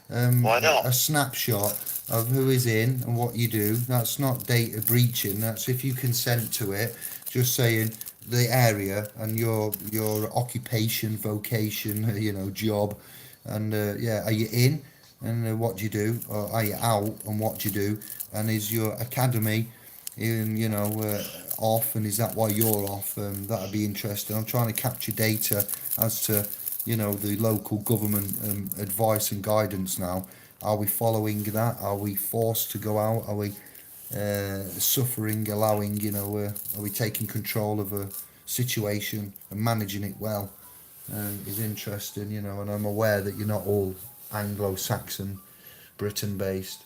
Why not? a snapshot of who is in and what you do. That's not data breaching. That's if you consent to it. Just saying the area and your occupation, vocation, you know, job, and yeah, are you in? And what do you do? Or are you out and what do you do? And is your academy in, you know, off, and is that why you're off? That'd be interesting. I'm trying to capture data as to, you know, the local government advice and guidance now. Are we following that? Are we forced to go out? Are we suffering, allowing, you know, are we taking control of a situation and managing it well? Is interesting, you know, and I'm aware that you're not all Anglo-Saxon, Britain-based.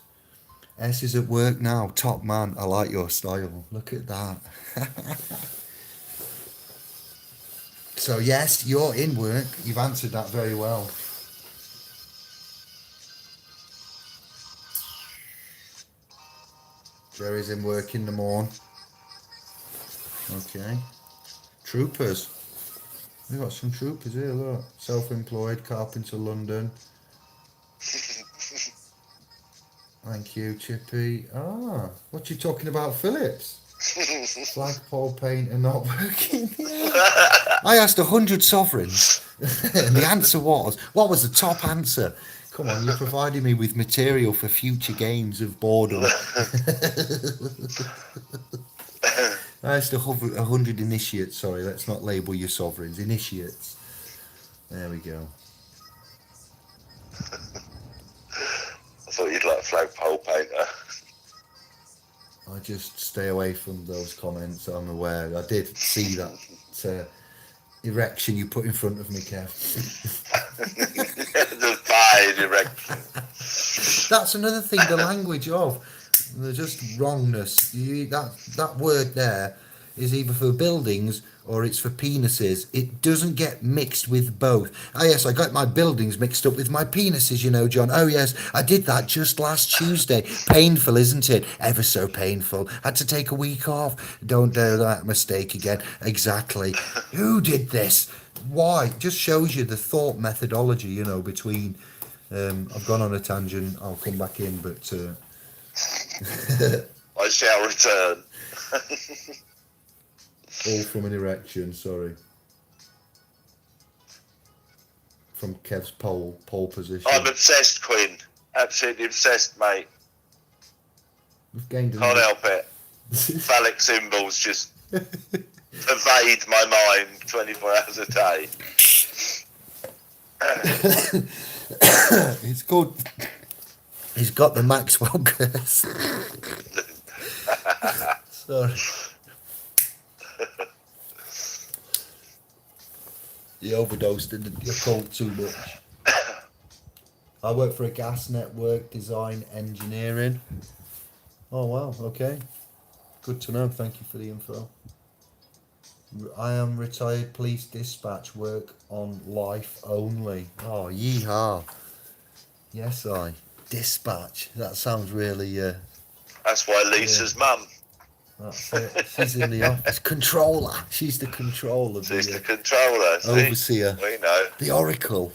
S is at work now. Top man. I like your style. Look at that. So yes, you're in work. You've answered that very well. Jerry's in work in the morn. Okay. Troopers. We've got some troopers here, look. Self-employed, carpenter, London. Thank you, Chippy. Ah, what you talking about, Phillips? Flagpole painter not working. I asked 100 sovereigns, and the answer was, what was the top answer? Come on, you're providing me with material for future games of boredom. I asked 100 initiates. Sorry, let's not label you sovereigns. Initiates. There we go. I thought you'd like flagpole painter. I just stay away from those comments. I'm aware. I did see that erection you put in front of me, Kev. The fine erection. That's another thing. The language of the just wrongness. That word there is either for buildings or it's for penises. It doesn't get mixed with both. Ah, yes, I got my buildings mixed up with my penises, you know, John. Oh, yes, I did that just last Tuesday. Painful, isn't it? Ever so painful. Had to take a week off. Don't do that mistake again. Exactly. Who did this? Why? Just shows you the thought methodology, you know, between... I've gone on a tangent. I'll come back in, but... I shall return. All from an erection, sorry. From Kev's pole position. I'm obsessed, Quinn. Absolutely obsessed, mate. We've gained Can't help it. Phallic symbols just pervade my mind 24 hours a day. It's good. He's got the Maxwell curse. Sorry. He overdosed in the cold too much. I work for a gas network, design engineering. Oh wow, okay. Good to know, thank you for the info. I am retired police dispatch, work on life only. Oh, yeehaw. Yes, I. Dispatch. That sounds really, That's why Lisa's mum. that's it. She's in the office. Controller. She's the controller. She's the controller. See? Overseer. We know. The oracle.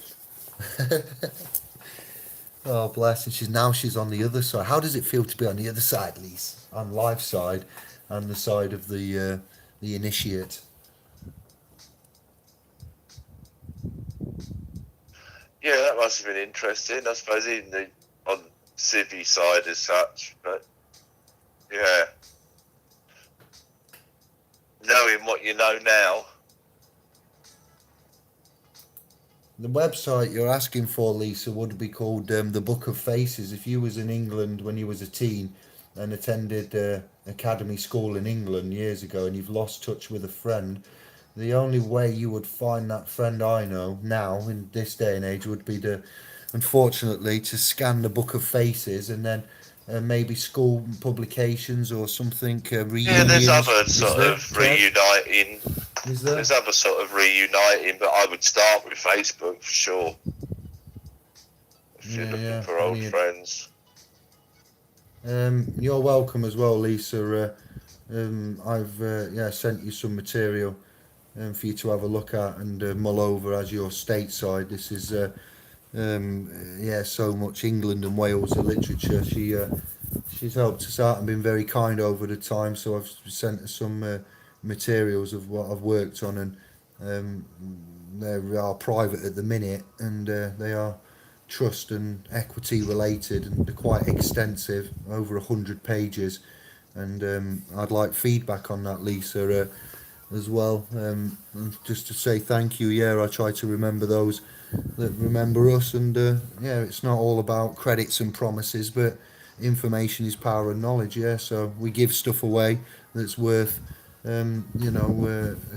Oh, bless. And she's on the other side. How does it feel to be on the other side, Lise? On life side and the side of the initiate. Yeah, that must have been interesting. I suppose on civvy side as such, but yeah, knowing what you know now. The website you're asking for, Lisa, would be called The Book of Faces. If you was in England when you was a teen and attended academy school in England years ago and you've lost touch with a friend, the only way you would find that friend I know now in this day and age would be unfortunately, to scan the Book of Faces and then maybe school publications or something, reunions. Yeah, there's other Is sort there, of Kev? reuniting. Is there? There's other sort of reuniting, but I would start with Facebook for sure. If you're looking for old friends. You're welcome as well, Lisa. I've sent you some material for you to have a look at and mull over as you're stateside. This is so much England and Wales literature. She's helped us out and been very kind over the time. So I've sent her some materials of what I've worked on, and they are private at the minute, and they are trust and equity related, and they're quite extensive, over 100 pages. And I'd like feedback on that, Lisa, as well. And just to say thank you. Yeah, I try to remember those that remember us, and it's not all about credits and promises, but information is power and knowledge. Yeah, so we give stuff away that's worth a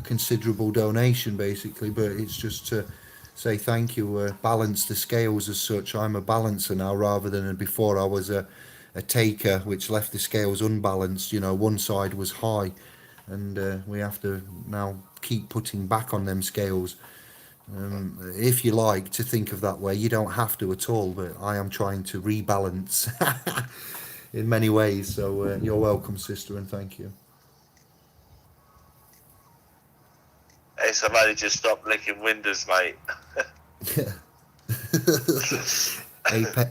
considerable donation, basically, but it's just to say thank you, balance the scales as such. I'm a balancer now rather than before I was a taker, which left the scales unbalanced. One side was high, and we have to now keep putting back on them scales. If you like to think of that way, you don't have to at all, but I am trying to rebalance in many ways. So you're welcome, sister, and thank you. Hey, somebody just stopped licking windows, mate.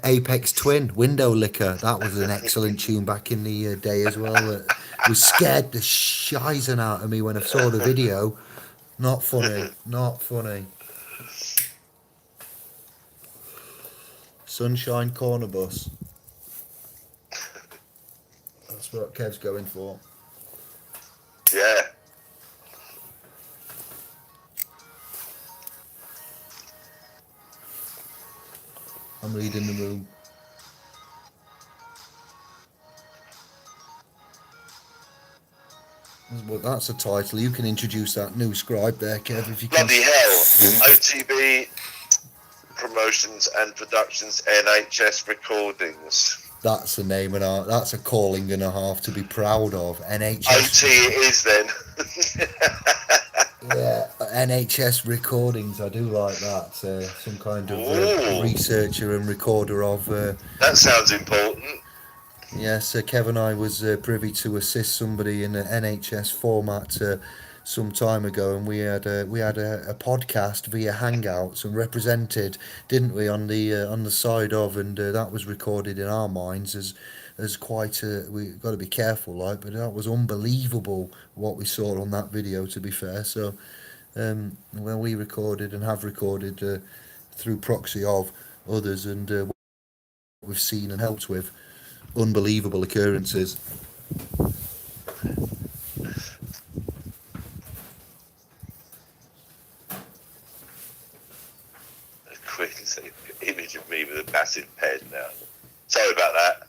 Apex Twin, Window Licker. That was an excellent tune back in the day as well. It was scared the shizen out of me when I saw the video. Not funny, not funny. Sunshine Corner Bus. That's what Kev's going for. Yeah. I'm reading the room. Well, that's a title. You can introduce that new scribe there, Kev, if you can. Bloody hell. OTB Promotions and Productions NHS Recordings. That's a name and that's a calling and a half to be proud of. NHS. OT it is then. Yeah, NHS Recordings. I do like that. Some kind of researcher and recorder of. That sounds important. Yes, Kevin, I was privy to assist somebody in an NHS format some time ago, and we had a podcast via Hangouts and represented, didn't we, on the side of, and that was recorded in our minds as quite a, we got to be careful, like, but that was unbelievable what we saw on that video, to be fair. So when we recorded and have recorded through proxy of others, and what we've seen and helped with, unbelievable occurrences. Quick and say image of me with a massive pen now. Sorry about that.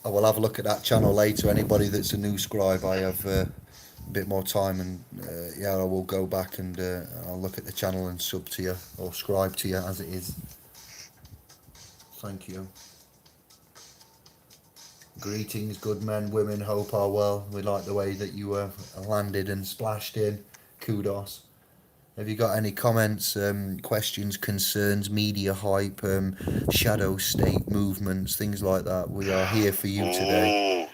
I will have a look at that channel later. Anybody that's a new scribe, I have a bit more time, and yeah, I will go back and I'll look at the channel and sub to you or scribe to you as it is. Thank you. Greetings, good men, women. Hope are well. We like the way that you landed and splashed in. Kudos. Have you got any comments, questions, concerns, media hype, shadow state movements, things like that? We are here for you today. Oh,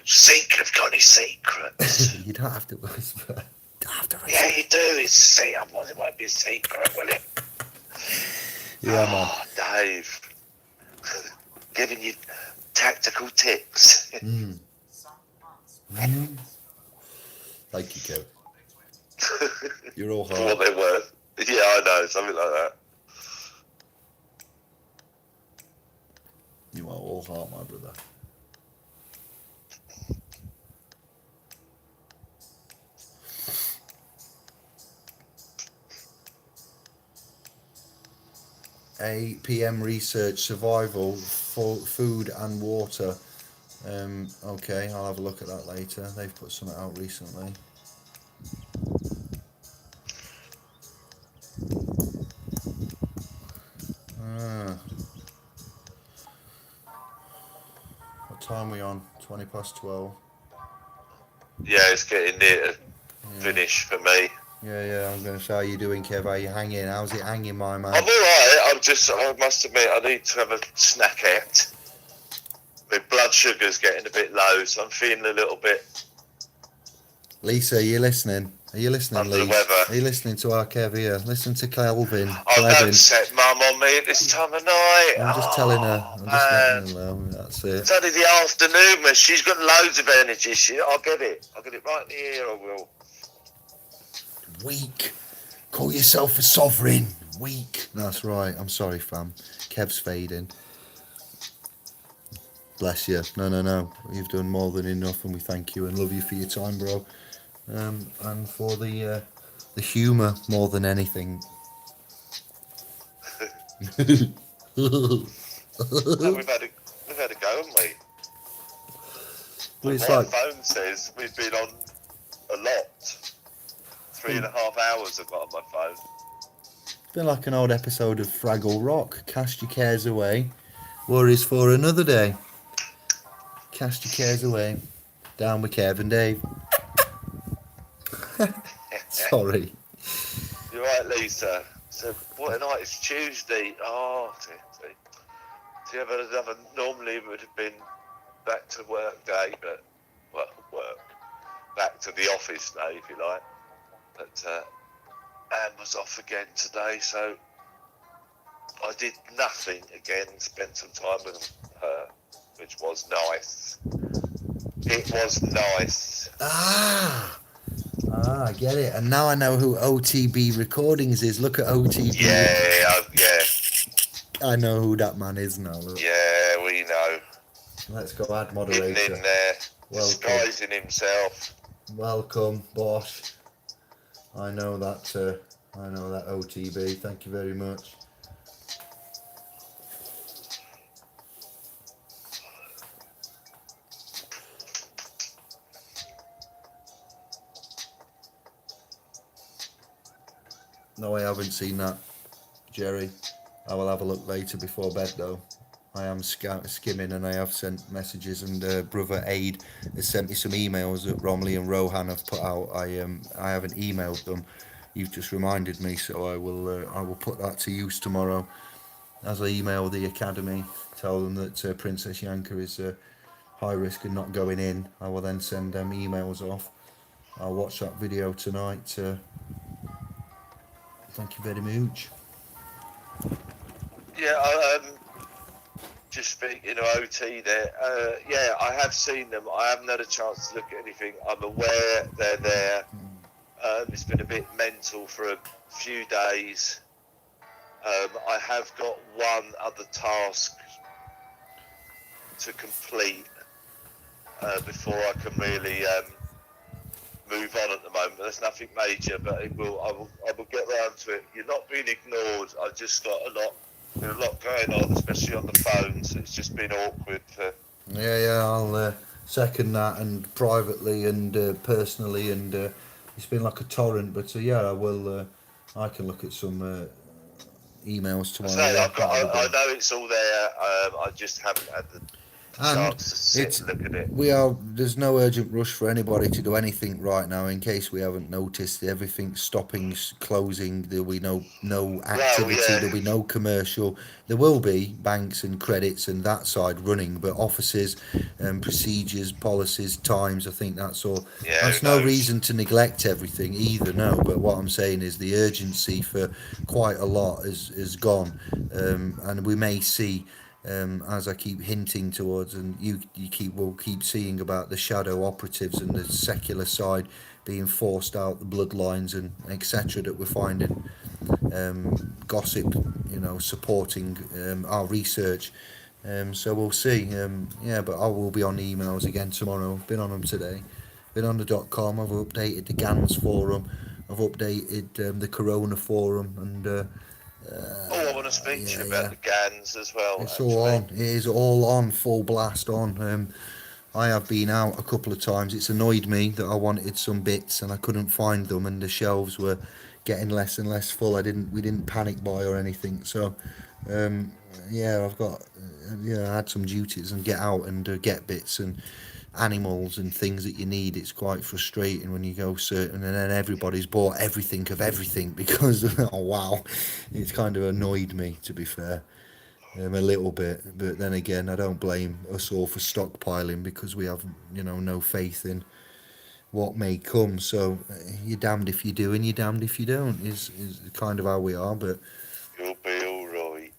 have got any secrets? You don't have to whisper. Don't have to whisper. Yeah, you do. It won't be a secret, will it? Yeah, man. Oh, Dave. Giving you tactical tips. Thank you, Kev. You're all For hard. what they're worth. Yeah, I know, something like that. You are all heart, my brother. PM research, survival, food and water. Okay, I'll have a look at that later. They've put something out recently. What time are we on? 12:20. Yeah, it's getting near to finish for me. Yeah, I'm going to say, how you doing, Kev? How you hanging? How's it hanging, my man? I'm alright, I must admit, I need to have a snack out. My blood sugar's getting a bit low, so I'm feeling a little bit Lisa, are you listening? Are you listening, under the Lisa? weather. Are you listening to our Kev here? Listen to Kelvin. I've Clevin. upset Mum on me at this time of night. I'm just telling her. I'm just letting her know. That's it. It's only the afternoon, man. She's got loads of energy. I'll get it. I'll get it right in the ear, I will. Weak. Call yourself a sovereign. Weak. That's right. I'm sorry, fam. Kev's fading. Bless you. No. You've done more than enough, and we thank you and love you for your time, bro. And for the humour more than anything. No, we've had a go, haven't we? Well, it's My like, phone says we've been on a lot. 3.5 hours I've got on my phone. it's been like an old episode of Fraggle Rock. Cast your cares away. Worries for another day. Cast your cares away. Down with Kev and Dave. Sorry. You're right, Lisa. So what a night, it's Tuesday. Oh, see, normally it would have been back to work day, but back to the office day, if you like. But Anne was off again today, so I did nothing again. Spent some time with her, which was nice. It was nice. I get it. And now I know who OTB Recordings is. Look at OTB. Yeah. I know who that man is now. Look. Yeah, we know. Let's go add moderator. Hidden in there, Welcome. disguising himself. Welcome, Bosch. I know that OTB. Thank you very much. No, I haven't seen that, Jerry. I will have a look later before bed, though. I am skimming, and I have sent messages, and brother Aid has sent me some emails that Romley and Rohan have put out. I haven't emailed them. You've just reminded me, so I will put that to use tomorrow. As I email the academy, tell them that Princess Yanka is high risk and not going in. I will then send them emails off. I'll watch that video tonight. Thank you very much. Yeah, just speaking of OT there, yeah, I have seen them. I haven't had a chance to look at anything. I'm aware they're there. It's been a bit mental for a few days. I have got one other task to complete before I can really move on at the moment. There's nothing major, but it will. I will get round to it. You're not being ignored. I've just got a lot going on, especially on the phones. It's just been awkward. Yeah, I'll second that, and privately and personally, and it's been like a torrent. But yeah, I will. I can look at some emails I tomorrow. say Yeah, that'll be I good. know it's all there. I just haven't had the And chance to sit it's and look at it. there's no urgent rush for anybody to do anything right now. In case we haven't noticed, everything's stopping, closing. There'll be no Well, activity. yeah, There'll be no commercial. There will be banks and credits and that side running, but offices and procedures, policies, times. I think that's all. yeah. That's Who no knows? reason to neglect everything either. No, but what I'm saying is the urgency for quite a lot is gone, and we may see, as I keep hinting towards, and you will keep seeing about the shadow operatives and the secular side being forced out, the bloodlines and etc. that we're finding, gossip, supporting our research. So we'll see. Yeah, but I will be on emails again tomorrow. I've been on them today. Been on the .com. I've updated the GANS forum. I've updated the Corona forum, and Oh, I want to speak to yeah, you about yeah. the GANs as well. It's all Actually, on. It is all on, full blast on. I have been out a couple of times. It's annoyed me that I wanted some bits and I couldn't find them, and the shelves were getting less and less full. We didn't panic buy or anything. So, um, yeah, I had some duties and get out and get bits and animals and things that you need. It's quite frustrating when you go certain, and then everybody's bought everything of everything because oh wow, it's kind of annoyed me, to be fair. A little bit, but then again, I don't blame us all for stockpiling because we have, no faith in what may come. So you're damned if you do and you're damned if you don't. Is kind of how we are. But you'll be all right.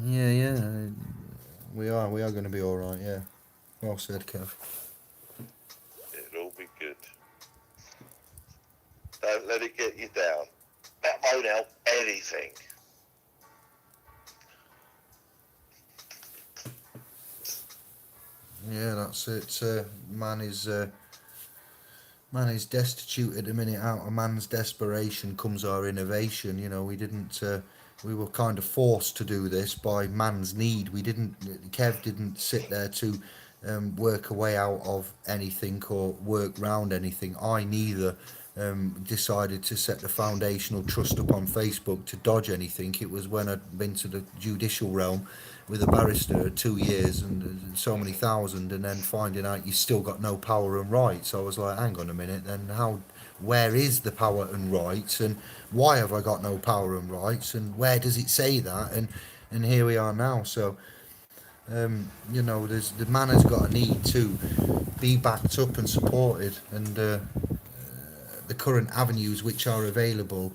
yeah, we are going to be all right. Yeah, well said, Kev. It'll all be good. Don't let it get you down. That won't help anything. Yeah, that's it. Man is destitute at the minute. Out of man's desperation comes our innovation. We didn't. We were kind of forced to do this by man's need. We didn't. Kev didn't sit there to work a way out of anything or work round anything. I neither. Decided to set the foundational trust up on Facebook to dodge anything. It was when I'd been to the judicial realm with a barrister 2 years and so many thousand, and then finding out you still got no power and rights. I was like, hang on a minute, then where is the power and rights, and why have I got no power and rights, and where does it say that? And here we are now. So there's the man has got a need to be backed up and supported, and the current avenues which are available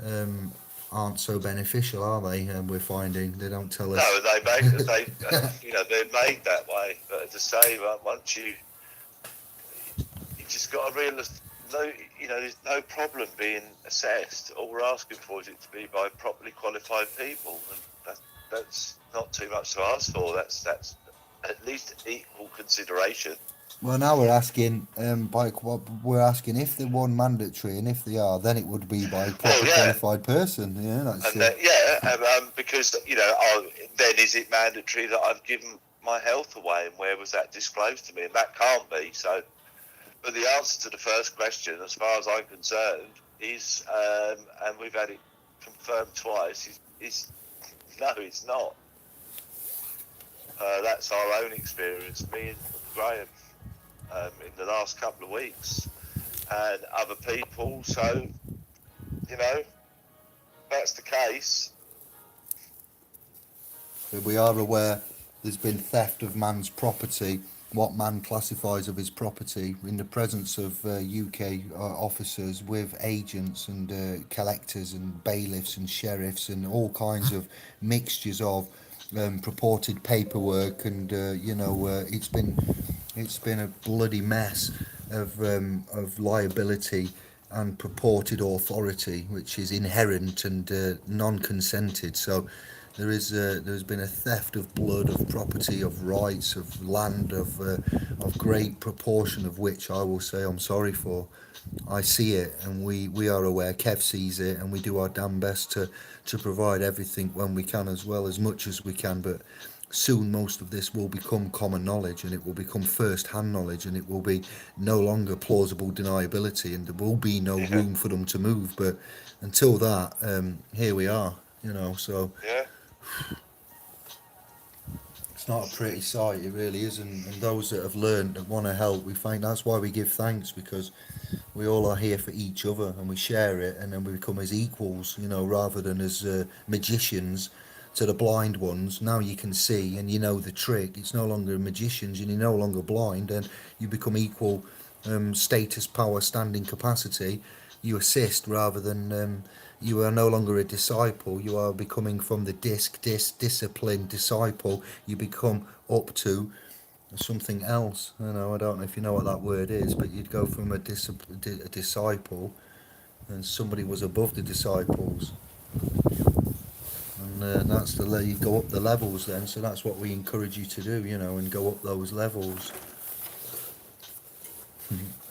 um, aren't so beneficial, are they? We're finding they don't tell us. No, they're made that way. But as I say, once you just got to realise, there's no problem being assessed. All we're asking for is it to be by properly qualified people, and that's not too much to ask for. That's at least equal consideration. Well, now we're asking if they're one mandatory, and if they are, then it would be by a Well, proper yeah, qualified person. Yeah, that's and it. because then is it mandatory that I've given my health away, and where was that disclosed to me? And that can't be. So, but the answer to the first question, as far as I'm concerned, is, and we've had it confirmed twice, is no, it's not. That's our own experience, me and Graham, in the last couple of weeks, and other people. So, that's the case. But we are aware there's been theft of man's property, what man classifies of his property, in the presence of UK officers with agents and collectors and bailiffs and sheriffs and all kinds of mixtures of purported paperwork, and it's been a bloody mess of liability and purported authority, which is inherent and non-consented. So There's been a theft of blood, of property, of rights, of land, of great proportion of which I will say I'm sorry for. I see it, and we are aware. Kev sees it, and we do our damn best to provide everything when we can, as well as much as we can. But soon, most of this will become common knowledge, and it will become first-hand knowledge, and it will be no longer plausible deniability, and there will be no Yeah, room for them to move. But until that, here we are. So yeah, it's not a pretty sight. It really isn't. And those that have learned that want to help, we find that's why we give thanks, because we all are here for each other, and we share it, and then we become as equals, rather than as magicians to the blind ones. Now you can see, and you know the trick. It's no longer magicians, and you're no longer blind, and you become equal, status, power, standing capacity. You assist rather than, you are no longer a disciple. You are becoming from the disciplined disciple. You become up to something else. I don't know if you know what that word is, but you'd go from a disciple, and somebody was above the disciples, and that's you go up the levels then. So that's what we encourage you to do, and go up those levels.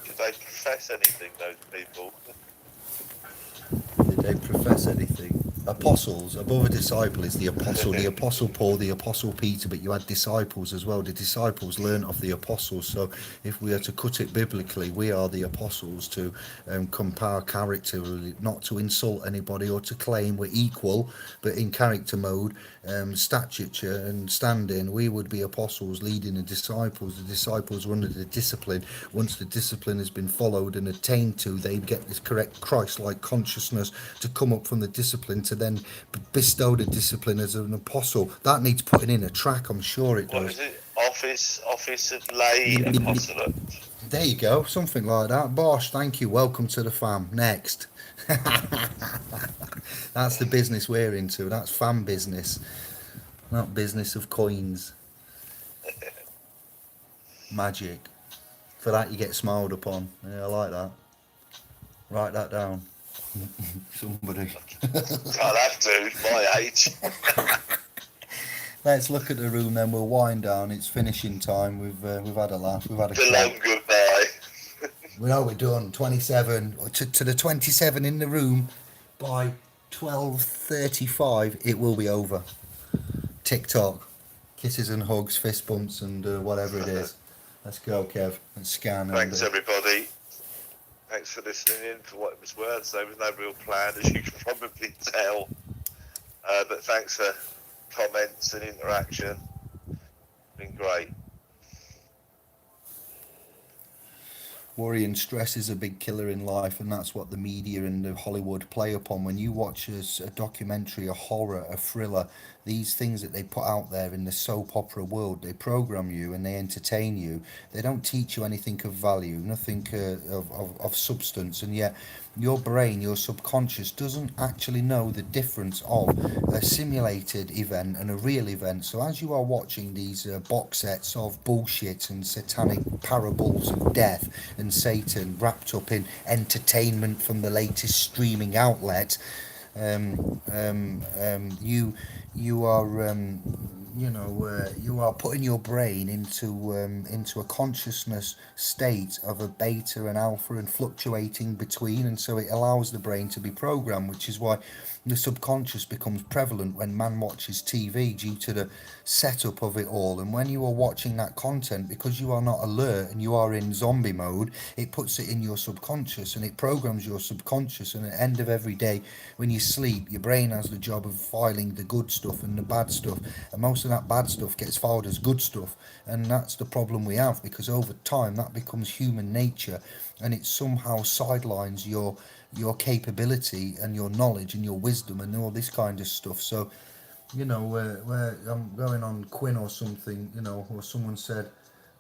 did they profess anything, those people? Did they profess anything? Apostles, above a disciple is the apostle, the apostle Paul, the apostle Peter, but you had disciples as well. The disciples learned of the apostles. So if we are to cut it biblically, we are the apostles to compare character, not to insult anybody or to claim we're equal, but in character mode, stature and standing, we would be apostles leading the disciples. The disciples were under the discipline. Once the discipline has been followed and attained to, they get this correct Christ-like consciousness to come up from the discipline to then bestow the discipline as an apostle. That needs putting in a track, I'm sure it What does. is it? Office of lay apostolate. There you go, something like that. Bosh, thank you. Welcome to the fam. Next. That's the business we're into. That's fam business, not business of coins. Magic. For that you get smiled upon. Yeah, I like that. Write that down. Somebody. I'll have to, my age. Let's look at the room then. We'll wind down. It's finishing time. We've had a laugh. We've had a The long chat. goodbye. We're done. 27 to the 27 in the room by 12:35. It will be over. TikTok, kisses and hugs, fist bumps, and whatever it is. Let's go, Kev, and scan. Thanks, everybody. Thanks for listening in for what it was worth. There was no real plan, as you can probably tell. But thanks for comments and interaction. Been great. Worry and stress is a big killer in life, and that's what the media and the Hollywood play upon. When you watch a documentary, a horror, a thriller, these things that they put out there in the soap opera world, they program you and they entertain you. They don't teach you anything of value, nothing of substance, and yet your brain, your subconscious, doesn't actually know the difference of a simulated event and a real event. So as you are watching these box sets of bullshit and satanic parables of death and Satan wrapped up in entertainment from the latest streaming outlet, you are you are putting your brain into a consciousness state of a beta and alpha and fluctuating between, and so it allows the brain to be programmed, which is why the subconscious becomes prevalent when man watches TV, due to the setup of it all. And when you are watching that content, because you are not alert and you are in zombie mode, it puts it in your subconscious and it programs your subconscious, and at the end of every day when you sleep, your brain has the job of filing the good stuff and the bad stuff, and most of that bad stuff gets filed as good stuff. And that's the problem we have, because over time that becomes human nature, and it somehow sidelines your capability and your knowledge and your wisdom and all this kind of stuff. So where I'm going on Quinn or something, or someone said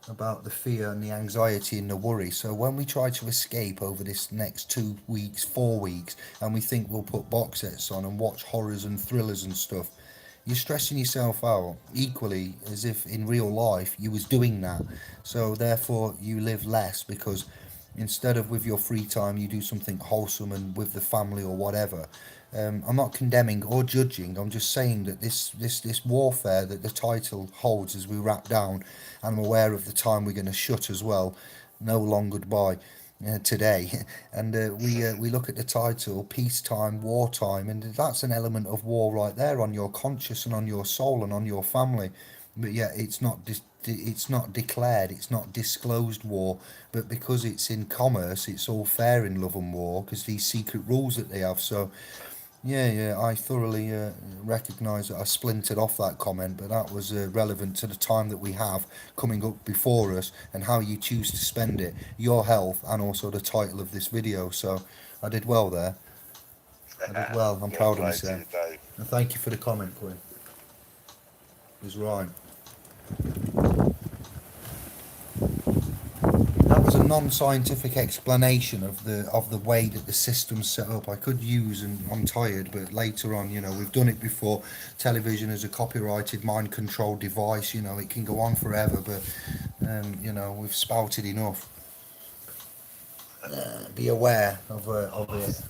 about the fear and the anxiety and the worry. So when we try to escape over this next 2 weeks, 4 weeks, and we think we'll put box sets on and watch horrors and thrillers and stuff, you're stressing yourself out equally as if in real life you was doing that. So therefore you live less, because instead of with your free time you do something wholesome and with the family or whatever. I'm not condemning or judging. I'm just saying that this warfare that the title holds as we wrap down, and I'm aware of the time we're going to shut as well. No long goodbye today, and we look at the title, peacetime, wartime, and that's an element of war right there on your conscience and on your soul and on your family. But yet it's not declared, it's not disclosed war, but because it's in commerce, it's all fair in love and war because these secret rules that they have. So yeah, I thoroughly recognise that I splintered off that comment, but that was relevant to the time that we have coming up before us and how you choose to spend it, your health, and also the title of this video. So I did well there. I did well. I'm Well proud of played to myself. you, Dave. And thank you for the comment, Quinn. It was right. That was a non-scientific explanation of the way that the system's set up. I could use, and I'm tired, but later on, we've done it before. Television is a copyrighted mind-controlled device. It can go on forever, but we've spouted enough. Be aware of it.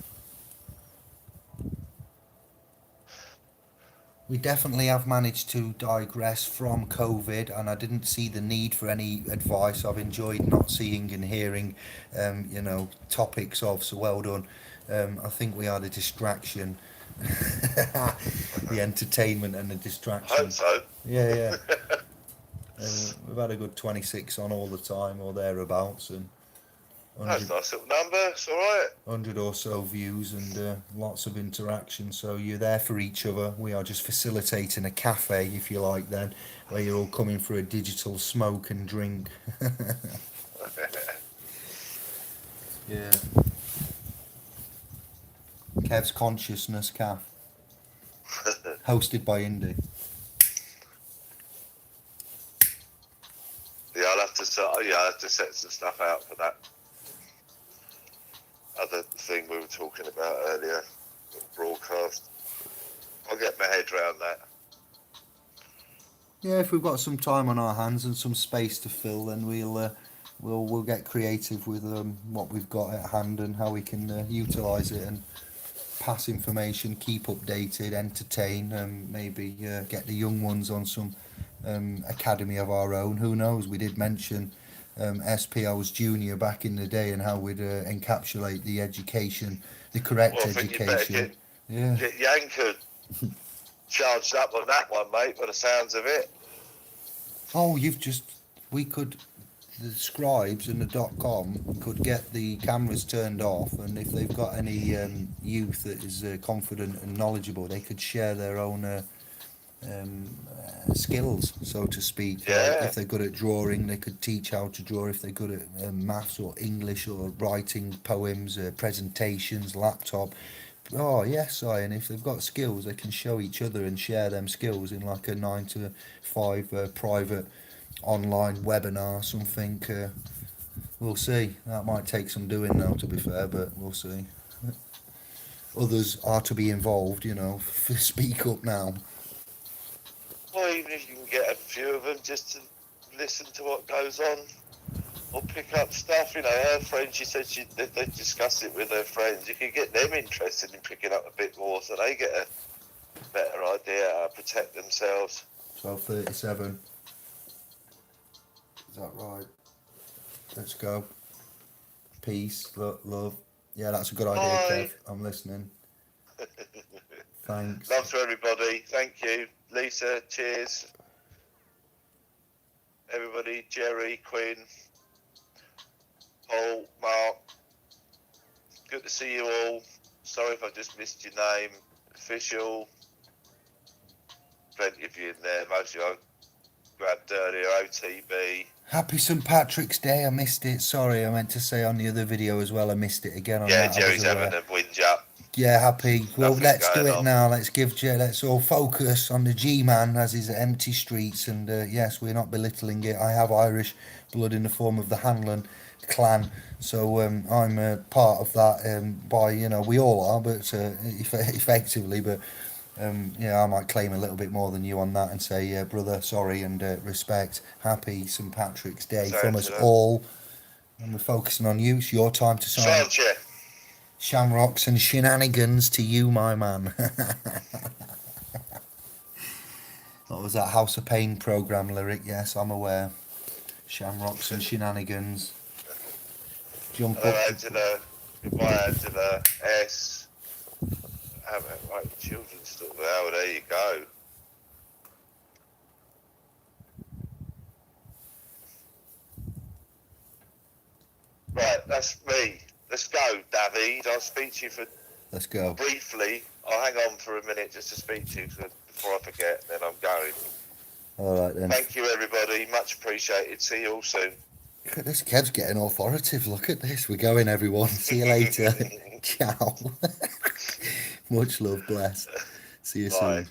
We definitely have managed to digress from COVID, and I didn't see the need for any advice. I've enjoyed not seeing and hearing, topics of. So well done. I think we are the distraction, the entertainment and the I distraction. hope so. Yeah. We've had a good 26 on all the time or thereabouts, and That's 100, a nice little number. It's all right. 100 or so views and lots of interaction. So you're there for each other. We are just facilitating a cafe, if you like, then, where you're all coming for a digital smoke and drink. Yeah. Kev's Consciousness Caf, hosted by Indy. Yeah, I'll have to set some stuff out for that other thing we were talking about earlier, broadcast. I'll get my head around that. Yeah, if we've got some time on our hands and some space to fill, then we'll get creative with what we've got at hand and how we can utilise it and pass information, keep updated, entertain, maybe get the young ones on some academy of our own. Who knows? We did mention SPL's junior back in the day and how we'd encapsulate the education, the correct Well, I think you better education. Yeah. get Yanker charged up on that one, mate, by the sounds of it. Oh, we could, the scribes and the .com could get the cameras turned off, and if they've got any youth that is confident and knowledgeable, they could share their own skills, so to speak. Yeah. If they're good at drawing, they could teach how to draw. If they're good at maths or English or writing poems, presentations, laptop. Oh yes, and if they've got skills, they can show each other and share them skills in like a 9 to 5 private online webinar, something. We'll see. That might take some doing now, to be fair, but we'll see. Others are to be involved, speak up now. Well, even if you can get a few of them just to listen to what goes on or pick up stuff. Her friends, she said they discuss it with her friends. You can get them interested in picking up a bit more so they get a better idea how to protect themselves. 12:37. Is that right? Let's go. Peace, love. Yeah, that's a good idea, Bye. Kev. I'm listening. Thanks. Love to everybody. Thank you. Lisa, cheers. Everybody, Jerry, Quinn, Paul, Mark. Good to see you all. Sorry if I just missed your name. Official. Plenty of you in there. Most of you I grabbed earlier. OTB. Happy St. Patrick's Day. I missed it. Sorry, I meant to say on the other video as well. I missed it again. On Yeah, that. Jerry's having a whinge up. Yeah, happy. Well, Nothing let's do going it on. now. Let's all focus on the G-Man as his empty streets. And yes, we're not belittling it. I have Irish blood in the form of the Hanlon clan, so I'm part of that. We all are, but effectively. But I might claim a little bit more than you on that and say, brother, sorry, and respect. Happy St. Patrick's Day from us all. And we're focusing on you. It's your time to sign. France, yeah. Shamrocks and shenanigans to you, my man. What was that House of Pain program lyric? Yes, I'm aware. Shamrocks and shenanigans. Jump Hello, up. Angela. Goodbye, Angela. S. Right, children's store. Oh, there you go. Right, that's me. Let's go, David. I'll speak to you for Let's go. briefly. I'll hang on for a minute just to speak to you before I forget, then I'm going. All right then. Thank you, everybody. Much appreciated. See you all soon. Look at this. Kev's getting authoritative. Look at this. We're going, everyone. See you later. Ciao. Much love. Bless. See you Bye. soon.